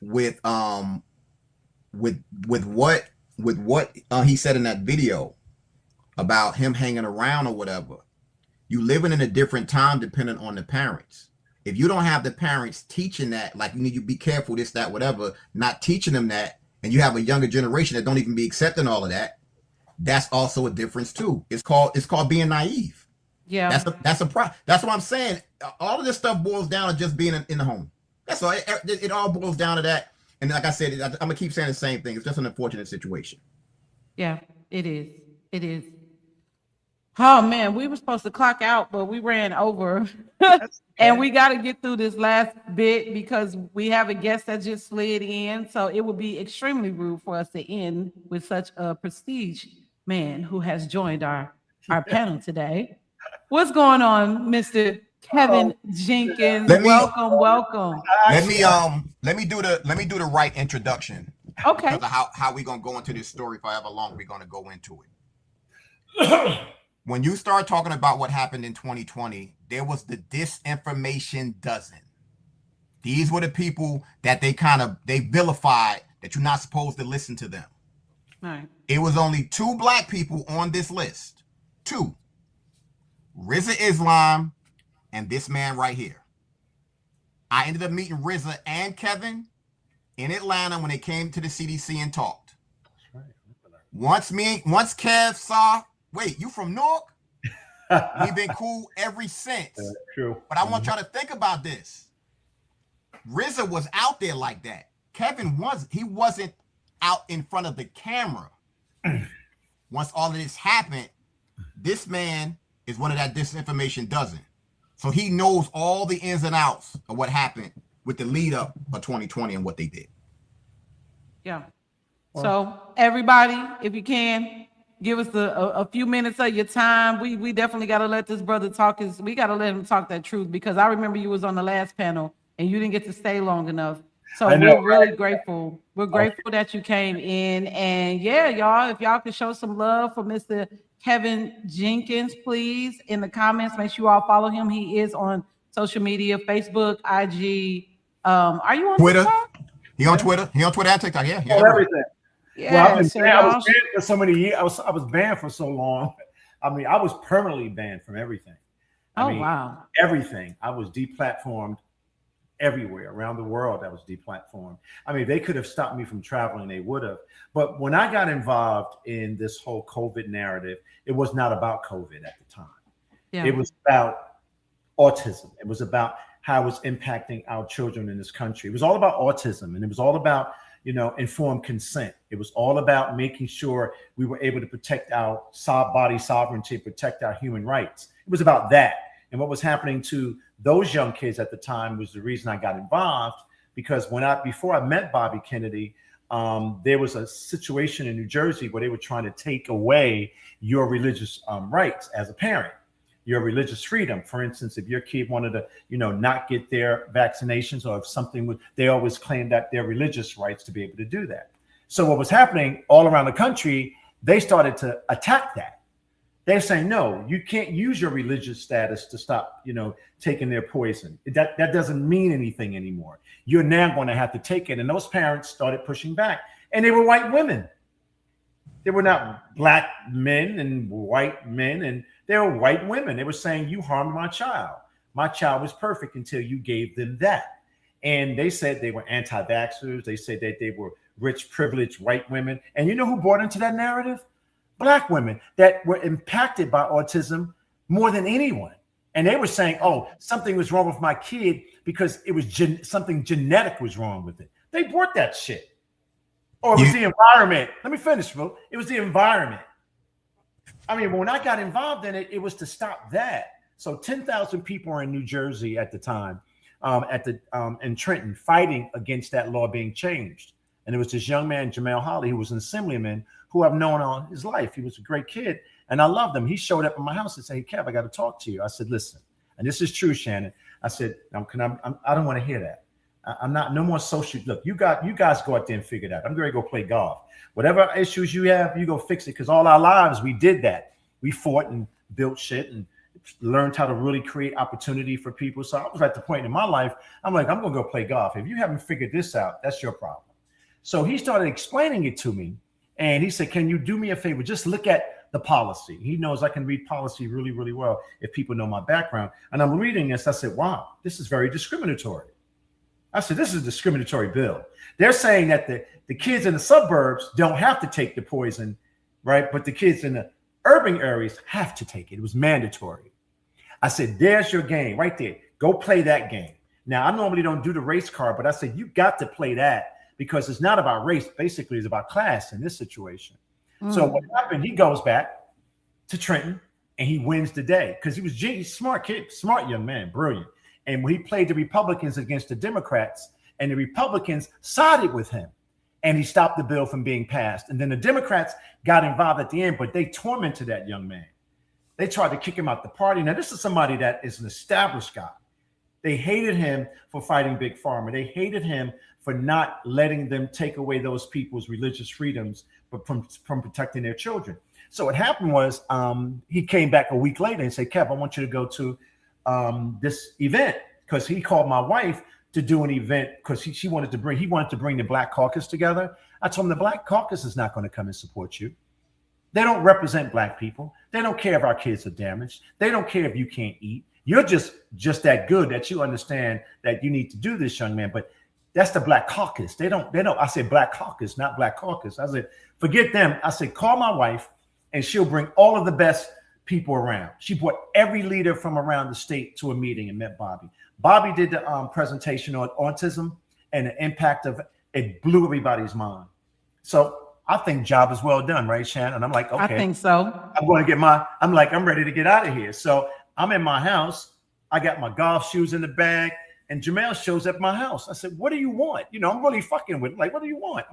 with what he said in that video about him hanging around or whatever. You living in a different time depending on the parents. If you don't have the parents teaching that, like you need to be careful, this, that, whatever, not teaching them that, and you have a younger generation that don't even be accepting all of that, that's also a difference too. It's called being naive. Yeah. That's what I'm saying. All of this stuff boils down to just being in the home. That's all. It all boils down to that. And like I said, I'm gonna keep saying the same thing. It's just an unfortunate situation. Yeah, it is. It is. Oh man, we were supposed to clock out, but we ran over. And we got to get through this last bit because we have a guest that just slid in. So it would be extremely rude for us to end with such a prestige man who has joined our panel today. What's going on, Mr. Kevin Jenkins? Welcome. Let me do the right introduction. Okay. Because of how we gonna go into this story for however long we're gonna go into it. When you start talking about what happened in 2020, there was the disinformation dozen. These were the people that they vilified that you're not supposed to listen to them. Right. It was only 2 black people on this list. 2. RZA Islam and this man right here. I ended up meeting RZA and Kevin in Atlanta when they came to the CDC and talked. Once Kev saw, wait, you from Newark? We've been cool ever since. True. But I want y'all to think about this. RZA was out there like that. Kevin wasn't out in front of the camera. Once all of this happened, this man is one of that disinformation dozen. So he knows all the ins and outs of what happened with the lead up of 2020 and what they did. Yeah. So everybody, if you can, give us a few minutes of your time. We definitely got to let this brother talk. We got to let him talk that truth, because I remember you was on the last panel and you didn't get to stay long enough. So we're really grateful. We're grateful that you came in. And yeah, y'all, if y'all could show some love for Mr. Kevin Jenkins, please, in the comments. Make sure you all follow him. He is on social media, Facebook, IG. Are you on Twitter? TikTok? He on Twitter? He on Twitter and TikTok? Yeah. On everything. Yeah, Well, I was so banned y'all for so many years. I was banned for so long. I mean, I was permanently banned from everything. I mean, wow. Everything. I was deplatformed everywhere around the world. I was deplatformed. I mean, they could have stopped me from traveling. They would have. But when I got involved in this whole COVID narrative, it was not about COVID at the time. Yeah. It was about autism. It was about how it was impacting our children in this country. It was all about autism, and it was all about, informed consent. It was all about making sure we were able to protect our body sovereignty, protect our human rights. It was about that. And what was happening to those young kids at the time was the reason I got involved, because before I met Bobby Kennedy, there was a situation in New Jersey where they were trying to take away your religious rights as a parent, your religious freedom. For instance, if your kid wanted to, not get their vaccinations, or if something would, they always claimed that their religious rights to be able to do that. So what was happening all around the country, they started to attack that. They're saying, no, you can't use your religious status to stop, taking their poison. That doesn't mean anything anymore. You're now going to have to take it. And those parents started pushing back. And they were white women. They were not black men and white men. And they were white women. They were saying, you harmed my child. My child was perfect until you gave them that. And they said they were anti-vaxxers. They said that they were rich, privileged white women. And you know who bought into that narrative? Black women that were impacted by autism more than anyone. And they were saying, oh, something was wrong with my kid because it was something genetic was wrong with it. They bought that shit. Or it was the environment. Let me finish, bro. It was the environment. I mean, when I got involved in it, it was to stop that. So 10,000 people were in New Jersey at the time, in Trenton, fighting against that law being changed. And it was this young man, Jamel Holly, who was an assemblyman, who I've known all his life. He was a great kid, and I loved him. He showed up at my house and said, hey, Kev, I got to talk to you. I said, listen, and this is true, Shannon. I said, I don't want to hear that. I'm not, no more social. Look, you guys go out there and figure it out. I'm going to go play golf. Whatever issues you have, you go fix it, because all our lives, we did that. We fought and built shit and learned how to really create opportunity for people. So I was at the point in my life, I'm like, I'm going to go play golf. If you haven't figured this out, that's your problem. So he started explaining it to me. And he said, can you do me a favor? Just look at the policy. He knows I can read policy really, really well if people know my background. And I'm reading this. I said, wow, this is very discriminatory. I said, this is a discriminatory bill. They're saying that the kids in the suburbs don't have to take the poison, right? But the kids in the urban areas have to take it. It was mandatory. I said, there's your game right there. Go play that game. Now, I normally don't do the race card, but I said, you got to play that, because it's not about race. Basically, it's about class in this situation. So what happened, he goes back to Trenton and he wins the day, because he's a smart kid, smart young man, brilliant. And when he played the Republicans against the Democrats, and the Republicans sided with him, and he stopped the bill from being passed. And then the Democrats got involved at the end, but they tormented that young man. They tried to kick him out the party. Now, this is somebody that is an established guy. They hated him for fighting Big Pharma. They hated him for not letting them take away those people's religious freedoms, but from protecting their children. So what happened was he came back a week later and said, Kev, I want you to go to this event, because he called my wife to do an event, because he wanted to bring the Black Caucus together. I told him the Black Caucus is not going to come and support you. They don't represent Black people. They don't care if our kids are damaged. They don't care if you can't eat. You're just that good that you understand that you need to do this, young man. But that's the Black Caucus. They don't. I said Black Caucus, not Black Caucus. I said, forget them. I said, call my wife and she'll bring all of the best people around. She brought every leader from around the state to a meeting and met Bobby. Bobby did the presentation on autism and the impact of it. Blew everybody's mind. So I think job is well done, right, Shannon? I'm like, okay. I think so. I'm going to get I'm ready to get out of here. So I'm in my house. I got my golf shoes in the bag, and Jamel shows up at my house. I said, what do you want? I'm really fucking with him. Like, what do you want?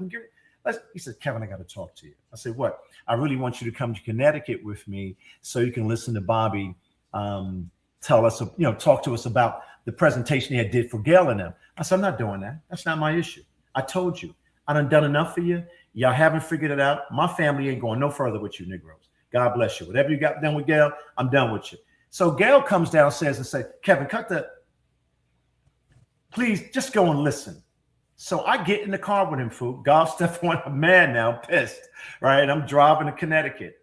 He said, Kevin, I got to talk to you. I said, what? I really want you to come to Connecticut with me so you can listen to Bobby tell us, talk to us about the presentation they had did for Gail and them. I said, I'm not doing that. That's not my issue. I told you, I done enough for you. Y'all haven't figured it out. My family ain't going no further with you Negroes. God bless you. Whatever you got done with Gail, I'm done with you. So Gail comes downstairs and says, Kevin, please just go and listen. So I get in the car with him, fool. Golf stuff on, I'm mad now, pissed, right? I'm driving to Connecticut.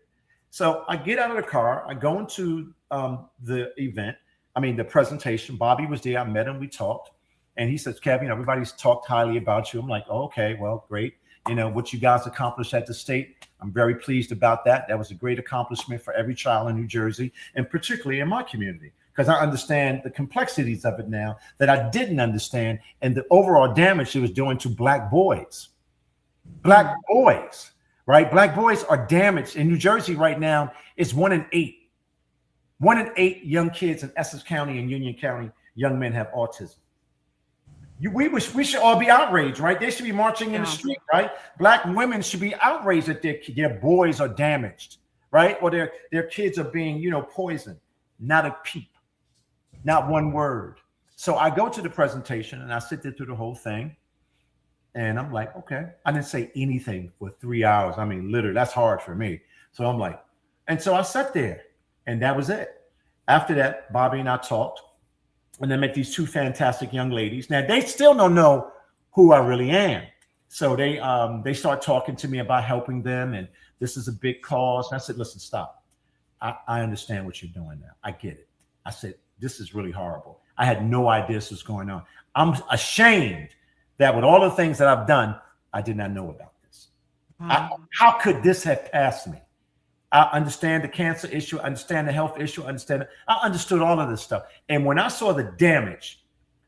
So I get out of the car. I go into the event. The presentation. Bobby was there. I met him. We talked. And he says, Kevin, everybody's talked highly about you. I'm like, oh, okay, well, great. What you guys accomplished at the state, I'm very pleased about that. That was a great accomplishment for every child in New Jersey, and particularly in my community, because I understand the complexities of it now that I didn't understand, and the overall damage it was doing to Black boys. Black boys, right? Black boys are damaged. In New Jersey right now, it's 1 in 8. 1 in 8 young kids in Essex County and Union County, young men have autism. We should all be outraged, right? They should be marching in the street, right? Black women should be outraged that their boys are damaged, right? Or their kids are being, poisoned. Not a peep, not one word. So I go to the presentation and I sit there through the whole thing. And I'm like, okay. I didn't say anything for 3 hours. Literally, that's hard for me. So I'm like, and so I sat there and that was it. After that, Bobby and I talked. And I met these 2 fantastic young ladies. Now they still don't know who I really am. So they start talking to me about helping them. And this is a big cause. And I said, listen, stop. I understand what you're doing now. I get it. I said, this is really horrible. I had no idea this was going on. I'm ashamed that with all the things that I've done, I did not know about this. How could this have passed me? I understand the cancer issue. I understand the health issue. I understood all of this stuff. And when I saw the damage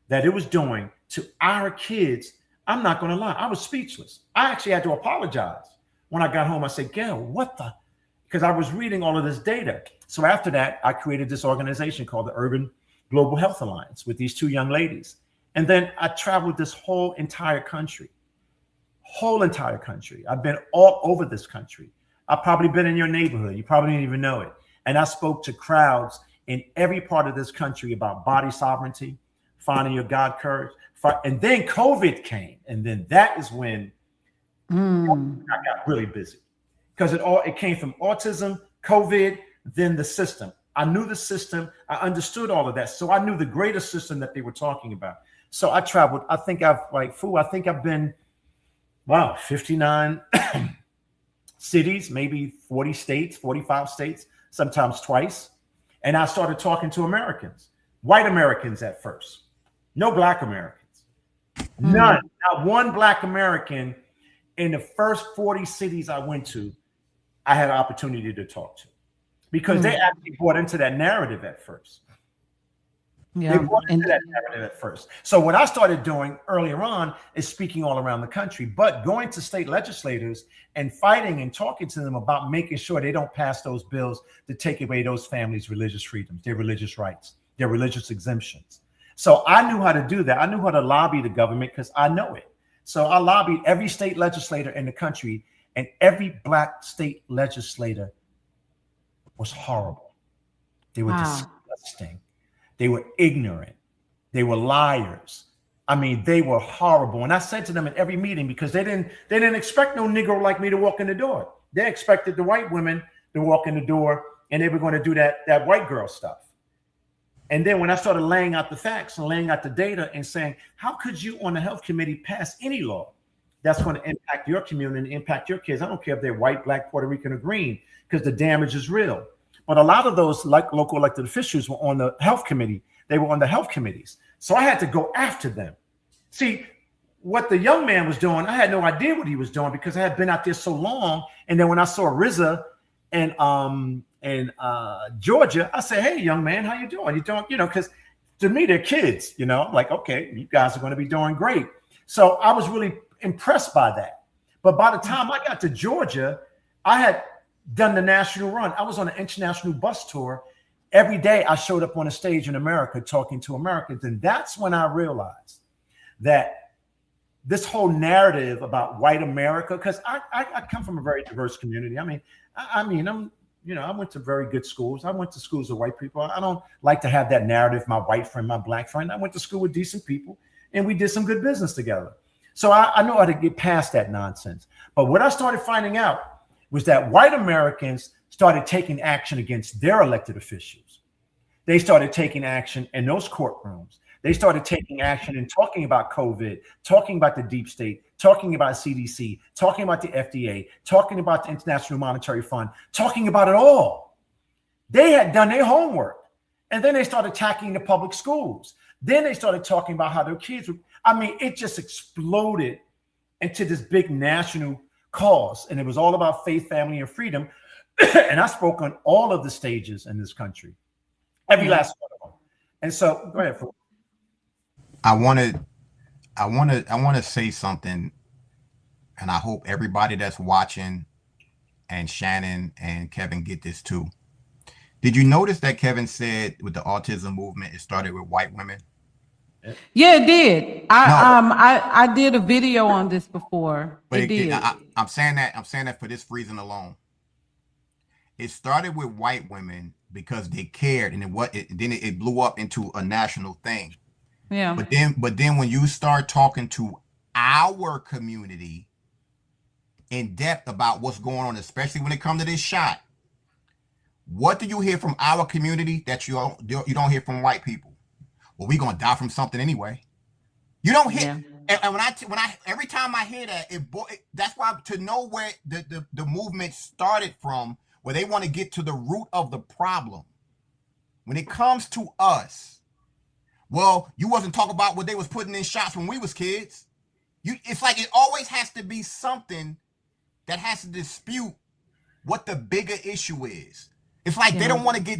that it was doing to our kids, I'm not going to lie. I was speechless. I actually had to apologize. When I got home, I said, Gail, because I was reading all of this data. So after that, I created this organization called the Urban Global Health Alliance with these 2 young ladies. And then I traveled this whole entire country. I've been all over this country. I've probably been in your neighborhood. You probably didn't even know it. And I spoke to crowds in every part of this country about body sovereignty, finding your God courage. And then COVID came. And then that is when I got really busy. Because it came from autism, COVID, then the system. I knew the system. I understood all of that. So I knew the greater system that they were talking about. So I traveled. I think I've been, 59 cities, maybe 40 states, 45 states, sometimes twice. And I started talking to Americans, white Americans at first, no Black Americans, none, not one Black American in the first 40 cities I went to, I had an opportunity to talk to because they actually bought into that narrative at first. Yeah. They bought into that narrative at first. So what I started doing earlier on is speaking all around the country, but going to state legislators and fighting and talking to them about making sure they don't pass those bills to take away those families' religious freedoms, their religious rights, their religious exemptions. So I knew how to do that. I knew how to lobby the government because I know it. So I lobbied every state legislator in the country, and every Black state legislator was horrible. They were disgusting. They were ignorant. They were liars. They were horrible. And I said to them at every meeting, because they didn't expect no Negro like me to walk in the door. They expected the white women to walk in the door, and they were going to do that white girl stuff. And then when I started laying out the facts and laying out the data and saying, how could you on the health committee pass any law that's going to impact your community, impact your kids? I don't care if they're white, Black, Puerto Rican, or green, because the damage is real. But a lot of those local elected officials were on the health committee. They were on the health committees. So I had to go after them. See, what the young man was doing, I had no idea what he was doing because I had been out there so long. And then when I saw RZA and Georgia, I said, hey, young man, how you doing? You doing, because to me, they're kids, I'm like, okay, you guys are going to be doing great. So I was really impressed by that. But by the time I got to Georgia, I had done the national run. I was on an international bus tour. Every day I showed up on a stage in America talking to Americans. And that's when I realized that this whole narrative about white America, because I come from a very diverse community. I'm You know, I went to very good schools. I went to schools with white people. I don't like to have that narrative, my white friend, my black friend. I went to school with decent people, and we did some good business together. So I know how to get past that nonsense. But what I started finding out was that white Americans started taking action against their elected officials. They started taking action in those courtrooms. They started taking action and talking about COVID, talking about the deep state, talking about CDC, talking about the FDA, talking about the International Monetary Fund, talking about it all. They had done their homework. And then they started attacking the public schools. Then they started talking about how their kids were. I mean, it just exploded into this big national cause. And it was all about faith, family, and freedom. And I spoke on all of the stages in this country, every last one of them. And so, go ahead. I want to say something, and I hope everybody that's watching and Shannon and Kevin get this too. Did you notice that Kevin said with the autism movement, it started with white women? Yeah, it did. I did a video on this before. But it did. I'm saying that for this reason alone. It started with white women because they cared, and then it blew up into a national thing. Yeah. But then when you start talking to our community in depth about what's going on, especially when it comes to this shot, what do you hear from our community that you don't hear from white people? Well, we're gonna die from something anyway. You don't hear, and when I every time I hear that, that's why, to know where the movement started from, where they want to get to the root of the problem. When it comes to us. Well, you wasn't talking about what they was putting in shots when we was kids. It's like it always has to be something that has to dispute what the bigger issue is. It's like they don't want to get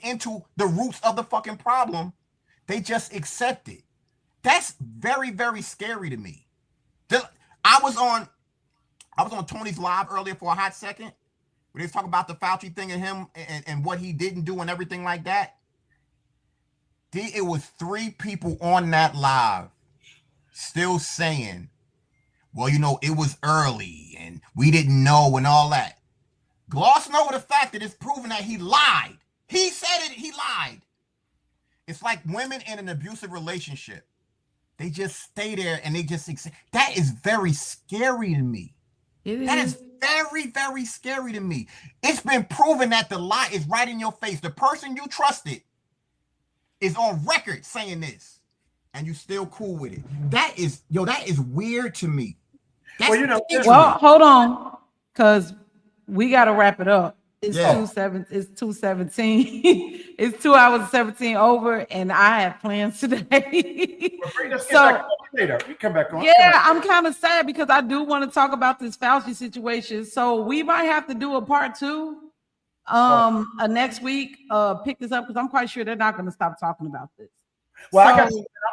into the roots of the fucking problem. They just accept it. That's very, very scary to me. I was on Tony's live earlier for a hot second, where they was talking about the Fauci thing and him and what he didn't do and everything like that. It was 3 people on that live still saying, well, you know, it was early and we didn't know and all that. Glossing over the fact that it's proven that he lied. He said it, he lied. It's like women in an abusive relationship. They just stay there and they just accept. That is very scary to me. That is very, very scary to me. It's been proven that the lie is right in your face. The person you trusted is on record saying this, and you still cool with it. That is weird to me. Well, hold on, because we got to wrap it up. It's 2:17. It's 2 hours and 17 over, and I have plans today. So later, you come back on. Yeah, I'm kind of sad because I do want to talk about this Fauci situation. So we might have to do a part 2 next week. Pick this up because I'm quite sure they're not going to stop talking about this. Well, I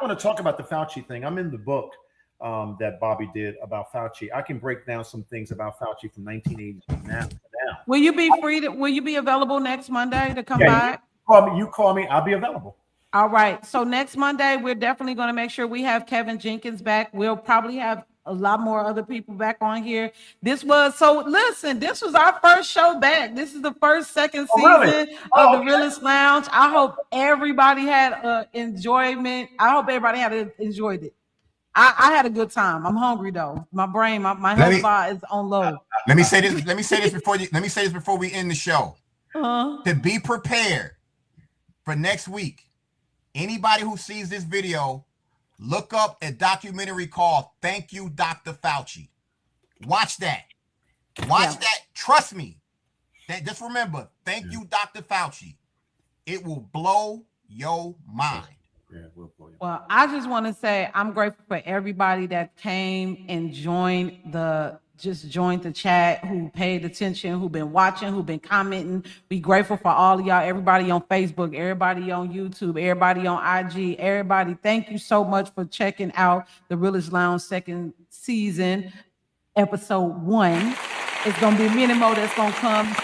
want to talk about the Fauci thing. I'm in the book that Bobby did about Fauci. I can break down some things about Fauci from 1980 to now. Will you be will you be available next Monday to come by? You call me, I'll be available. All right. So next Monday, we're definitely going to make sure we have Kevin Jenkins back. We'll probably have a lot more other people back on here. This was our first show back. This is the second season of the Realist Lounge. I hope everybody had enjoyment. I hope everybody enjoyed it. I had a good time. I'm hungry though. My brain, my health bar is on low. Let me say this before we end the show. To be prepared for next week. Anybody who sees this video, look up a documentary called Thank You, Dr. Fauci. Watch that. Watch that. Trust me. Just remember, thank you, Dr. Fauci. It will blow your mind. Yeah, it will blow your mind. Well, I just want to say I'm grateful for everybody that came and joined the chat, who paid attention, who been watching, who been commenting. Be grateful for all of y'all, everybody on Facebook, everybody on YouTube, everybody on IG, everybody. Thank you so much for checking out the Realist Lounge second season, episode 1. It's going to be many more that's going to come.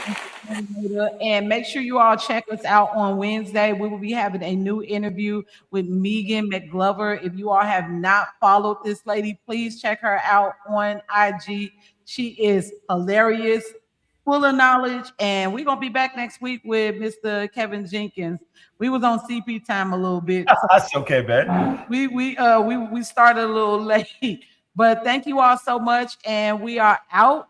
And make sure you all check us out on Wednesday. We will be having a new interview with Megan McGlover. If you all have not followed this lady, please check her out on IG. She is hilarious. full of knowledge. And we're gonna be back next week with Mr. Kevin Jenkins. We was on CP time a little bit. That's okay, man. We started a little late, but thank you all so much, and we are out.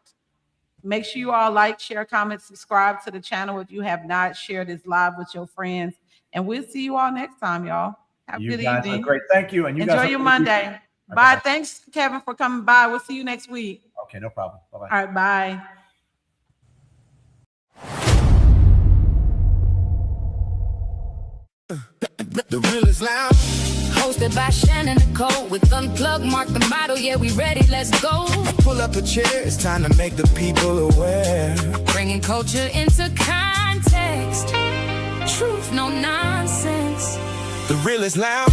Make sure you all like, share, comment, subscribe to the channel if you have not. Share this live with your friends, and we'll see you all next time, y'all. Have a good evening. Great, thank you, and you enjoy guys your Monday. Okay, Bye. bye. Thanks, Kevin, for coming by. We'll see you next week. Okay, no problem. Bye-bye. All right, bye. The Realist Lounge. Hosted by Shannon Nicole with Unplugged, Mark the Model. Yeah, we ready, let's go. Pull up a chair, it's time to make the people aware. Bringing culture into context. Truth, no nonsense. The Realist Lounge.